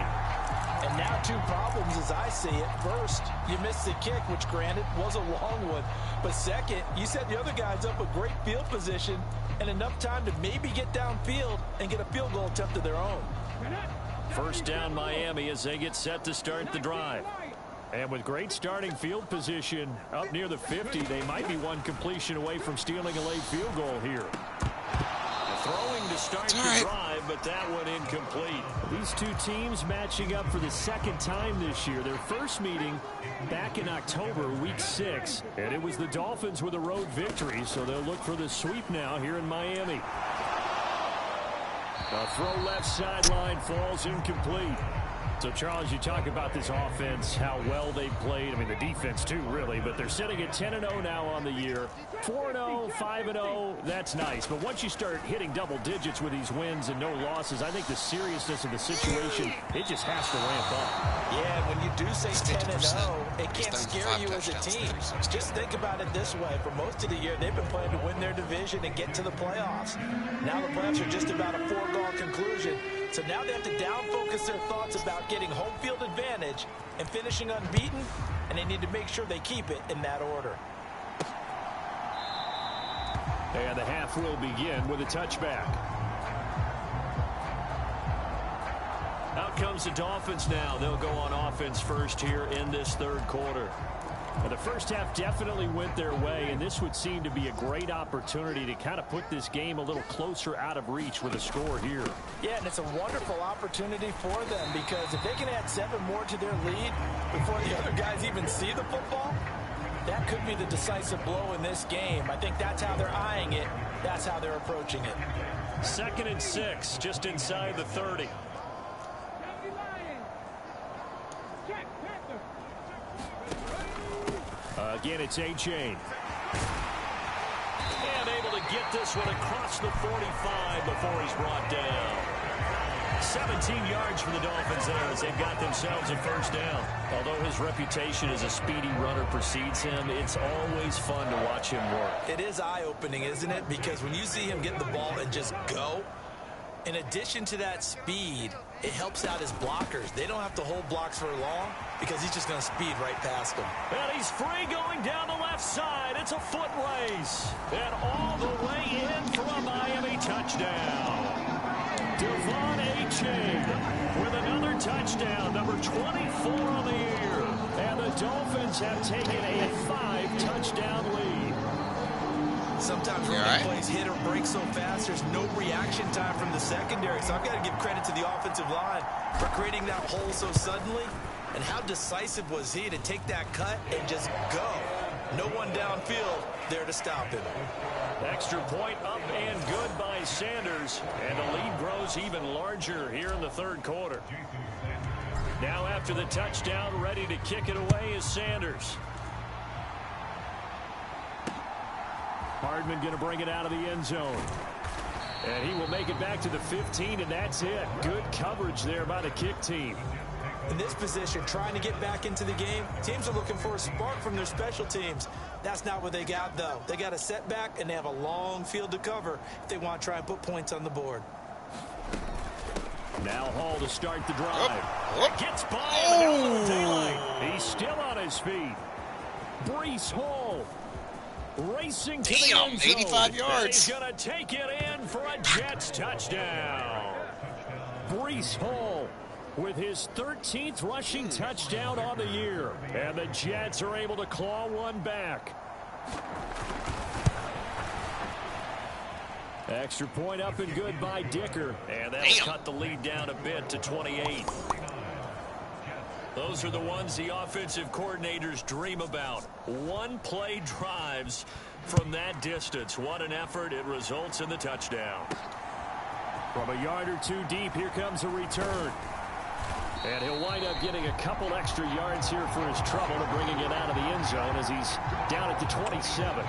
And now 2 problems as I see it. First, you missed the kick, which granted was a long one. But second, you set the other guys up a great field position and enough time to maybe get downfield and get a field goal attempt of their own. 1st down Miami as they get set to start the drive. And with great starting field position up near the 50, they might be one completion away from stealing a late field goal here. Throwing to start the drive, but that one incomplete. These 2 teams matching up for the 2nd time this year. Their first meeting back in October, week 6. And it was the Dolphins with a road victory, so they'll look for the sweep now here in Miami. A throw left sideline falls incomplete. So, Charles, you talk about this offense, how well they played. I mean, the defense, too, really. But they're sitting at 10-0 now on the year. 4-0, 5-0, that's nice. But once you start hitting double digits with these wins and no losses, I think the seriousness of the situation, it just has to ramp up. Yeah, when you do say 10-0, it can't scare you as a team. Just think about it this way. For most of the year, they've been playing to win their division and get to the playoffs. Now the playoffs are just about a foregone conclusion. So now they have to down-focus their thoughts about getting home field advantage and finishing unbeaten, and they need to make sure they keep it in that order. And the half will begin with a touchback. Out comes the Dolphins now. They'll go on offense first here in this 3rd quarter. Well, the first half definitely went their way, and this would seem to be a great opportunity to kind of put this game a little closer out of reach with a score here. Yeah, and it's a wonderful opportunity for them because if they can add 7 more to their lead before the other guys even see the football, that could be the decisive blow in this game. I think that's how they're eyeing it. That's how they're approaching it. 2nd and 6, just inside the 30. Again, it's A-Chain. And able to get this one across the 45 before he's brought down. 17 yards for the Dolphins there as they've got themselves a first down. Although his reputation as a speedy runner precedes him, it's always fun to watch him work. It is eye-opening, isn't it? Because when you see him get the ball and just go, in addition to that speed, it helps out his blockers. They don't have to hold blocks for long because he's just going to speed right past them. And he's free going down the left side. It's a foot race. And all the way in for a Miami touchdown. Devon A-Chain with another touchdown, number 24 on the year. And the Dolphins have taken a 5-touchdown lead. Sometimes running plays hit or break so fast, there's no reaction time from the secondary. So I've got to give credit to the offensive line for creating that hole so suddenly. And how decisive was he to take that cut and just go? No one downfield there to stop him. Extra point up and good by Sanders. And the lead grows even larger here in the 3rd quarter. Now after the touchdown, ready to kick it away is Sanders. Hardman going to bring it out of the end zone. And he will make it back to the 15, and that's it. Good coverage there by the kick team. In this position, trying to get back into the game, teams are looking for a spark from their special teams. That's not what they got, though. They got a setback, and they have a long field to cover if they want to try and put points on the board. Now Hall to start the drive. Gets by him in a little daylight. He's still on his feet. Breece Hall racing to the end zone. 85 yards. He's going to take it in for a Jets touchdown. Breece Hall with his 13th rushing touchdown on the year. And the Jets are able to claw one back. Extra point up and good by Dicker. And that'll cut the lead down a bit to 28. Those are the ones the offensive coordinators dream about. One-play drives from that distance. What an effort. It results in the touchdown. From a yard or two deep, here comes a return. And he'll wind up getting a couple extra yards here for his trouble to bringing it out of the end zone as he's down at the 27.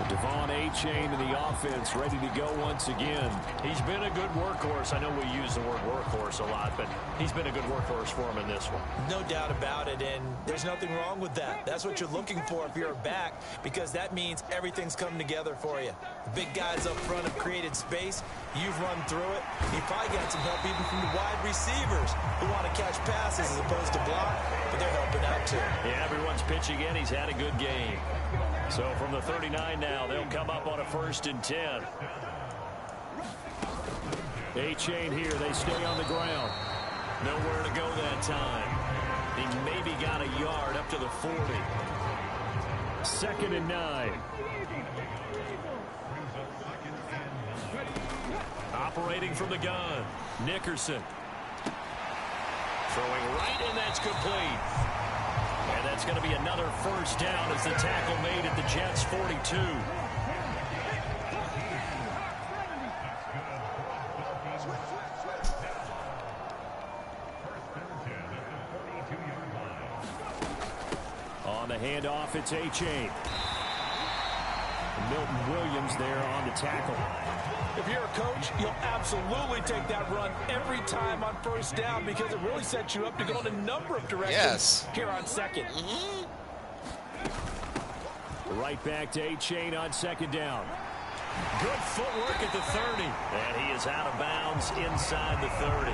Devon A-Chain to the offense, ready to go once again. He's been a good workhorse. I know we use the word workhorse a lot, but he's been a good workhorse for him in this one. No doubt about it, and there's nothing wrong with that. That's what you're looking for if you're a back, because that means everything's coming together for you. The big guys up front have created space. You've run through it. You probably got some help even from the wide receivers who want to catch passes as opposed to block, but they're helping out too. Yeah, everyone's pitching in. He's had a good game. So from the 39 now, they'll come up on a 1st and 10. A-Chain here. They stay on the ground. Nowhere to go that time. He maybe got a yard up to the 40. 2nd and 9. Operating from the gun. Nickerson. Throwing right, and that's complete. And that's going to be another first down as the tackle made at the Jets' 42. On the handoff, it's A-Chain. Milton Williams there on the tackle. If you're a coach, you'll absolutely take that run every time on 1st down because it really sets you up to go in a number of directions here on 2nd. Right back to A-Chain on 2nd down. Good footwork at the 30. And he is out of bounds inside the 30.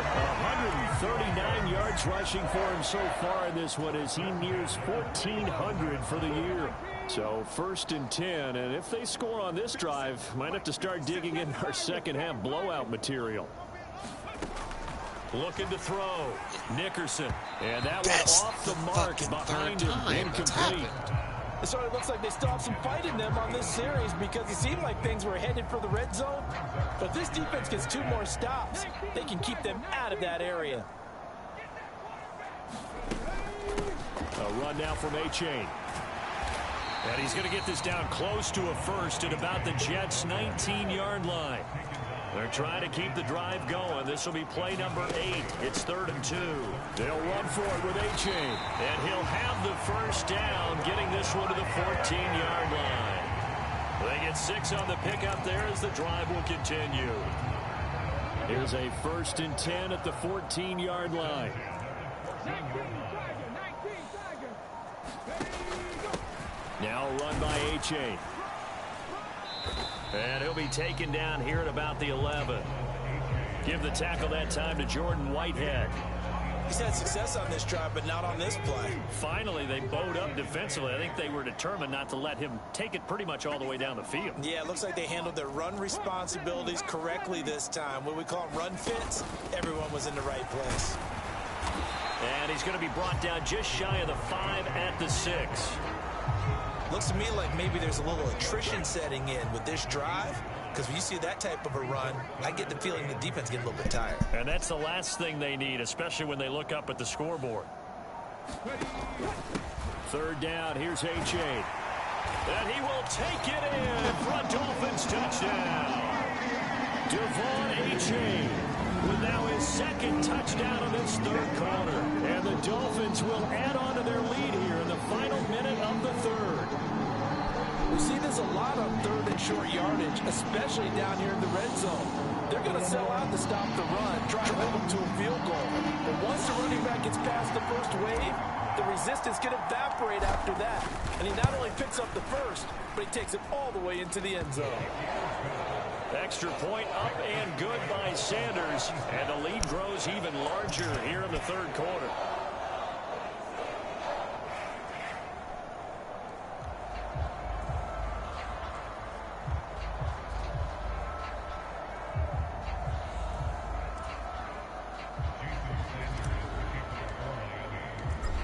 139 yards rushing for him so far in this one as he nears 1,400 for the year. So 1st and 10, and if they score on this drive, might have to start digging in our second half blowout material. Looking to throw. Nickerson. And that That's one off the the mark fucking behind third him. time that's Incomplete. happened. It sort of looks like they still have some fight in them on this series because it seemed like things were headed for the red zone. But if this defense gets 2 more stops, they can keep them out of that area. A run now from A-Chain. And he's going to get this down close to a first at about the Jets' 19-yard line. They're trying to keep the drive going. This will be play number 8. It's 3rd and 2. They'll run for it with A-Chain. And he'll have the first down, getting this one to the 14-yard line. They get 6 on the pickup there as the drive will continue. Here's a 1st and 10 at the 14-yard line. Now a run by A-Chain. And he'll be taken down here at about the 11. Give the tackle that time to Jordan Whitehead. He's had success on this drive, but not on this play. Finally, they bowed up defensively. I think they were determined not to let him take it pretty much all the way down the field. Yeah, it looks like they handled their run responsibilities correctly this time. What we call them run fits, everyone was in the right place. And he's going to be brought down just shy of the 5 at the 6. Looks to me like maybe there's a little attrition setting in with this drive, because when you see that type of a run, I get the feeling the defense get a little bit tired. And that's the last thing they need, especially when they look up at the scoreboard. 3rd down, here's A-Chain. And he will take it in for a Dolphins touchdown. Devon A-Chain with now his 2nd touchdown of this 3rd quarter. And the Dolphins will add on to their lead here in the final minute of the 3rd. We see this a lot on 3rd and short yardage, especially down here in the red zone. They're going to sell out to stop the run, try to hold them to a field goal. But once the running back gets past the first wave, the resistance can evaporate after that. And he not only picks up the first, but he takes it all the way into the end zone. Extra point up and good by Sanders. And the lead grows even larger here in the 3rd quarter.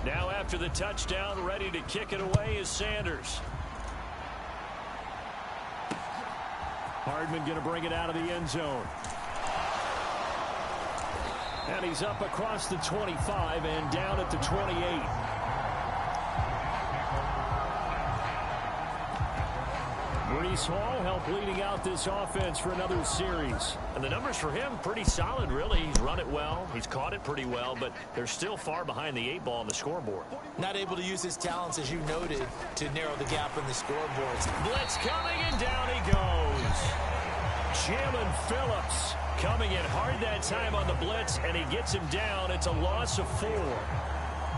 Now after the touchdown, ready to kick it away is Sanders. Hardman going to bring it out of the end zone. And he's up across the 25 and down at the 28. Breece Hall helped leading out this offense for another series. And the numbers for him pretty solid, really. He's run it well. He's caught it pretty well, but they're still far behind the 8 ball on the scoreboard. Not able to use his talents, as you noted, to narrow the gap in the scoreboards. Blitz coming, and down he goes. Jalen Phillips coming in hard that time on the blitz, and he gets him down. It's a loss of 4.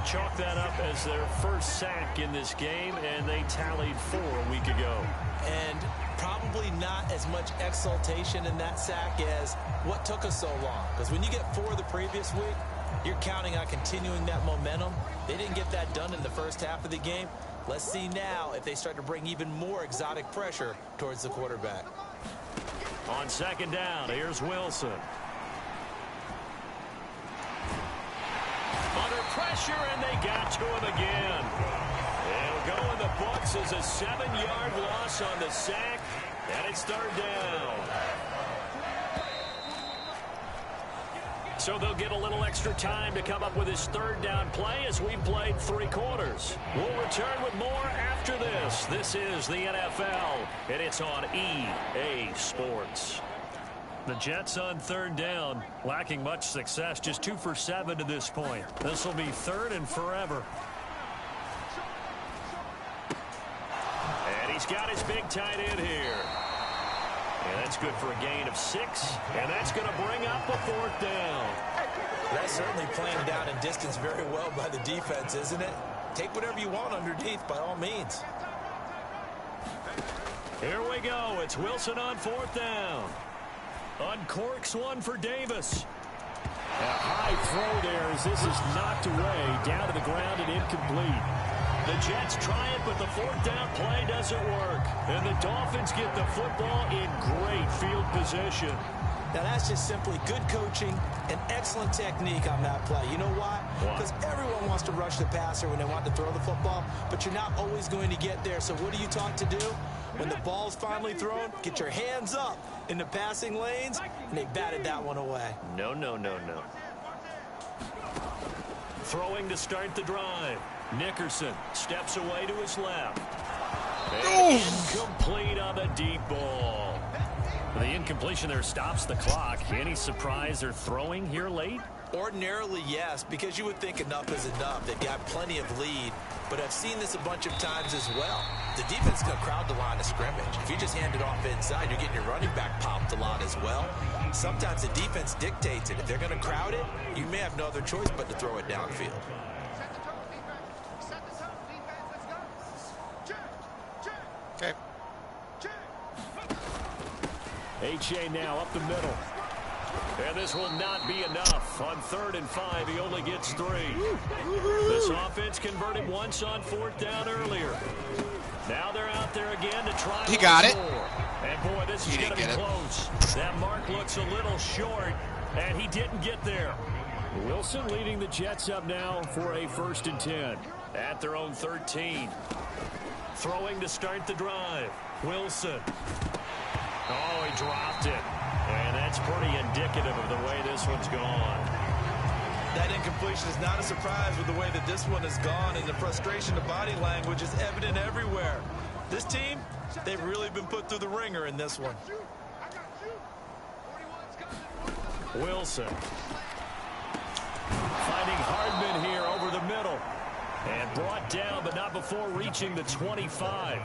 Chalk that up as their first sack in this game, and they tallied 4 a week ago. And probably not as much exultation in that sack as what took us so long. Because when you get 4 the previous week, you're counting on continuing that momentum. They didn't get that done in the first half of the game. Let's see now if they start to bring even more exotic pressure towards the quarterback. On 2nd down, here's Wilson. Under pressure, and they got to him again. It'll go in the books as a 7-yard loss on the sack, and it's 3rd down. So they'll get a little extra time to come up with his 3rd down play as we've played 3 quarters. We'll return with more after this. This is the NFL, and it's on EA Sports. The Jets on 3rd down, lacking much success, just 2 for 7 to this point. This will be 3rd and forever. And he's got his big tight end here. And that's good for a gain of 6, and that's going to bring up a 4th down. That's certainly playing down in distance very well by the defense, isn't it? Take whatever you want underneath, by all means. Here we go. It's Wilson on 4th down. Uncorks one for Davis. A high throw there as this is knocked away, down to the ground and incomplete. The Jets try it, but the 4th down play doesn't work. And the Dolphins get the football in great field position. Now, that's just simply good coaching and excellent technique on that play. You know why? Because everyone wants to rush the passer when they want to throw the football, but you're not always going to get there. So what are you taught to do? When the ball's finally thrown, get your hands up in the passing lanes, and they batted that one away. No. Throwing to start the drive. Nickerson steps away to his left. And incomplete on the deep ball. The incompletion there stops the clock. Any surprise they're throwing here late? Ordinarily, yes, because you would think enough is enough. They've got plenty of lead, but I've seen this a bunch of times as well. The defense is going to crowd the line of scrimmage. If you just hand it off inside, you're getting your running back popped a lot as well. Sometimes the defense dictates it. If they're going to crowd it, you may have no other choice but to throw it downfield. Okay. H.A. now up the middle. And this will not be enough. On 3rd and 5, he only gets 3. This offense converted once on 4th down earlier. Now they're out there again to try. He got it. And boy, this is going to be close. That mark looks a little short, and he didn't get there. Wilson leading the Jets up now for a 1st and 10 at their own 13. Throwing to start the drive. Wilson. Oh, he dropped it. And that's pretty indicative of the way this one's gone. That incompletion is not a surprise with the way that this one has gone, and the frustration, the body language is evident everywhere. This team, they've really been put through the ringer in this one. Wilson. Finding Hardman here over the middle. And brought down, but not before reaching the 25.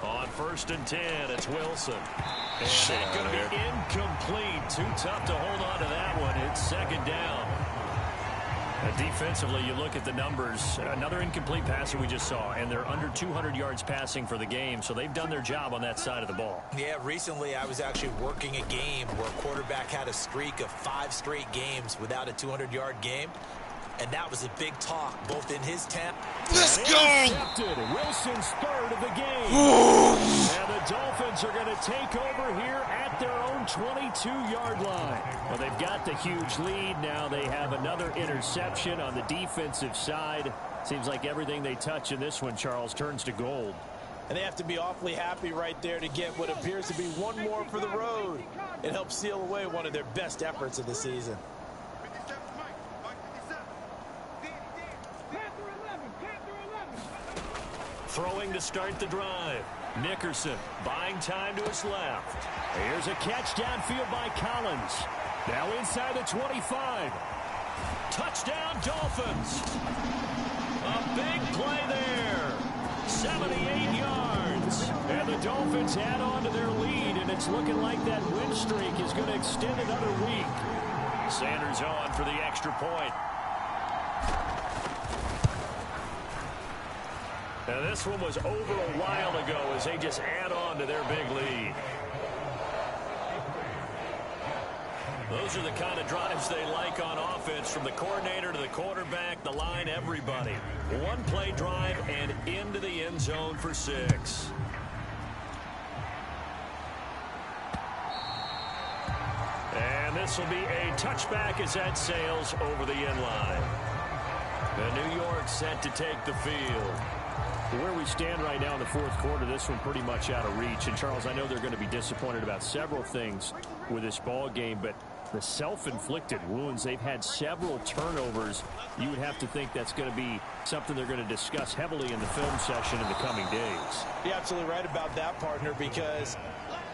On 1st and 10, it's Wilson. And it's going to be incomplete. Too tough to hold on to that one. It's 2nd down. Defensively, you look at the numbers. Another incomplete passer we just saw, and they're under 200 yards passing for the game, so they've done their job on that side of the ball. Yeah, recently I was actually working a game where a quarterback had a streak of 5 straight games without a 200-yard game. And that was a big talk, both in his camp. Let's go! Wilson's 3rd of the game. And the Dolphins are going to take over here at their own 22-yard line. Well, they've got the huge lead. Now they have another interception on the defensive side. Seems like everything they touch in this one, Charles, turns to gold. And they have to be awfully happy right there to get what appears to be one more for the road. It helps seal away one of their best efforts of the season. Throwing to start the drive. Nickerson buying time to his left. Here's a catch downfield by Collins. Now inside the 25. Touchdown Dolphins. A big play there. 78 yards. And the Dolphins add on to their lead, and it's looking like that win streak is going to extend another week. Sanders on for the extra point. Now this one was over a while ago as they just add on to their big lead. Those are the kind of drives they like on offense, from the coordinator to the quarterback, the line, everybody. One play drive and into the end zone for 6. And this will be a touchback as that sails over the end line. The New York set to take the field. Where we stand right now in the 4th quarter, this one pretty much out of reach. And, Charles, I know they're going to be disappointed about several things with this ball game, but the self-inflicted wounds, they've had several turnovers. You would have to think that's going to be something they're going to discuss heavily in the film session in the coming days. You're absolutely right about that, partner, because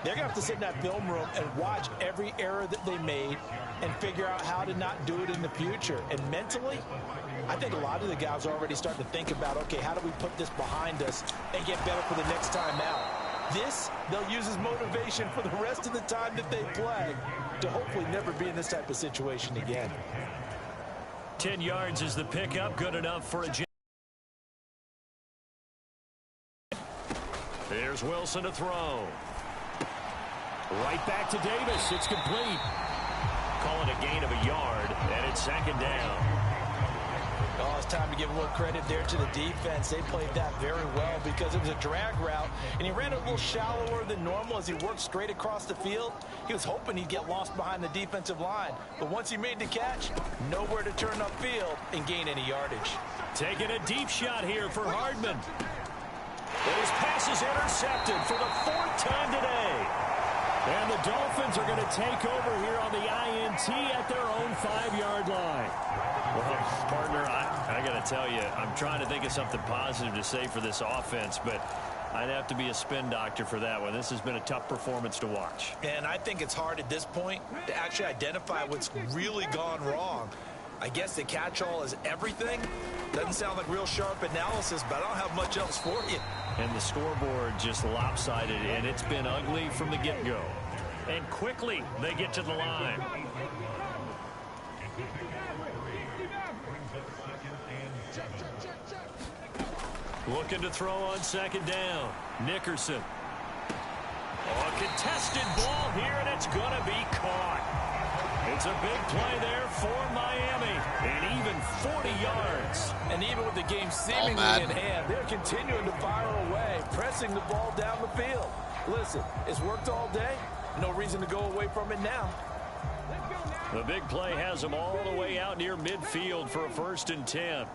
they're going to have to sit in that film room and watch every error that they made and figure out how to not do it in the future. And mentally, I think a lot of the guys are already starting to think about, okay, how do we put this behind us and get better for the next time out? This, they'll use as motivation for the rest of the time that they play to hopefully never be in this type of situation again. 10 yards is the pickup, good enough for a... There's Wilson to throw. Right back to Davis. It's complete. Call it a gain of a yard, and it's 2nd down. Oh, it's time to give a little credit there to the defense. They played that very well because it was a drag route, and he ran it a little shallower than normal as he worked straight across the field. He was hoping he'd get lost behind the defensive line, but once he made the catch, nowhere to turn upfield and gain any yardage. Taking a deep shot here for Hardman. And his pass is intercepted for the 4th time today. And the Dolphins are going to take over here on the INT at their own 5-yard line. Well, partner, I got to tell you, I'm trying to think of something positive to say for this offense, but I'd have to be a spin doctor for that one. This has been a tough performance to watch. And I think it's hard at this point to actually identify what's really gone wrong. I guess the catch-all is everything. Doesn't sound like real sharp analysis, but I don't have much else for you. And the scoreboard just lopsided, and it's been ugly from the get-go. And quickly, they get to the line. Looking to throw on 2nd down. Nickerson. Oh, a contested ball here, and it's going to be caught. It's a big play there for Miami, and even 40 yards. And even with the game seemingly in hand, they're continuing to fire away, pressing the ball down the field. Listen, it's worked all day. No reason to go away from it now. The big play has them all the way out near midfield for a 1st and 10.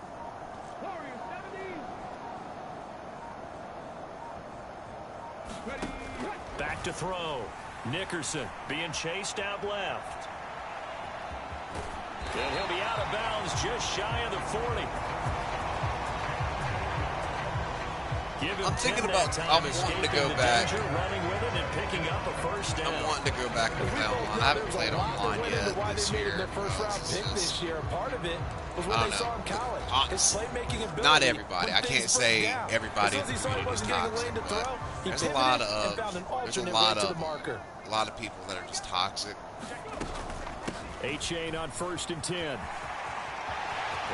Back to throw. Nickerson being chased out left. And he'll be out of bounds just shy of the 40. I'm thinking about, I'm wanting to go back. Running with it and picking up a 1st down. I'm wanting to go back to play online. I haven't played online yet this year. Part of it was when they saw in college. His playmaking ability. Not everybody. I can't say everybody in the community is toxic, but there's a lot of people that are just toxic. A-Chain on 1st and 10.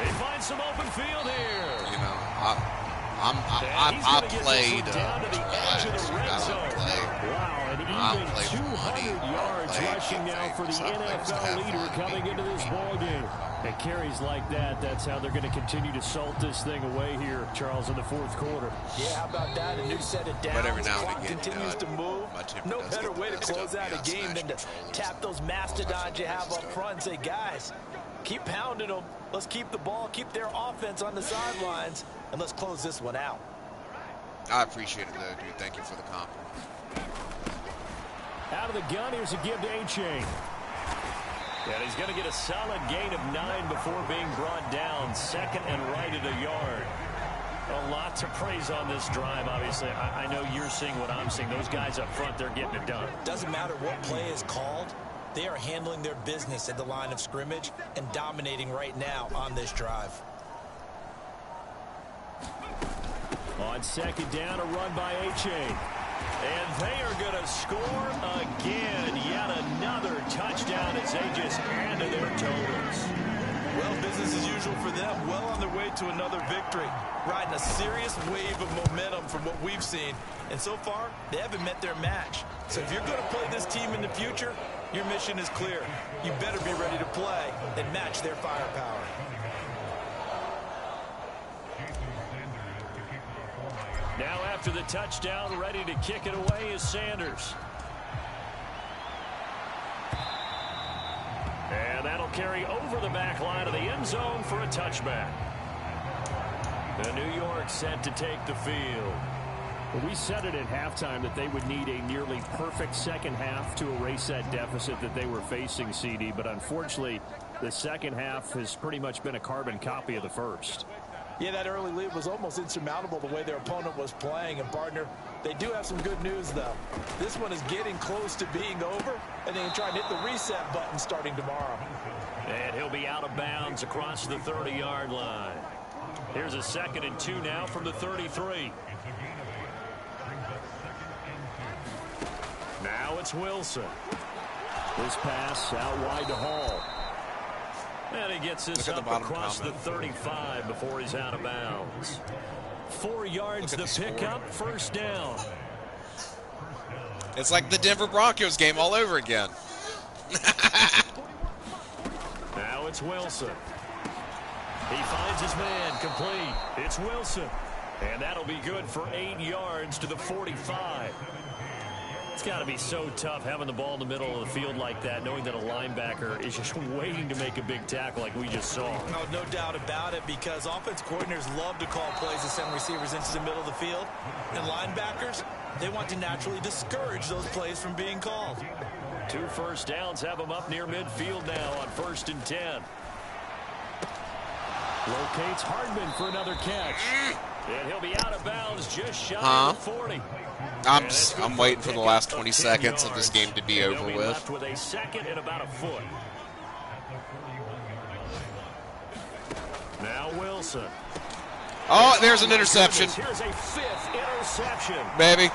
They find some open field here. You know, I played Wow, and even 200 yards rushing now for the NFL leader coming into this ball game. And carries like that, that's how they're going to continue to salt this thing away here, Charles, in the 4th quarter. Yeah, how about that? A new set of downs. But every now and Clock again, continues to move. No better way to close out a game than to tap those mastodons you have up front and say, guys, keep pounding them. Let's keep the ball, keep their offense on the sidelines, and let's close this one out. I appreciate it, though, dude. Thank you for the compliment. Out of the gun, here's a give to A-Chain. And he's going to get a solid gain of 9 before being brought down. 2nd and right at a yard. A lot to praise on this drive, obviously. I know you're seeing what I'm seeing. Those guys up front, they're getting it done. Doesn't matter what play is called. They are handling their business at the line of scrimmage and dominating right now on this drive. On 2nd down, a run by A-Chain. And they are going to score again. Yet another touchdown as they just add to their totals. Well, business as usual for them. Well on their way to another victory. Riding a serious wave of momentum from what we've seen. And so far, they haven't met their match. So if you're going to play this team in the future, your mission is clear. You better be ready to play and match their firepower. Now after the touchdown, ready to kick it away is Sanders. And that'll carry over the back line of the end zone for a touchback. The New York set to take the field. Well, we said it at halftime that they would need a nearly perfect second half to erase that deficit that they were facing, CD. But unfortunately, the second half has pretty much been a carbon copy of the first. Yeah, that early lead was almost insurmountable the way their opponent was playing. And, partner, they do have some good news, though. This one is getting close to being over, and they can try and hit the reset button starting tomorrow. And he'll be out of bounds across the 30-yard line. Here's a 2nd and 2 now from the 33. Now it's Wilson. This pass out wide to Hall. And he gets this up across the 35 before he's out of bounds. 4 yards the pickup, 1st down. It's like the Denver Broncos game all over again. Now it's Wilson. He finds his man, complete. It's Wilson. And that'll be good for 8 yards to the 45. It's got to be so tough having the ball in the middle of the field like that, knowing that a linebacker is just waiting to make a big tackle like we just saw. Oh, no doubt about it, because offense coordinators love to call plays to send receivers into the middle of the field. And linebackers, they want to naturally discourage those plays from being called. 2 first downs have them up near midfield now on 1st and 10. Locates Hardman for another catch. And he'll be out of bounds just shy of the 40. I'm waiting for the last 20 seconds of this game to be over with. Left with a second and about a foot. Now Wilson. Oh, there's an interception. Here's a 5th interception. Baby.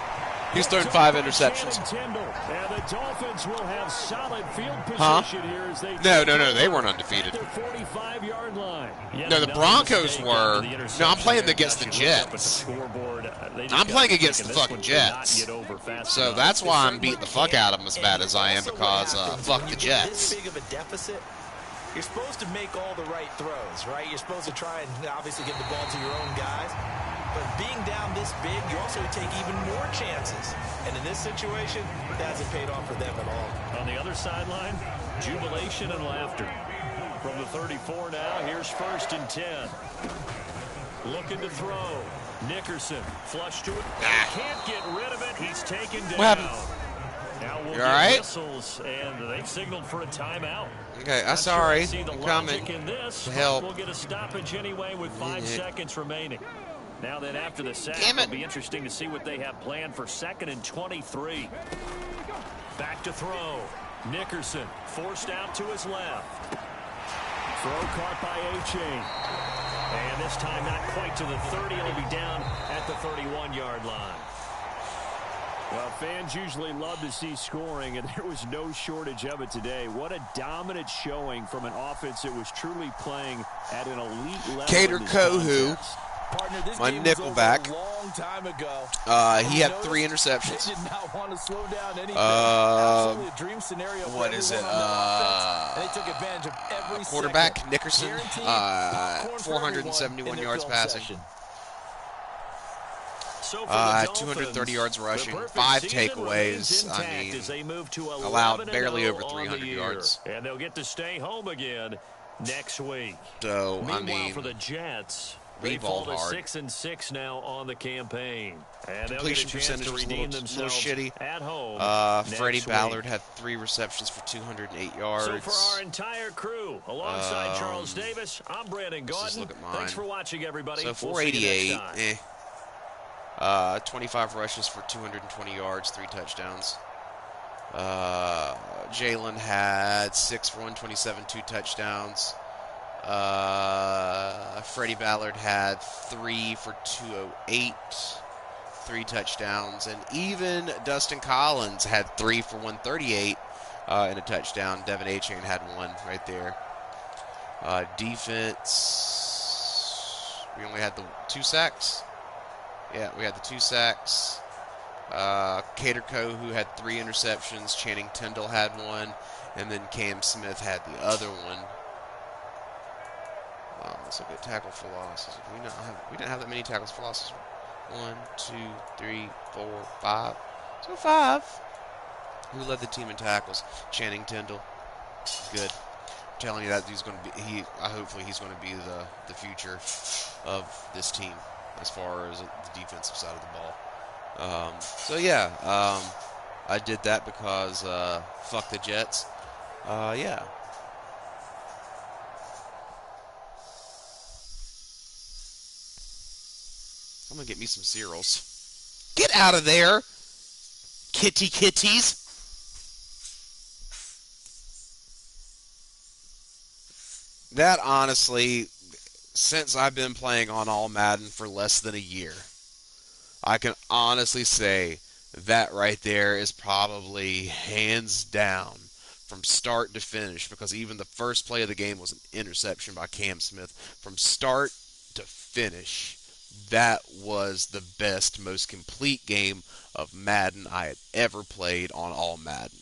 He's thrown 5 interceptions. And the Dolphins will have solid field position here as they No, they weren't undefeated. 45-yard line. No, the Broncos were. No, I'm playing against the Jets. I'm playing against the fucking Jets. So that's why I'm beating the fuck out of them as bad as I am, because fuck the Jets. This big of a deficit, you're supposed to make all the right throws, right? You're supposed to try and obviously get the ball to your own guys. But being down this big, you also take even more chances. And in this situation, that hasn't paid off for them at all. On the other sideline, jubilation and laughter. From the 34 now, here's 1st and 10. Looking to throw. Nickerson, flush to it. Can't get rid of it. He's taken down. What happened? Now we'll you get all right? whistles, and they've signaled for a timeout. Okay, I'm sorry. I'm coming to help. We'll get a stoppage anyway with 5 seconds remaining. Now then, after the sack, it'll be interesting to see what they have planned for 2nd and 23. Back to throw. Nickerson forced out to his left. Throw caught by A-Chain. And this time not quite to the 30. It'll be down at the 31-yard line. Well, fans usually love to see scoring, and there was no shortage of it today. What a dominant showing from an offense that was truly playing at an elite level. Cater Kohu, my nickelback, he had 3 interceptions. They did not want to slow down anything. Absolutely a dream scenario. What is it? They took advantage of every Quarterback second. Nickerson, 471 yards passing. So 230 yards rushing, 5 takeaways. I mean, allowed barely over 300 yards. And they'll get to stay home again next week. So, I Meanwhile, mean, for the Jets, we they fall balled to hard. 6-6 now on the campaign. And Completion they'll get a chance percentage to was a redeem little themselves shitty. at home. Freddie next Ballard week. had 3 receptions for 208 yards. So for our entire crew, alongside Charles Davis, I'm Brandon just Gaudin. look at mine. Thanks for watching, everybody. So We'll see you 488, next time. 25 rushes for 220 yards, 3 touchdowns. Jalen had 6 for 127, 2 touchdowns. Freddie Ballard had 3 for 208, 3 touchdowns. And even Dustin Collins had 3 for 138 and a touchdown. Devin A-Chain had 1 right there. Defense, we only had the 2 sacks. Yeah, we had the 2 sacks. Cater Kohu had 3 interceptions. Channing Tindall had 1. And then Cam Smith had the other one. Let's look at tackle for losses. We didn't have that many tackles for losses. 1, 2, 3, 4, 5. So 5. Who led the team in tackles? Channing Tindall. Good. I'm telling you that he's going to be. Hopefully he's going to be the future of this team as far as the defensive side of the ball. So yeah, I did that because fuck the Jets. Yeah. I'm gonna get me some cereals. Get out of there, kitties. That honestly, since I've been playing on All Madden for less than a year, I can honestly say that right there is probably hands down from start to finish, because even the first play of the game was an interception by Cam Smith. From start to finish, that was the best, most complete game of Madden I had ever played on All Madden.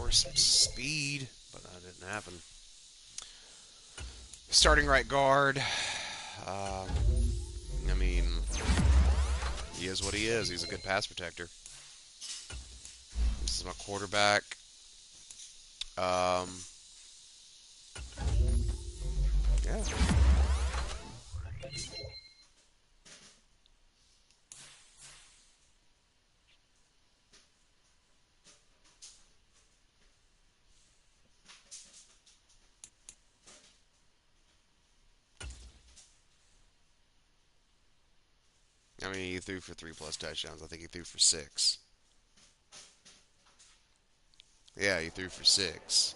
or some speed, but that didn't happen. Starting right guard. Um, I mean, he is what he is. He's a good pass protector. This is my quarterback. Um, yeah. I mean, he threw for 3+ touchdowns. I think he threw for 6. Yeah, he threw for 6.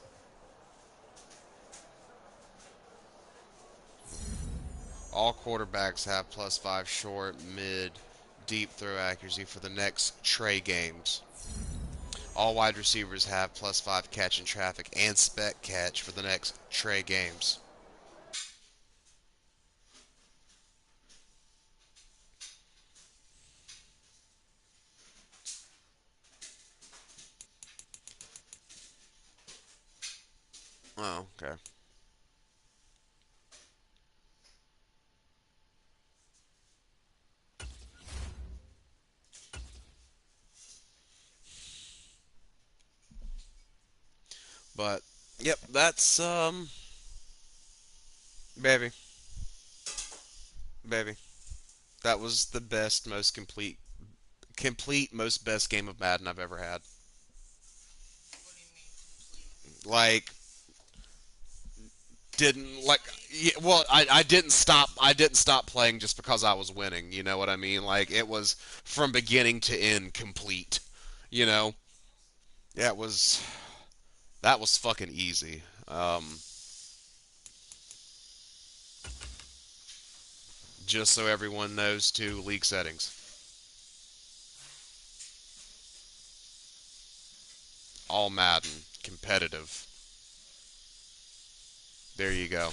All quarterbacks have +5 short, mid, deep throw accuracy for the next Trey games. All wide receivers have +5 catch in traffic and spec catch for the next Trey games. Oh, okay. But yep, that's baby, baby. That was the best, most complete, most best game of Madden I've ever had. Like, didn't like yeah, well I didn't stop playing just because I was winning, you know what I mean? Like it was from beginning to end complete, you know. Yeah, that was fucking easy. Just so everyone knows too, league settings, all Madden competitive. There you go.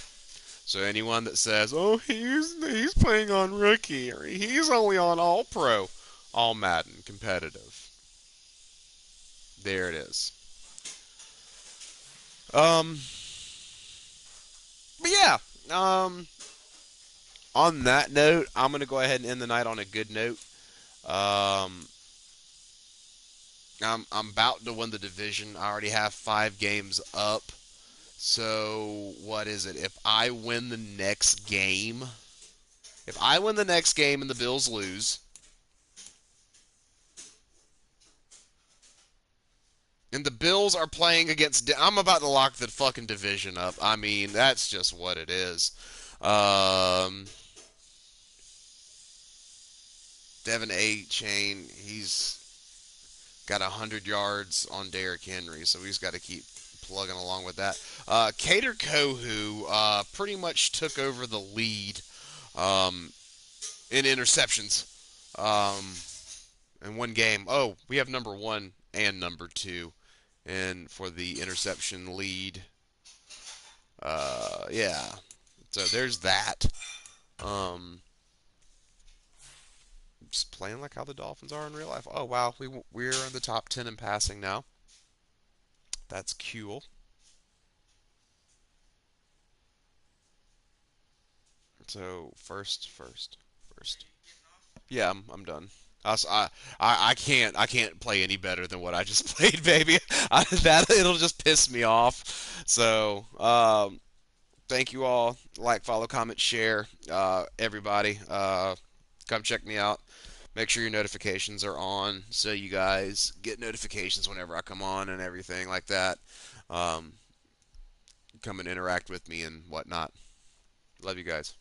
So anyone that says, "Oh, he's playing on rookie," or "He's only on all pro," all Madden competitive. There it is. Um, but yeah. On that note, I'm gonna go ahead and end the night on a good note. Um, I'm about to win the division. I already have 5 games up. So what is it? If I win the next game and the Bills lose, and the Bills are playing against, I'm about to lock the fucking division up. I mean, that's just what it is. Um, Devin A. Chain, he's got 100 yards on Derrick Henry, so he's got to keep plugging along with that. Cater Kohu pretty much took over the lead um, in interceptions in one game. Oh, we have number 1 and number 2, and for the interception lead, yeah. So there's that. Um, just playing like how the Dolphins are in real life. Oh wow, we're in the top 10 in passing now. That's cool. So first. Yeah, I'm done. I can't play any better than what I just played, baby. That it'll just piss me off. So thank you all. Like, follow, comment, share. Everybody, come check me out. Make sure your notifications are on so you guys get notifications whenever I come on and everything like that. Um, come and interact with me and whatnot. Love you guys.